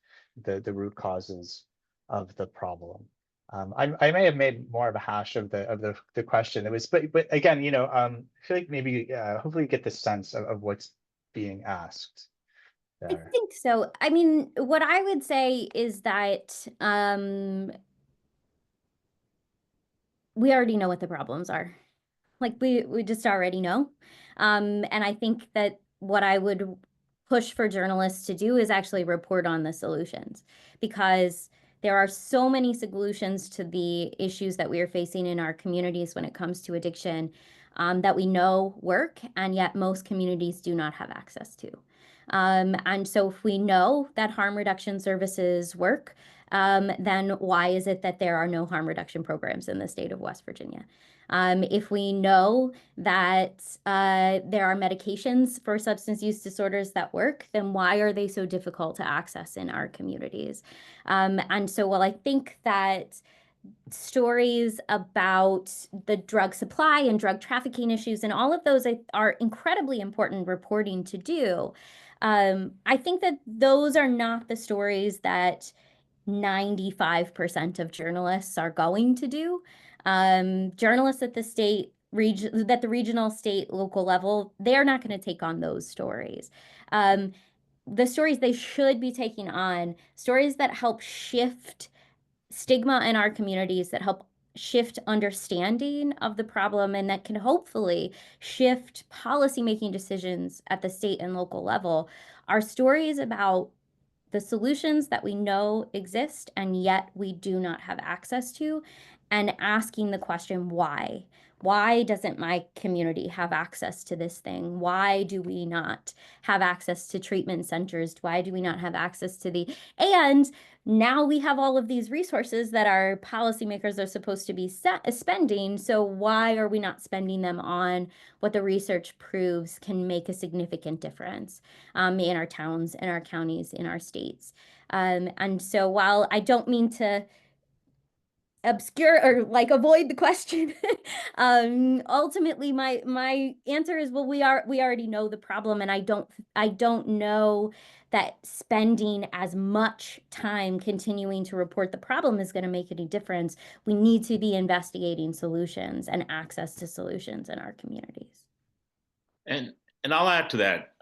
the root causes of the problem. I may have made more of a hash of the question. It was, but again, I feel like maybe hopefully you get the sense of what's being asked there. I think so. I mean, what I would say is that we already know what the problems are. Like we just already know. And I think that what I would push for journalists to do is actually report on the solutions, because there are so many solutions to the issues that we are facing in our communities when it comes to addiction that we know work, and yet most communities do not have access to. And so if we know that harm reduction services work, then why is it that there are no harm reduction programs in the state of West Virginia? If we know that there are medications for substance use disorders that work, then why are they so difficult to access in our communities? And so while I think that stories about the drug supply and drug trafficking issues and all of those are incredibly important reporting to do, I think that those are not the stories that 95% of journalists are going to do. Journalists at the regional, state, local level, they're not going to take on those stories. The stories they should be taking on, stories that help shift stigma in our communities, that help shift understanding of the problem, and that can hopefully shift policymaking decisions at the state and local level, are stories about the solutions that we know exist and yet we do not have access to, and asking the question, why? Why doesn't my community have access to this thing? Why do we not have access to treatment centers? Why do we not have access to and now we have all of these resources that our policymakers are supposed to be spending. So why are we not spending them on what the research proves can make a significant difference in our towns, in our counties, in our states? And so while I don't mean to obscure or avoid the question, ultimately my answer is, well, we already know the problem, and I don't know that spending as much time continuing to report the problem is going to make any difference. We need to be investigating solutions and access to solutions in our communities. And I'll add to that.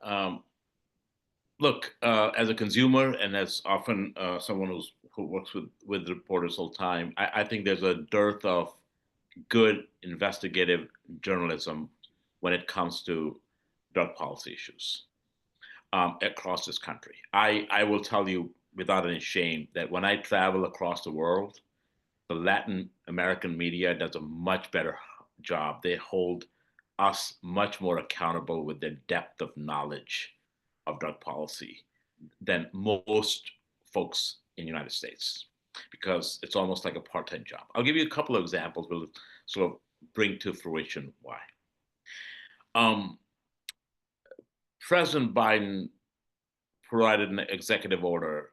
Look, as a consumer and as often someone who works with reporters all the time, I think there's a dearth of good investigative journalism when it comes to drug policy issues across this country. I will tell you without any shame that when I travel across the world, the Latin American media does a much better job. They hold us much more accountable with their depth of knowledge of drug policy than most folks in the United States, because it's almost like a part-time job. I'll give you a couple of examples we'll sort of bring to fruition why. President Biden provided an executive order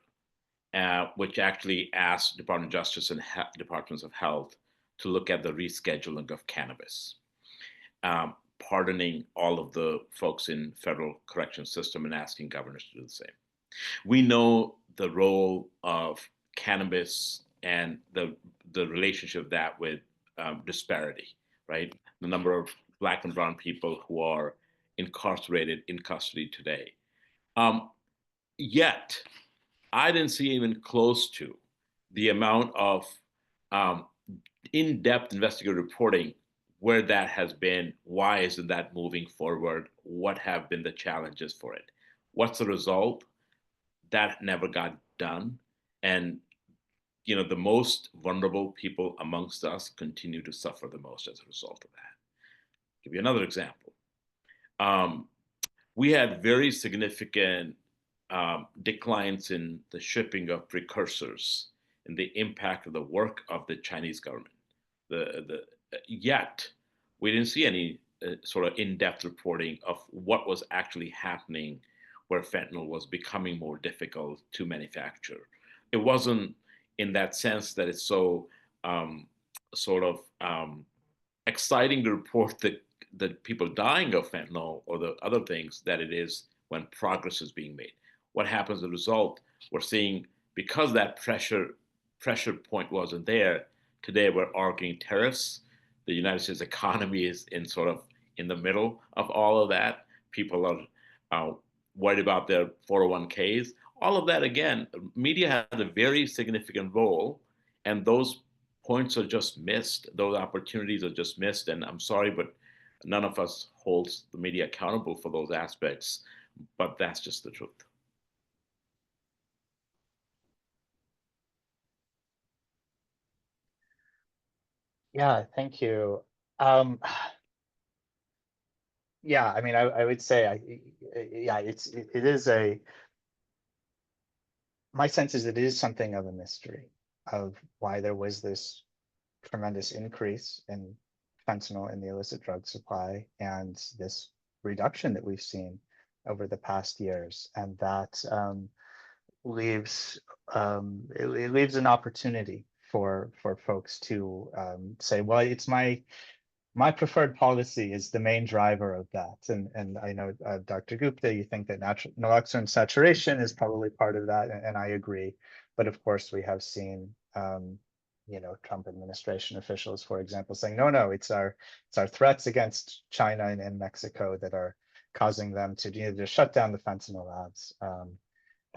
which actually asked Department of Justice and Departments of Health to look at the rescheduling of cannabis, pardoning all of the folks in federal correction system and asking governors to do the same. We know the role of cannabis and the relationship of that with disparity, right? The number of Black and brown people who are incarcerated in custody today. Yet, I didn't see even close to the amount of in-depth investigative reporting where that has been. Why isn't that moving forward? What have been the challenges for it? What's the result? That never got done. And you know, the most vulnerable people amongst us continue to suffer the most as a result of that. I'll give you another example. We had very significant declines in the shipping of precursors and the impact of the work of the Chinese government. Yet, we didn't see any sort of in-depth reporting of what was actually happening where fentanyl was becoming more difficult to manufacture. It wasn't in that sense that it's so exciting to report that people dying of fentanyl or the other things that it is when progress is being made. What happens as a result, we're seeing, because that pressure point wasn't there, today we're arguing tariffs. The United States economy is in the middle of all of that. People are worried about their 401ks. All of that, again, media has a very significant role, and those points are just missed. Those opportunities are just missed, and I'm sorry, but none of us holds the media accountable for those aspects, but that's just the truth. Yeah, thank you. Yeah, I mean, I would say, my sense is it is something of a mystery of why there was this tremendous increase in fentanyl in the illicit drug supply and this reduction that we've seen over the past years. And that leaves an opportunity for folks to say, well, it's my preferred policy is the main driver of that. And I know, Dr. Gupta, you think that naloxone saturation is probably part of that, and I agree. But of course, we have seen, Trump administration officials, for example, saying, no, it's our threats against China and Mexico that are causing them to just shut down the fentanyl labs.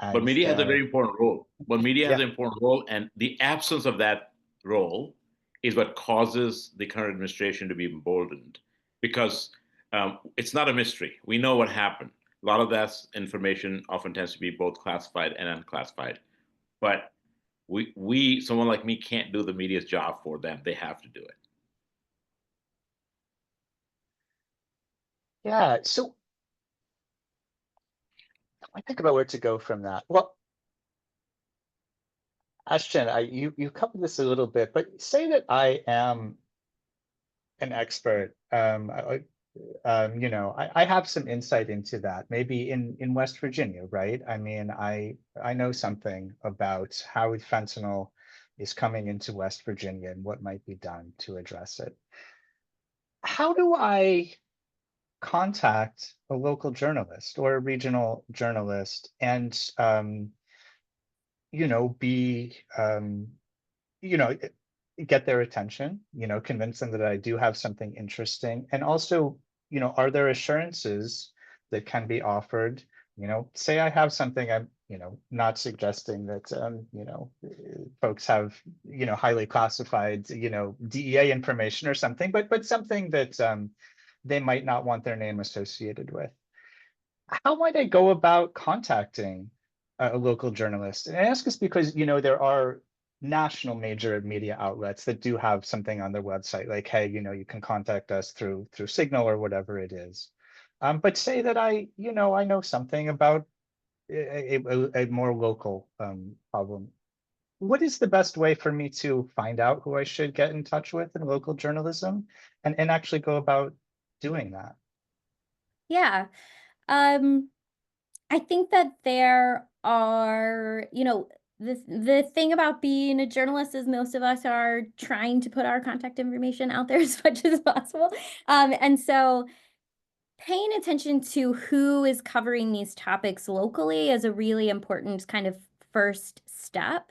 But media has a very important role. Has an important role, and the absence of that role is what causes the current administration to be emboldened, because it's not a mystery. We know what happened. A lot of that information often tends to be both classified and unclassified. But someone like me can't do the media's job for them. They have to do it. Yeah, so I think about where to go from that. Well, Ashton, you covered this a little bit, but say that I am an expert. I have some insight into that. Maybe in West Virginia, right? I mean, I know something about how fentanyl is coming into West Virginia and what might be done to address it. How do I contact a local journalist or a regional journalist and get their attention, convince them that I do have something interesting, and also, are there assurances that can be offered say I have something, I'm, not suggesting that, folks have, highly classified, DEA information or something, but something that they might not want their name associated with. How might I go about contacting a local journalist? And I ask this because, there are national major media outlets that do have something on their website, like, hey, you can contact us through Signal or whatever it is. But say that I know something about a more local problem. What is the best way for me to find out who I should get in touch with in local journalism and actually go about doing that? Yeah. I think that there are, the thing about being a journalist is most of us are trying to put our contact information out there as much as possible. And so paying attention to who is covering these topics locally is a really important kind of first step.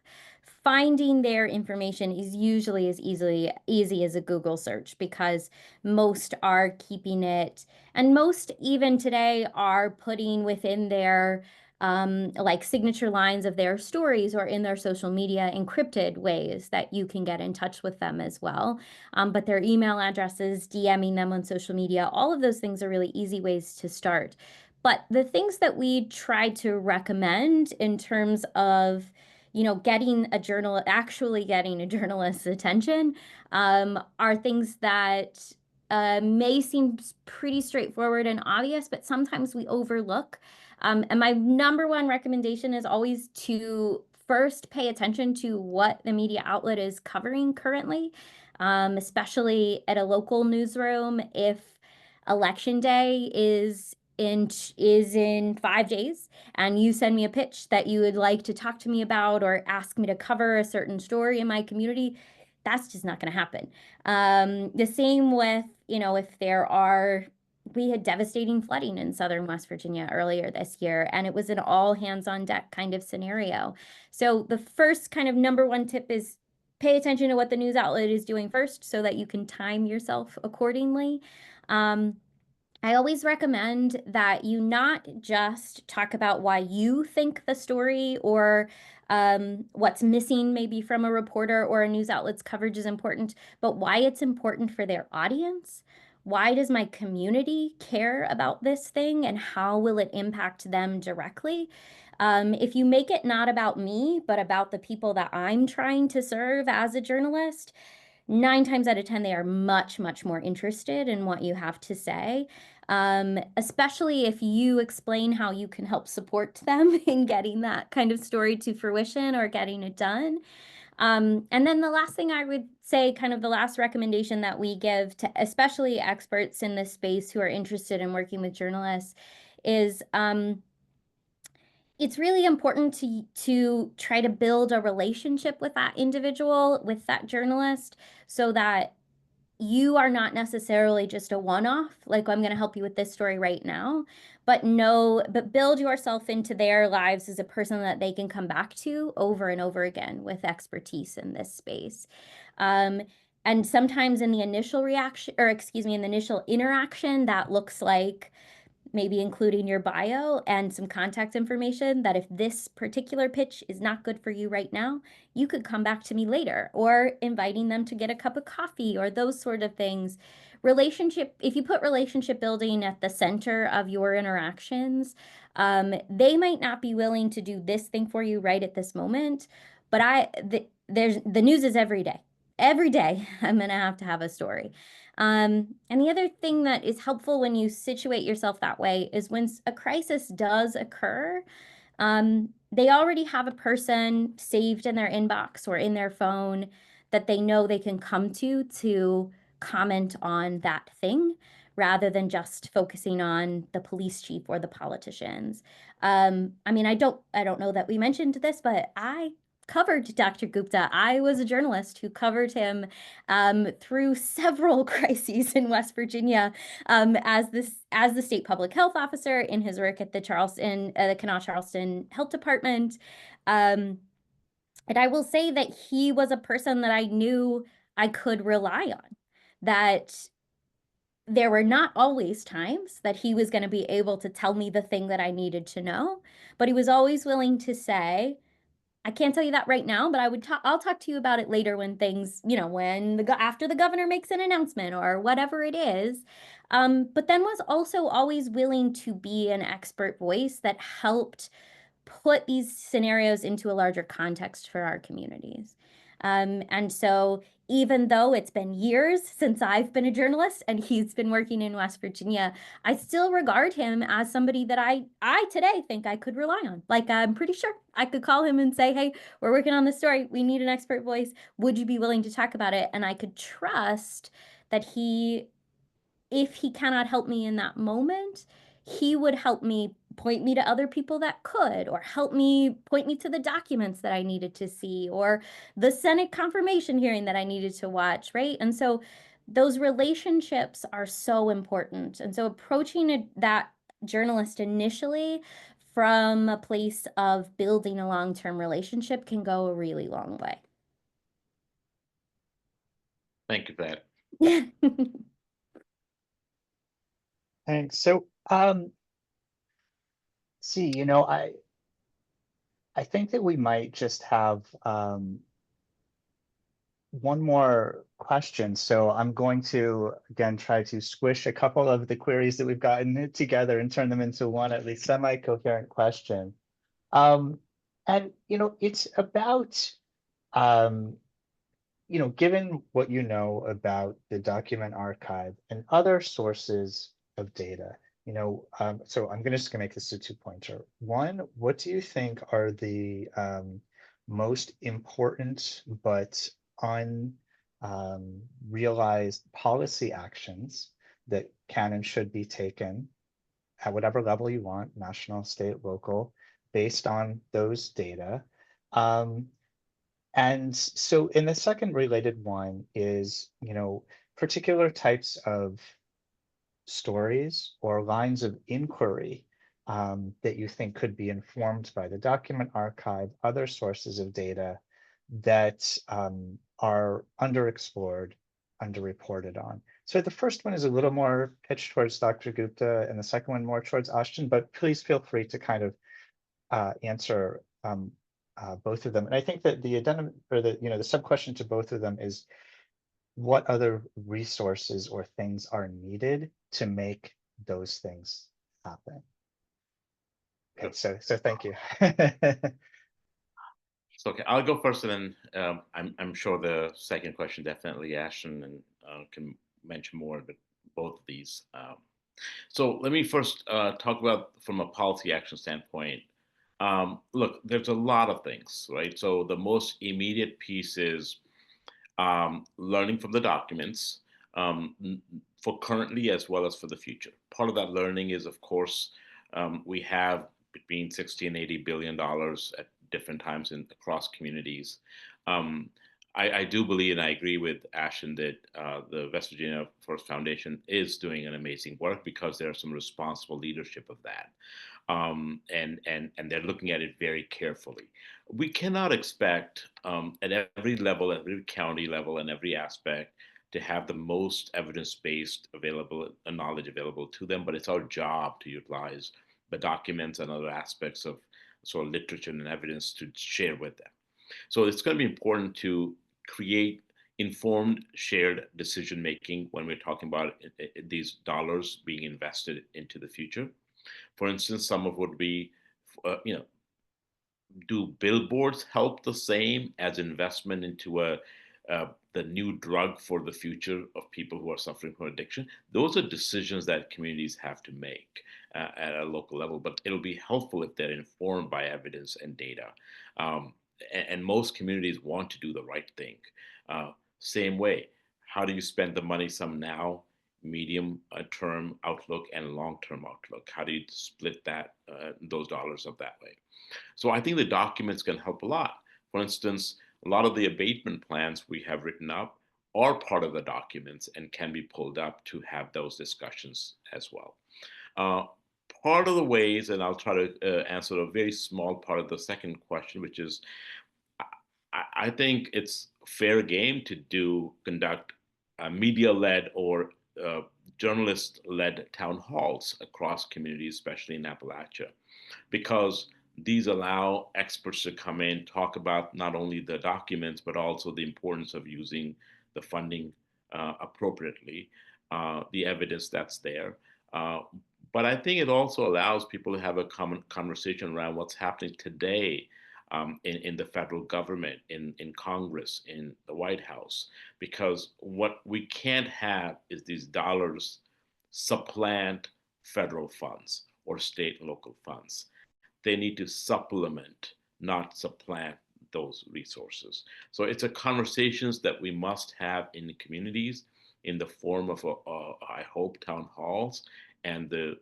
Finding their information is usually as easy as a Google search, because most are keeping it, and most even today are putting within their like signature lines of their stories or in their social media encrypted ways that you can get in touch with them as well. But their email addresses, DMing them on social media, all of those things are really easy ways to start. But the things that we try to recommend in terms of actually getting a journalist's attention, are things that may seem pretty straightforward and obvious, but sometimes we overlook. And my number one recommendation is always to first pay attention to what the media outlet is covering currently, especially at a local newsroom. If election day is in 5 days, and you send me a pitch that you would like to talk to me about or ask me to cover a certain story in my community, that's just not going to happen. The same with, if we had devastating flooding in southern West Virginia earlier this year, and it was an all hands on deck kind of scenario. So the first kind of number one tip is pay attention to what the news outlet is doing first, so that you can time yourself accordingly. I always recommend that you not just talk about why you think the story or what's missing maybe from a reporter or a news outlet's coverage is important, but why it's important for their audience. Why does my community care about this thing, and how will it impact them directly? If you make it not about me, but about the people that I'm trying to serve as a journalist, 9 times out of 10, they are much, much more interested in what you have to say, especially if you explain how you can help support them in getting that kind of story to fruition or getting it done. And then the last thing I would say, kind of the last recommendation that we give to especially experts in this space who are interested in working with journalists, is it's really important to try to build a relationship with that individual, with that journalist, so that you are not necessarily just a one-off, like, I'm going to help you with this story right now, but build yourself into their lives as a person that they can come back to over and over again with expertise in this space. And sometimes in the initial interaction, that looks like maybe including your bio and some contact information, that if this particular pitch is not good for you right now, you could come back to me later, or inviting them to get a cup of coffee, or those sort of things. If you put relationship building at the center of your interactions, they might not be willing to do this thing for you right at this moment, but the news is every day. Every day I'm going to have a story. And the other thing that is helpful when you situate yourself that way is when a crisis does occur, they already have a person saved in their inbox or in their phone that they know they can come to comment on that thing, rather than just focusing on the police chief or the politicians. I mean, I don't know that we mentioned this, but I covered Dr. Gupta. I was a journalist who covered him through several crises in West Virginia, as the state public health officer in his work at the Kanawha Charleston Health Department. And I will say that he was a person that I knew I could rely on, that there were not always times that he was going to be able to tell me the thing that I needed to know, but he was always willing to say, I can't tell you that right now, but I'll talk to you about it later when things, when after the governor makes an announcement or whatever it is. But then was also always willing to be an expert voice that helped put these scenarios into a larger context for our communities. And so even though it's been years since I've been a journalist and he's been working in West Virginia, I still regard him as somebody that I today think I could rely on. Like, I'm pretty sure I could call him and say, hey, we're working on this story. We need an expert voice. Would you be willing to talk about it? And I could trust that if he cannot help me in that moment, he would help me point me to other people that could, or help me point me to the documents that I needed to see, or the Senate confirmation hearing that I needed to watch, right? And so those relationships are so important. And so approaching that journalist initially from a place of building a long-term relationship can go a really long way. Thank you for that. Thanks. So, see, I think that we might just have one more question. So I'm going to, again, try to squish a couple of the queries that we've gotten together and turn them into one at least semi-coherent question. And, it's about, given what you know about the document archive and other sources of data, so I'm just gonna make this a two-pointer. One, what do you think are the most important but unrealized policy actions that can and should be taken at whatever level you want, national, state, local, based on those data? And so in the second related one is, particular types of stories or lines of inquiry that you think could be informed by the document archive, other sources of data that are underexplored, underreported on. So the first one is a little more pitched towards Dr. Gupta and the second one more towards Ashton, but please feel free to kind of answer both of them. And I think that the addendum, or the sub-question to both of them is, what other resources or things are needed to make those things happen? Okay, so thank you. So, okay, I'll go first, and then I'm sure the second question definitely Ashton and can mention more about both of these. So let me first talk about from a policy action standpoint. Look, there's a lot of things, right? So the most immediate piece is learning from the documents for currently as well as for the future. Part of that learning is, of course, we have between 60 and 80 billion dollars at different times across communities. I do believe, and I agree with Ashton, that the West Virginia Forest Foundation is doing an amazing work because there's some responsible leadership of that. And they're looking at it very carefully. We cannot expect at every level, at every county level, and every aspect to have the most evidence-based available knowledge available to them, but it's our job to utilize the documents and other aspects of sort of literature and evidence to share with them. So it's going to be important to create informed shared decision making when we're talking about these dollars being invested into the future. For instance, some of would be, do billboards help the same as investment into the new drug for the future of people who are suffering from addiction? Those are decisions that communities have to make at a local level, but it'll be helpful if they're informed by evidence and data. And most communities want to do the right thing. Same way, how do you spend the money, some now, medium term outlook and long term outlook? How do you split that those dollars up that way? So I think the documents can help a lot. For instance, a lot of the abatement plans we have written up are part of the documents and can be pulled up to have those discussions as well. Part of the ways, and I'll try to answer a very small part of the second question, which is, I think it's fair game to conduct media-led or journalist-led town halls across communities, especially in Appalachia, because these allow experts to come in, talk about not only the documents, but also the importance of using the funding appropriately, the evidence that's there. But I think it also allows people to have a common conversation around what's happening today in the federal government, in Congress, in the White House, because what we can't have is these dollars supplant federal funds or state and local funds. They need to supplement, not supplant those resources. So it's a conversations that we must have in the communities in the form of, I hope, town halls, and the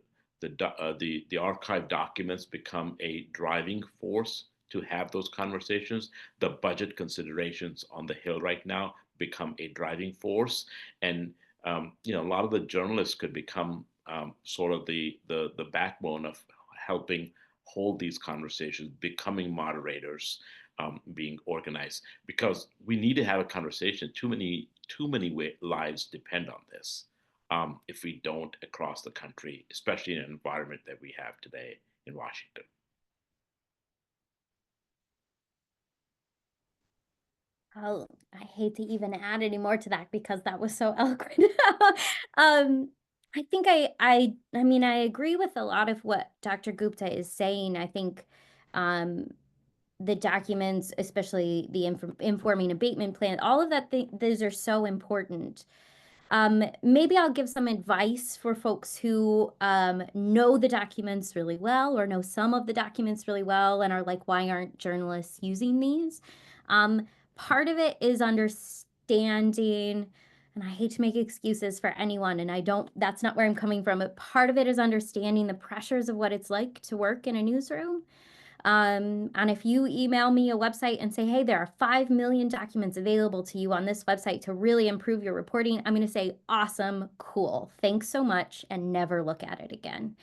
archive documents become a driving force to have those conversations. The budget considerations on the Hill right now become a driving force, and a lot of the journalists could become sort of the backbone of helping hold these conversations, becoming moderators, being organized, because we need to have a conversation. Too many lives depend on this. If we don't across the country, especially in an environment that we have today in Washington. Oh, I hate to even add any more to that because that was so eloquent. I think I mean, I agree with a lot of what Dr. Gupta is saying. I think the documents, especially the informing abatement plan, all of that, those are so important. Maybe I'll give some advice for folks who know the documents really well or know some of the documents really well and are like, why aren't journalists using these? Part of it is understanding, and I hate to make excuses for anyone, and that's not where I'm coming from, but part of it is understanding the pressures of what it's like to work in a newsroom. And if you email me a website and say, hey, there are 5 million documents available to you on this website to really improve your reporting, I'm going to say, awesome, cool, thanks so much, and never look at it again.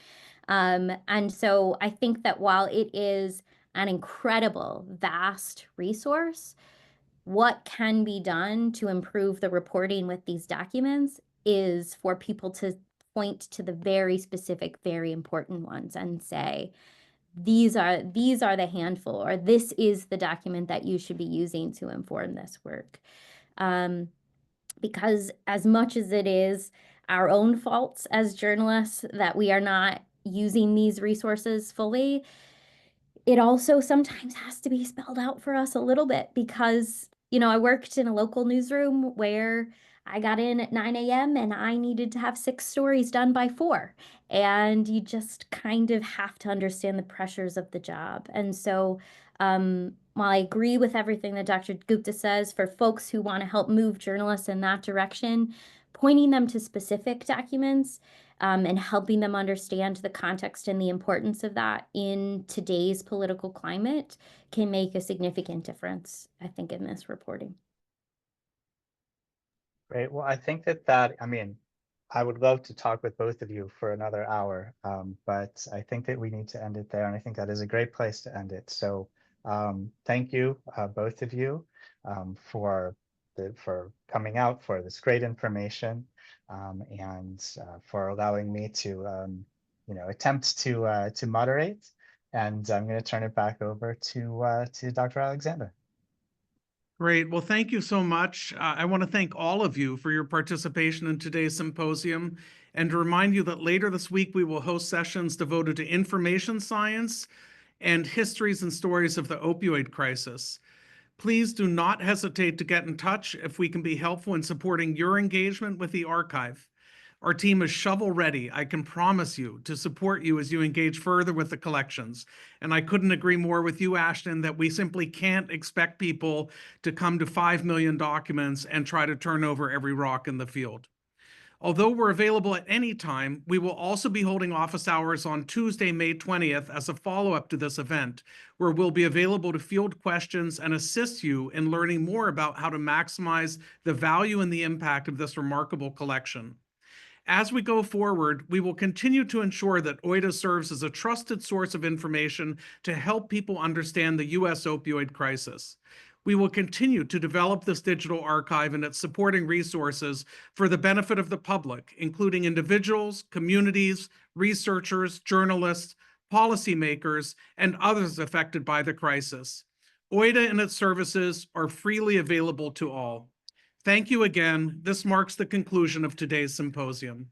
And so I think that while it is an incredible, vast resource, what can be done to improve the reporting with these documents is for people to point to the very specific, very important ones and say, these are the handful, or this is the document that you should be using to inform this work. Because as much as it is our own faults as journalists that we are not using these resources fully, it also sometimes has to be spelled out for us a little bit because, I worked in a local newsroom where I got in at 9 a.m. and I needed to have 6 stories done by 4. And you just kind of have to understand the pressures of the job. And so while I agree with everything that Dr. Gupta says, for folks who want to help move journalists in that direction, pointing them to specific documents and helping them understand the context and the importance of that in today's political climate can make a significant difference, I think, in this reporting. Great. Well, I think I would love to talk with both of you for another hour, but I think that we need to end it there, and I think that is a great place to end it. So thank you, both of you, for coming out, for this great information, and for allowing me to attempt to moderate. And I'm going to turn it back over to Dr. Alexander. Great. Well, thank you so much. I want to thank all of you for your participation in today's symposium, and to remind you that later this week we will host sessions devoted to information science and histories and stories of the opioid crisis. Please do not hesitate to get in touch if we can be helpful in supporting your engagement with the archive. Our team is shovel ready, I can promise you, to support you as you engage further with the collections. And I couldn't agree more with you, Ashton, that we simply can't expect people to come to 5 million documents and try to turn over every rock in the field. Although we're available at any time, we will also be holding office hours on Tuesday, May 20th as a follow-up to this event, where we'll be available to field questions and assist you in learning more about how to maximize the value and the impact of this remarkable collection. As we go forward, we will continue to ensure that OIDA serves as a trusted source of information to help people understand the U.S. opioid crisis. We will continue to develop this digital archive and its supporting resources for the benefit of the public, including individuals, communities, researchers, journalists, policymakers, and others affected by the crisis. OIDA and its services are freely available to all. Thank you again. This marks the conclusion of today's symposium.